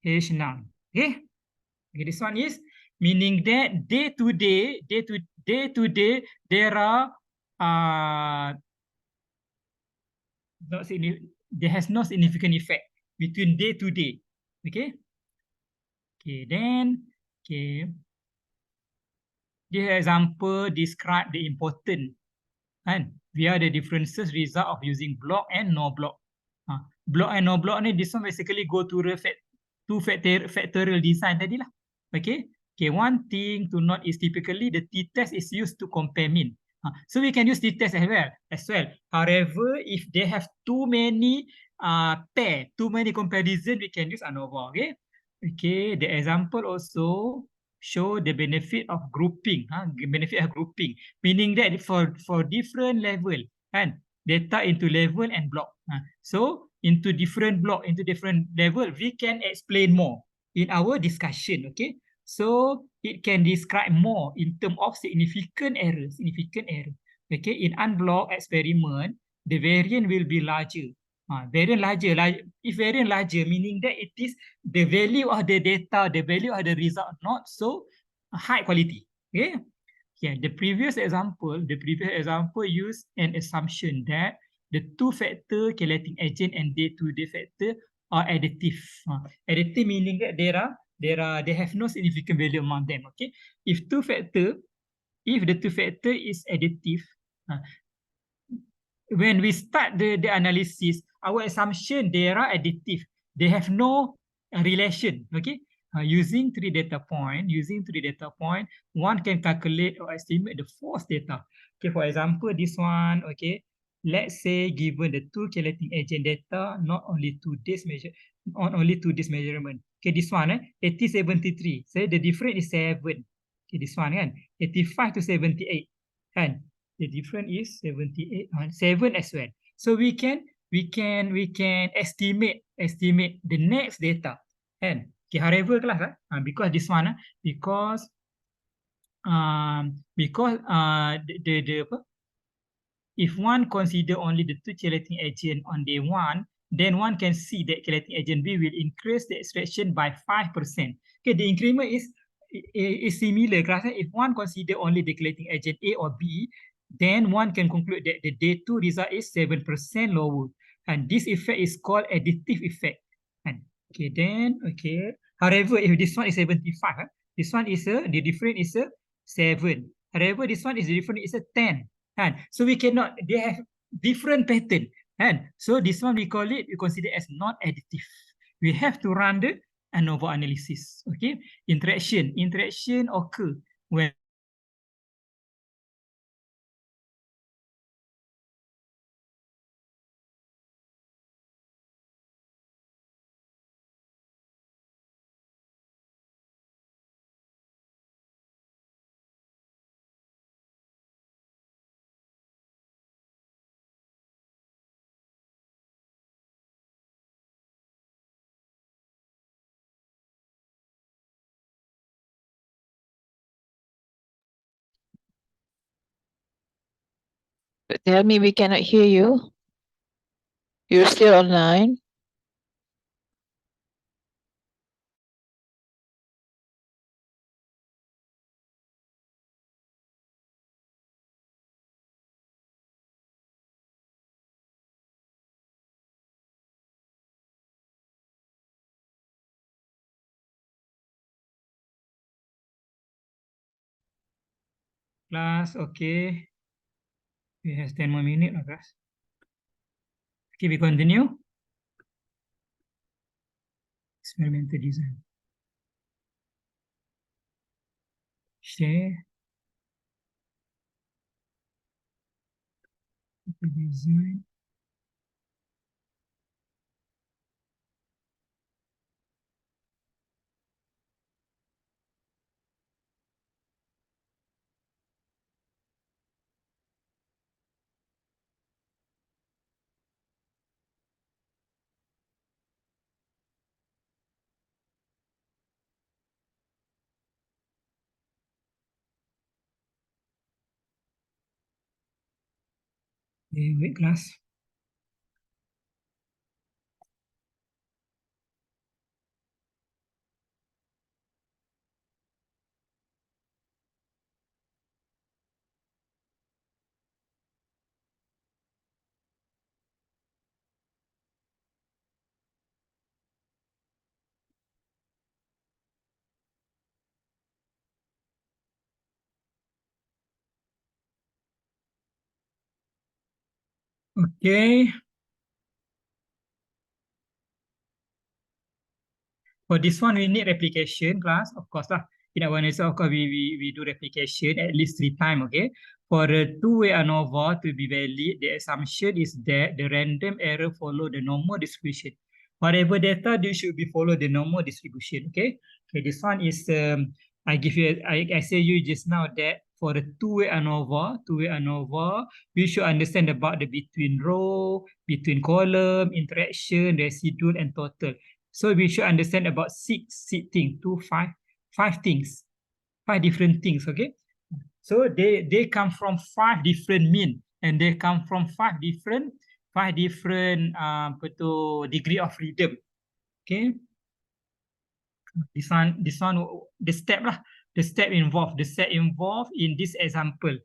H0. Okay, this one is meaning that day to day there are there has no significant effect between day to day. Okay. Okay, then okay. This example describe the important and via the differences result of using block and no block. Block and no block ni, this one basically go to the factorial design tadi lah. Okay. Okay, one thing to note is typically the t-test is used to compare mean. So we can use t-test as well. However, if they have too many pair, too many comparison, we can use ANOVA. Okay. Okay, the example also show the benefit of grouping. Meaning that for different level and data into level and block. So into different block, into different level, we can explain more in our discussion. Okay, so it can describe more in terms of significant error. Okay, in unblocked experiment, the variance will be larger. Variant larger. If variant larger, meaning that it is the value of the data, the value of the result not so high quality. Okay. Yeah, the previous example used an assumption that the two-factor collating agent and day-to-day factor are additive. Additive meaning that they have no significant value among them. Okay. If two-factor if the two factor is additive, when we start the analysis, our assumption they are additive. They have no relation. Okay. Using three data point, one can calculate or estimate the false data. Okay, for example, this one, okay, let's say given the two chelating agent data, not only 2 days measurement. Okay, this one, 8073. So the difference is 7. Okay, this one kan, 85 to 78. Kan? The difference is 78 on 7 as well. So we can estimate the next data. And okay, however class, because this one, because the if one consider only the two chelating agent on day one, then one can see that chelating agent B will increase the extraction by 5%. Okay, the increment is similar class. If one consider only the chelating agent A or B, then one can conclude that the day 2 result is 7% lower. And this effect is called additive effect. And okay, then okay. However, if this one is 75, this one is the difference is 7. However, this one is the difference is 10. And so we cannot, they have different pattern. And so this one we consider as not additive. We have to run the ANOVA analysis. Okay, interaction occur when Tell me, we cannot hear you. You're still online. class, okay. We have 10 more minutes, class. Okay, we continue. Experimental design. Share. Design. Okay, wait, class. Okay. For this one, we need replication class, of course lah. In our analysis, of course, we do replication at least 3 times, okay? For the two-way ANOVA to be valid, the assumption is that the random error follow the normal distribution. Whatever data, they should be follow the normal distribution, okay? Okay, this one is, I say you just now that for the two-way ANOVA, we should understand about the between row, between column, interaction, residual, and total. So we should understand about 6 things, 5 things, 5 different things, okay? So they come from 5 different mean, and they come from 5 different degree of freedom, okay? This one, the step involved in this example.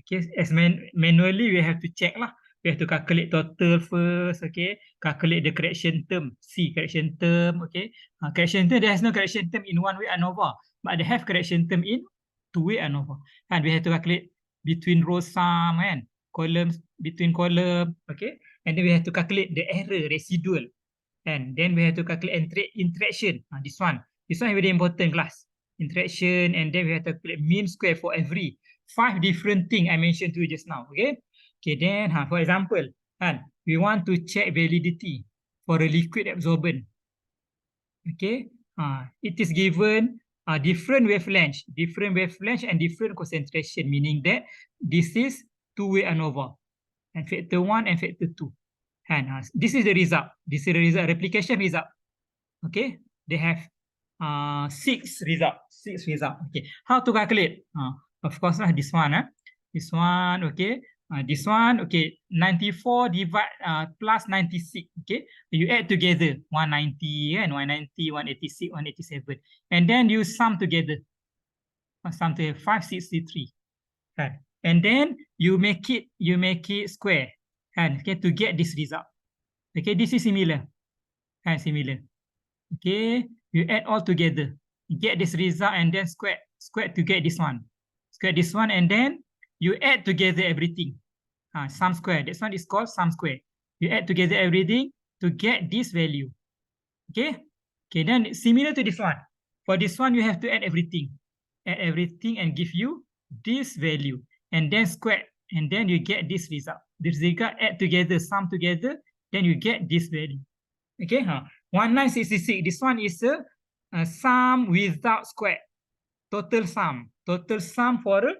Okay, as manually we have to check lah. We have to calculate total first, okay? Calculate the correction term, correction term, okay? Correction term, there has no correction term in one way ANOVA, but they have correction term in two-way ANOVA. And we have to calculate between row sum and columns between column, okay? And then we have to calculate the error residual. And then we have to calculate interaction. This one very important class. Interaction, and then we have to calculate mean square for every 5 different things I mentioned to you just now. Okay. Okay, then for example, we want to check validity for a liquid absorbent. Okay. It is given different wavelength and different concentration, meaning that this is two-way ANOVA, and factor 1 and factor 2. And this is the result. This is the result, replication result. Okay, they have 6 result. Okay, how to calculate? Of course lah, this one. This one, okay. This one, okay, 94 divide plus 96. Okay, you add together 190 and 190, 186, 187, and then you sum together. Sum to 563. Okay. And then you make it square. And okay, to get this result. Okay, this is similar. And similar. Okay, you add all together, you get this result, and then square to get this one. Square this one, and then you add together everything. Sum square. This one is called sum square. You add together everything to get this value. Okay. Okay, then similar to this one. For this one, you have to add everything. Add everything and give you this value. And then square. And then you get this result. This result add together, sum together, then you get this value. Okay, 1966. This one is a sum without square. Total sum for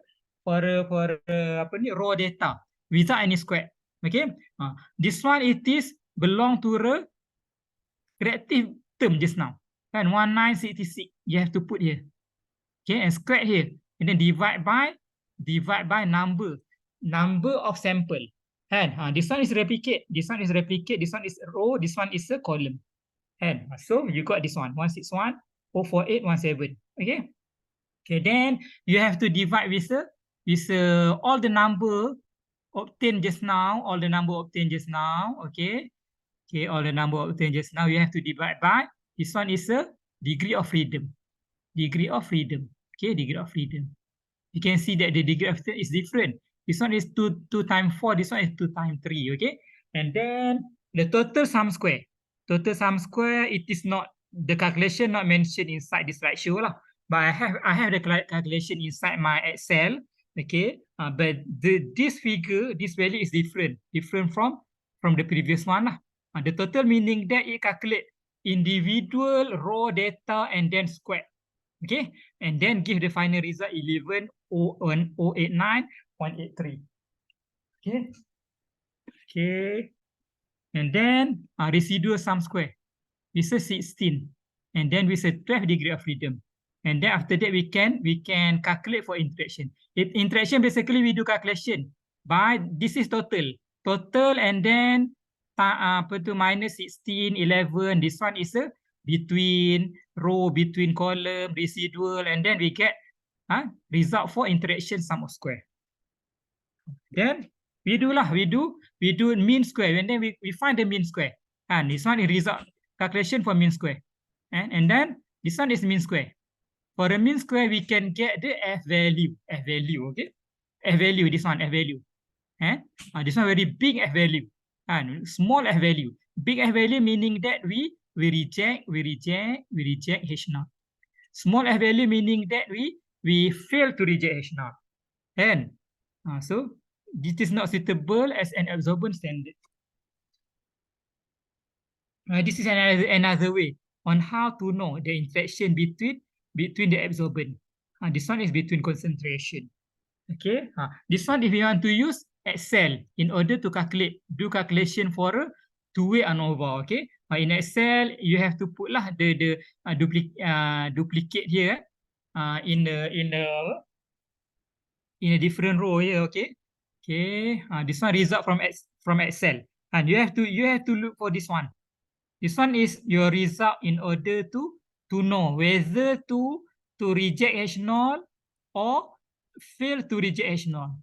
raw data without any square. Okay, this one it is belong to the reactive term just now. And 1966 you have to put here. Okay, and square here, and then divide by number of sample. And this one is replicate, this one is replicate, this one is row, this one is a column. And so you got this one, 161, 04817. Okay. Okay, then you have to divide with all the number obtained just now, Okay. Okay, all the number obtained just now, you have to divide by, this one is a degree of freedom. Okay, degree of freedom. You can see that the degree of freedom is different. This one is 2 times 4, this one is 2 times 3, okay? And then the total sum square. Total sum square, it is not, the calculation not mentioned inside this slideshow lah. But I have the calculation inside my Excel, okay? But this figure, this value is different from the previous one lah. The total meaning that it calculate individual raw data and then square. Okay, and then give the final result 11,089,183. Okay, okay, and then residual sum square, we say 16, and then we say 12 degree of freedom, and then after that we can calculate for interaction. Interaction basically we do calculation by this is total, and then minus 16, 11. This one is a between row, between column, residual, and then we get result for interaction sum of square. Then we do mean square, and then we find the mean square. And this one is result calculation for mean square. And then this one is mean square. For the mean square, we can get the F value, okay? F value, this one, F value. This one very big F value. And small F value. Big F value meaning that we reject H0. Small F value meaning that we fail to reject H0. And so this is not suitable as an absorbent standard. This is another way on how to know the interaction between the absorbent. This one is between concentration. Okay. This one if you want to use Excel in order to do calculation for a two-way ANOVA. Okay. In Excel, you have to put lah the duplicate here in a different row here. Okay. Okay. This one result from Excel, and you have to look for this one. This one is your result in order to know whether to reject H0 or fail to reject H0.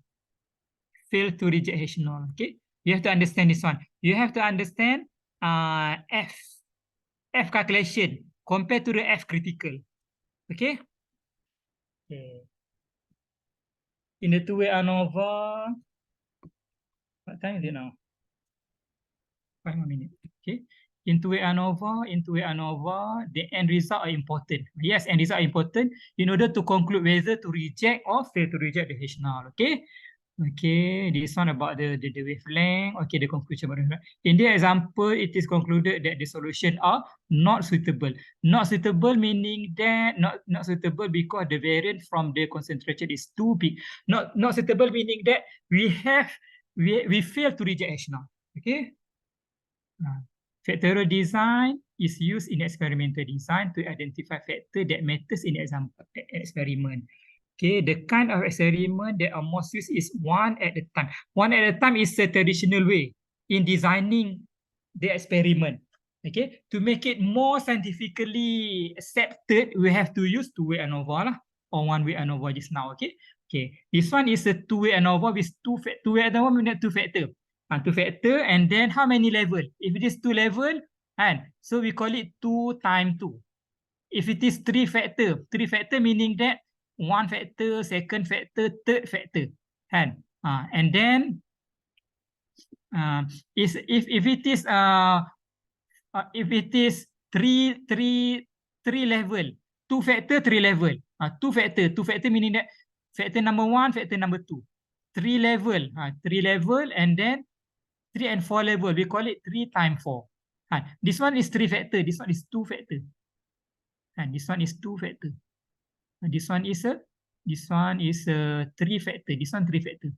Fail to reject H0. Okay. You have to understand this one. You have to understand F calculation compared to the F critical. Okay. Okay. In the two-way ANOVA, what time is it now? 5 more minutes. Okay. In two-way ANOVA, the end result are important. Yes, end result are important in order to conclude whether to reject or fail to reject the H null. Okay. Okay, this one about the wavelength. Okay, the conclusion about the wavelength. In the example, it is concluded that the solution are not suitable. Not suitable meaning that not suitable because the variance from the concentration is too big. Not suitable meaning that we fail to reject H null. Okay. Factorial design is used in experimental design to identify factors that matters in experiment. Okay, the kind of experiment that are most used is one at a time. One at a time is a traditional way in designing the experiment. Okay, to make it more scientifically accepted, we have to use two-way ANOVA lah, or one-way ANOVA just now. Okay, this one is a two-way ANOVA with two-way ANOVA means two factor. Two factor, and then how many level? If it is 2 level, and so we call it 2 times 2. If it is 3 factor meaning that 1 factor, second factor, third factor, and then if it is three level, 2 factor, 3 level, 2 factor meaning that factor number 1, factor number 2, 3 level, and then 3 and 4 level, we call it 3 times 4. This one is 3 factor, this one is 2 factor. And this one is 2 factor. This one is 3 factor, this one 3 factor.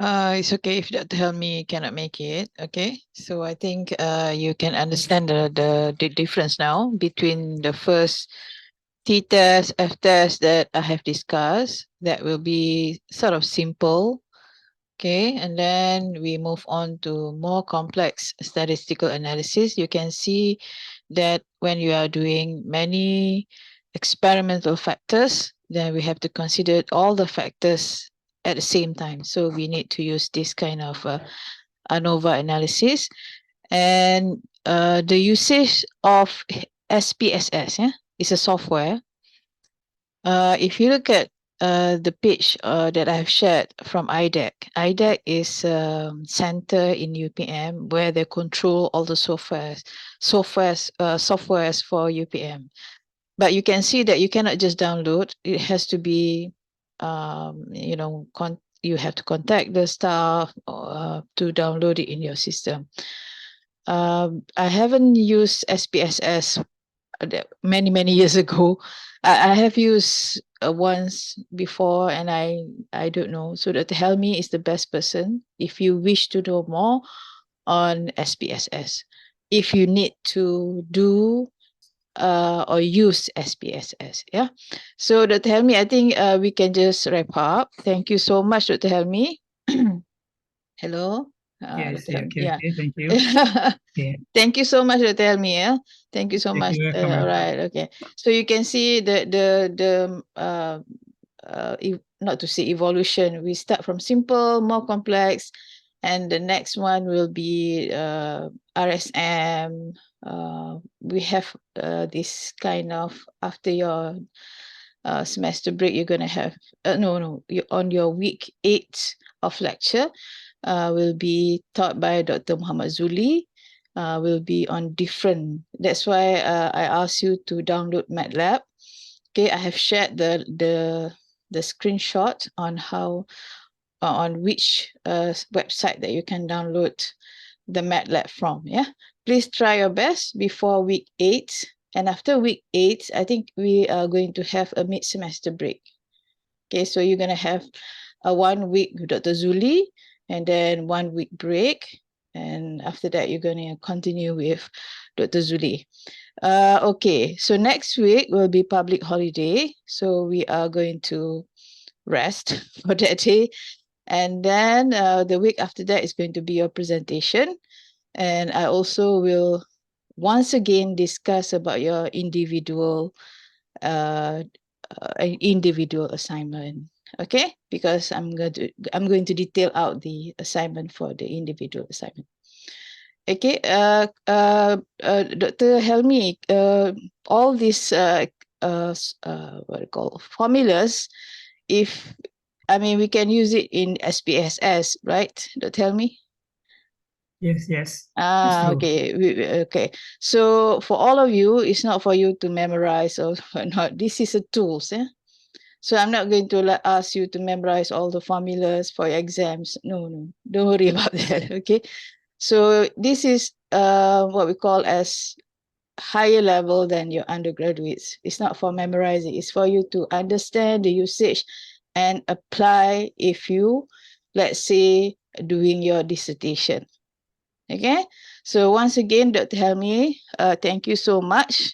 It's okay if Dr. Helmi cannot make it. Okay, so I think you can understand the difference now between the first T test, F test that I have discussed. That will be sort of simple. Okay, and then we move on to more complex statistical analysis. You can see that when you are doing many experimental factors, then we have to consider all the factors at the same time. So we need to use this kind of ANOVA analysis. And the usage of SPSS is a software. If you look at the page that I have shared from IDEC. IDEC is center in UPM where they control all the softwares for UPM. But you can see that you cannot just download. It has to be, you have to contact the staff to download it in your system. I haven't used SPSS many years ago. I have used once before, and I don't know. So Dr. Helmi is the best person if you wish to know more on SPSS. If you need to do or use SPSS, yeah. So Dr. Helmi, I think we can just wrap up. Thank you so much, Dr. Helmi. Hello. Yes, Dr. Helmi, yeah. Okay, thank you. Yeah. Thank you so much, Dr. Helmi. Yeah, thank you so much. All right, okay. So you can see not to say evolution. We start from simple, more complex, and the next one will be RSM. We have this kind of after your semester break, you're gonna have on your week 8 of lecture. Will be taught by Dr. Muhammad Zuli, will be on different. That's why I asked you to download MATLAB. Okay, I have shared the screenshot on how on which website that you can download the MATLAB from. Yeah, please try your best before week 8 And after week 8, I think we are going to have a mid-semester break. Okay, so you're going to have a 1 week with Dr. Zuli and then 1 week break. And after that, you're going to continue with Dr. Zuli. Okay, so next week will be public holiday. So we are going to rest for that day. And then the week after that is going to be your presentation. And I also will once again discuss about your individual assignment. Okay, because I'm going to detail out the assignment for the individual assignment. Okay, Dr. Helmi, all these what do you call formulas, if we can use it in SPSS, right? Dr. Helmi? Yes, yes. It's true. Okay. Okay. So for all of you, it's not for you to memorize or not. This is a tools. So I'm not going to ask you to memorize all the formulas for your exams. No, don't worry about that. Okay. So this is what we call as higher level than your undergraduates. It's not for memorizing. It's for you to understand the usage and apply if you, let's say, doing your dissertation. Okay, so once again, Dr. Helmi, thank you so much.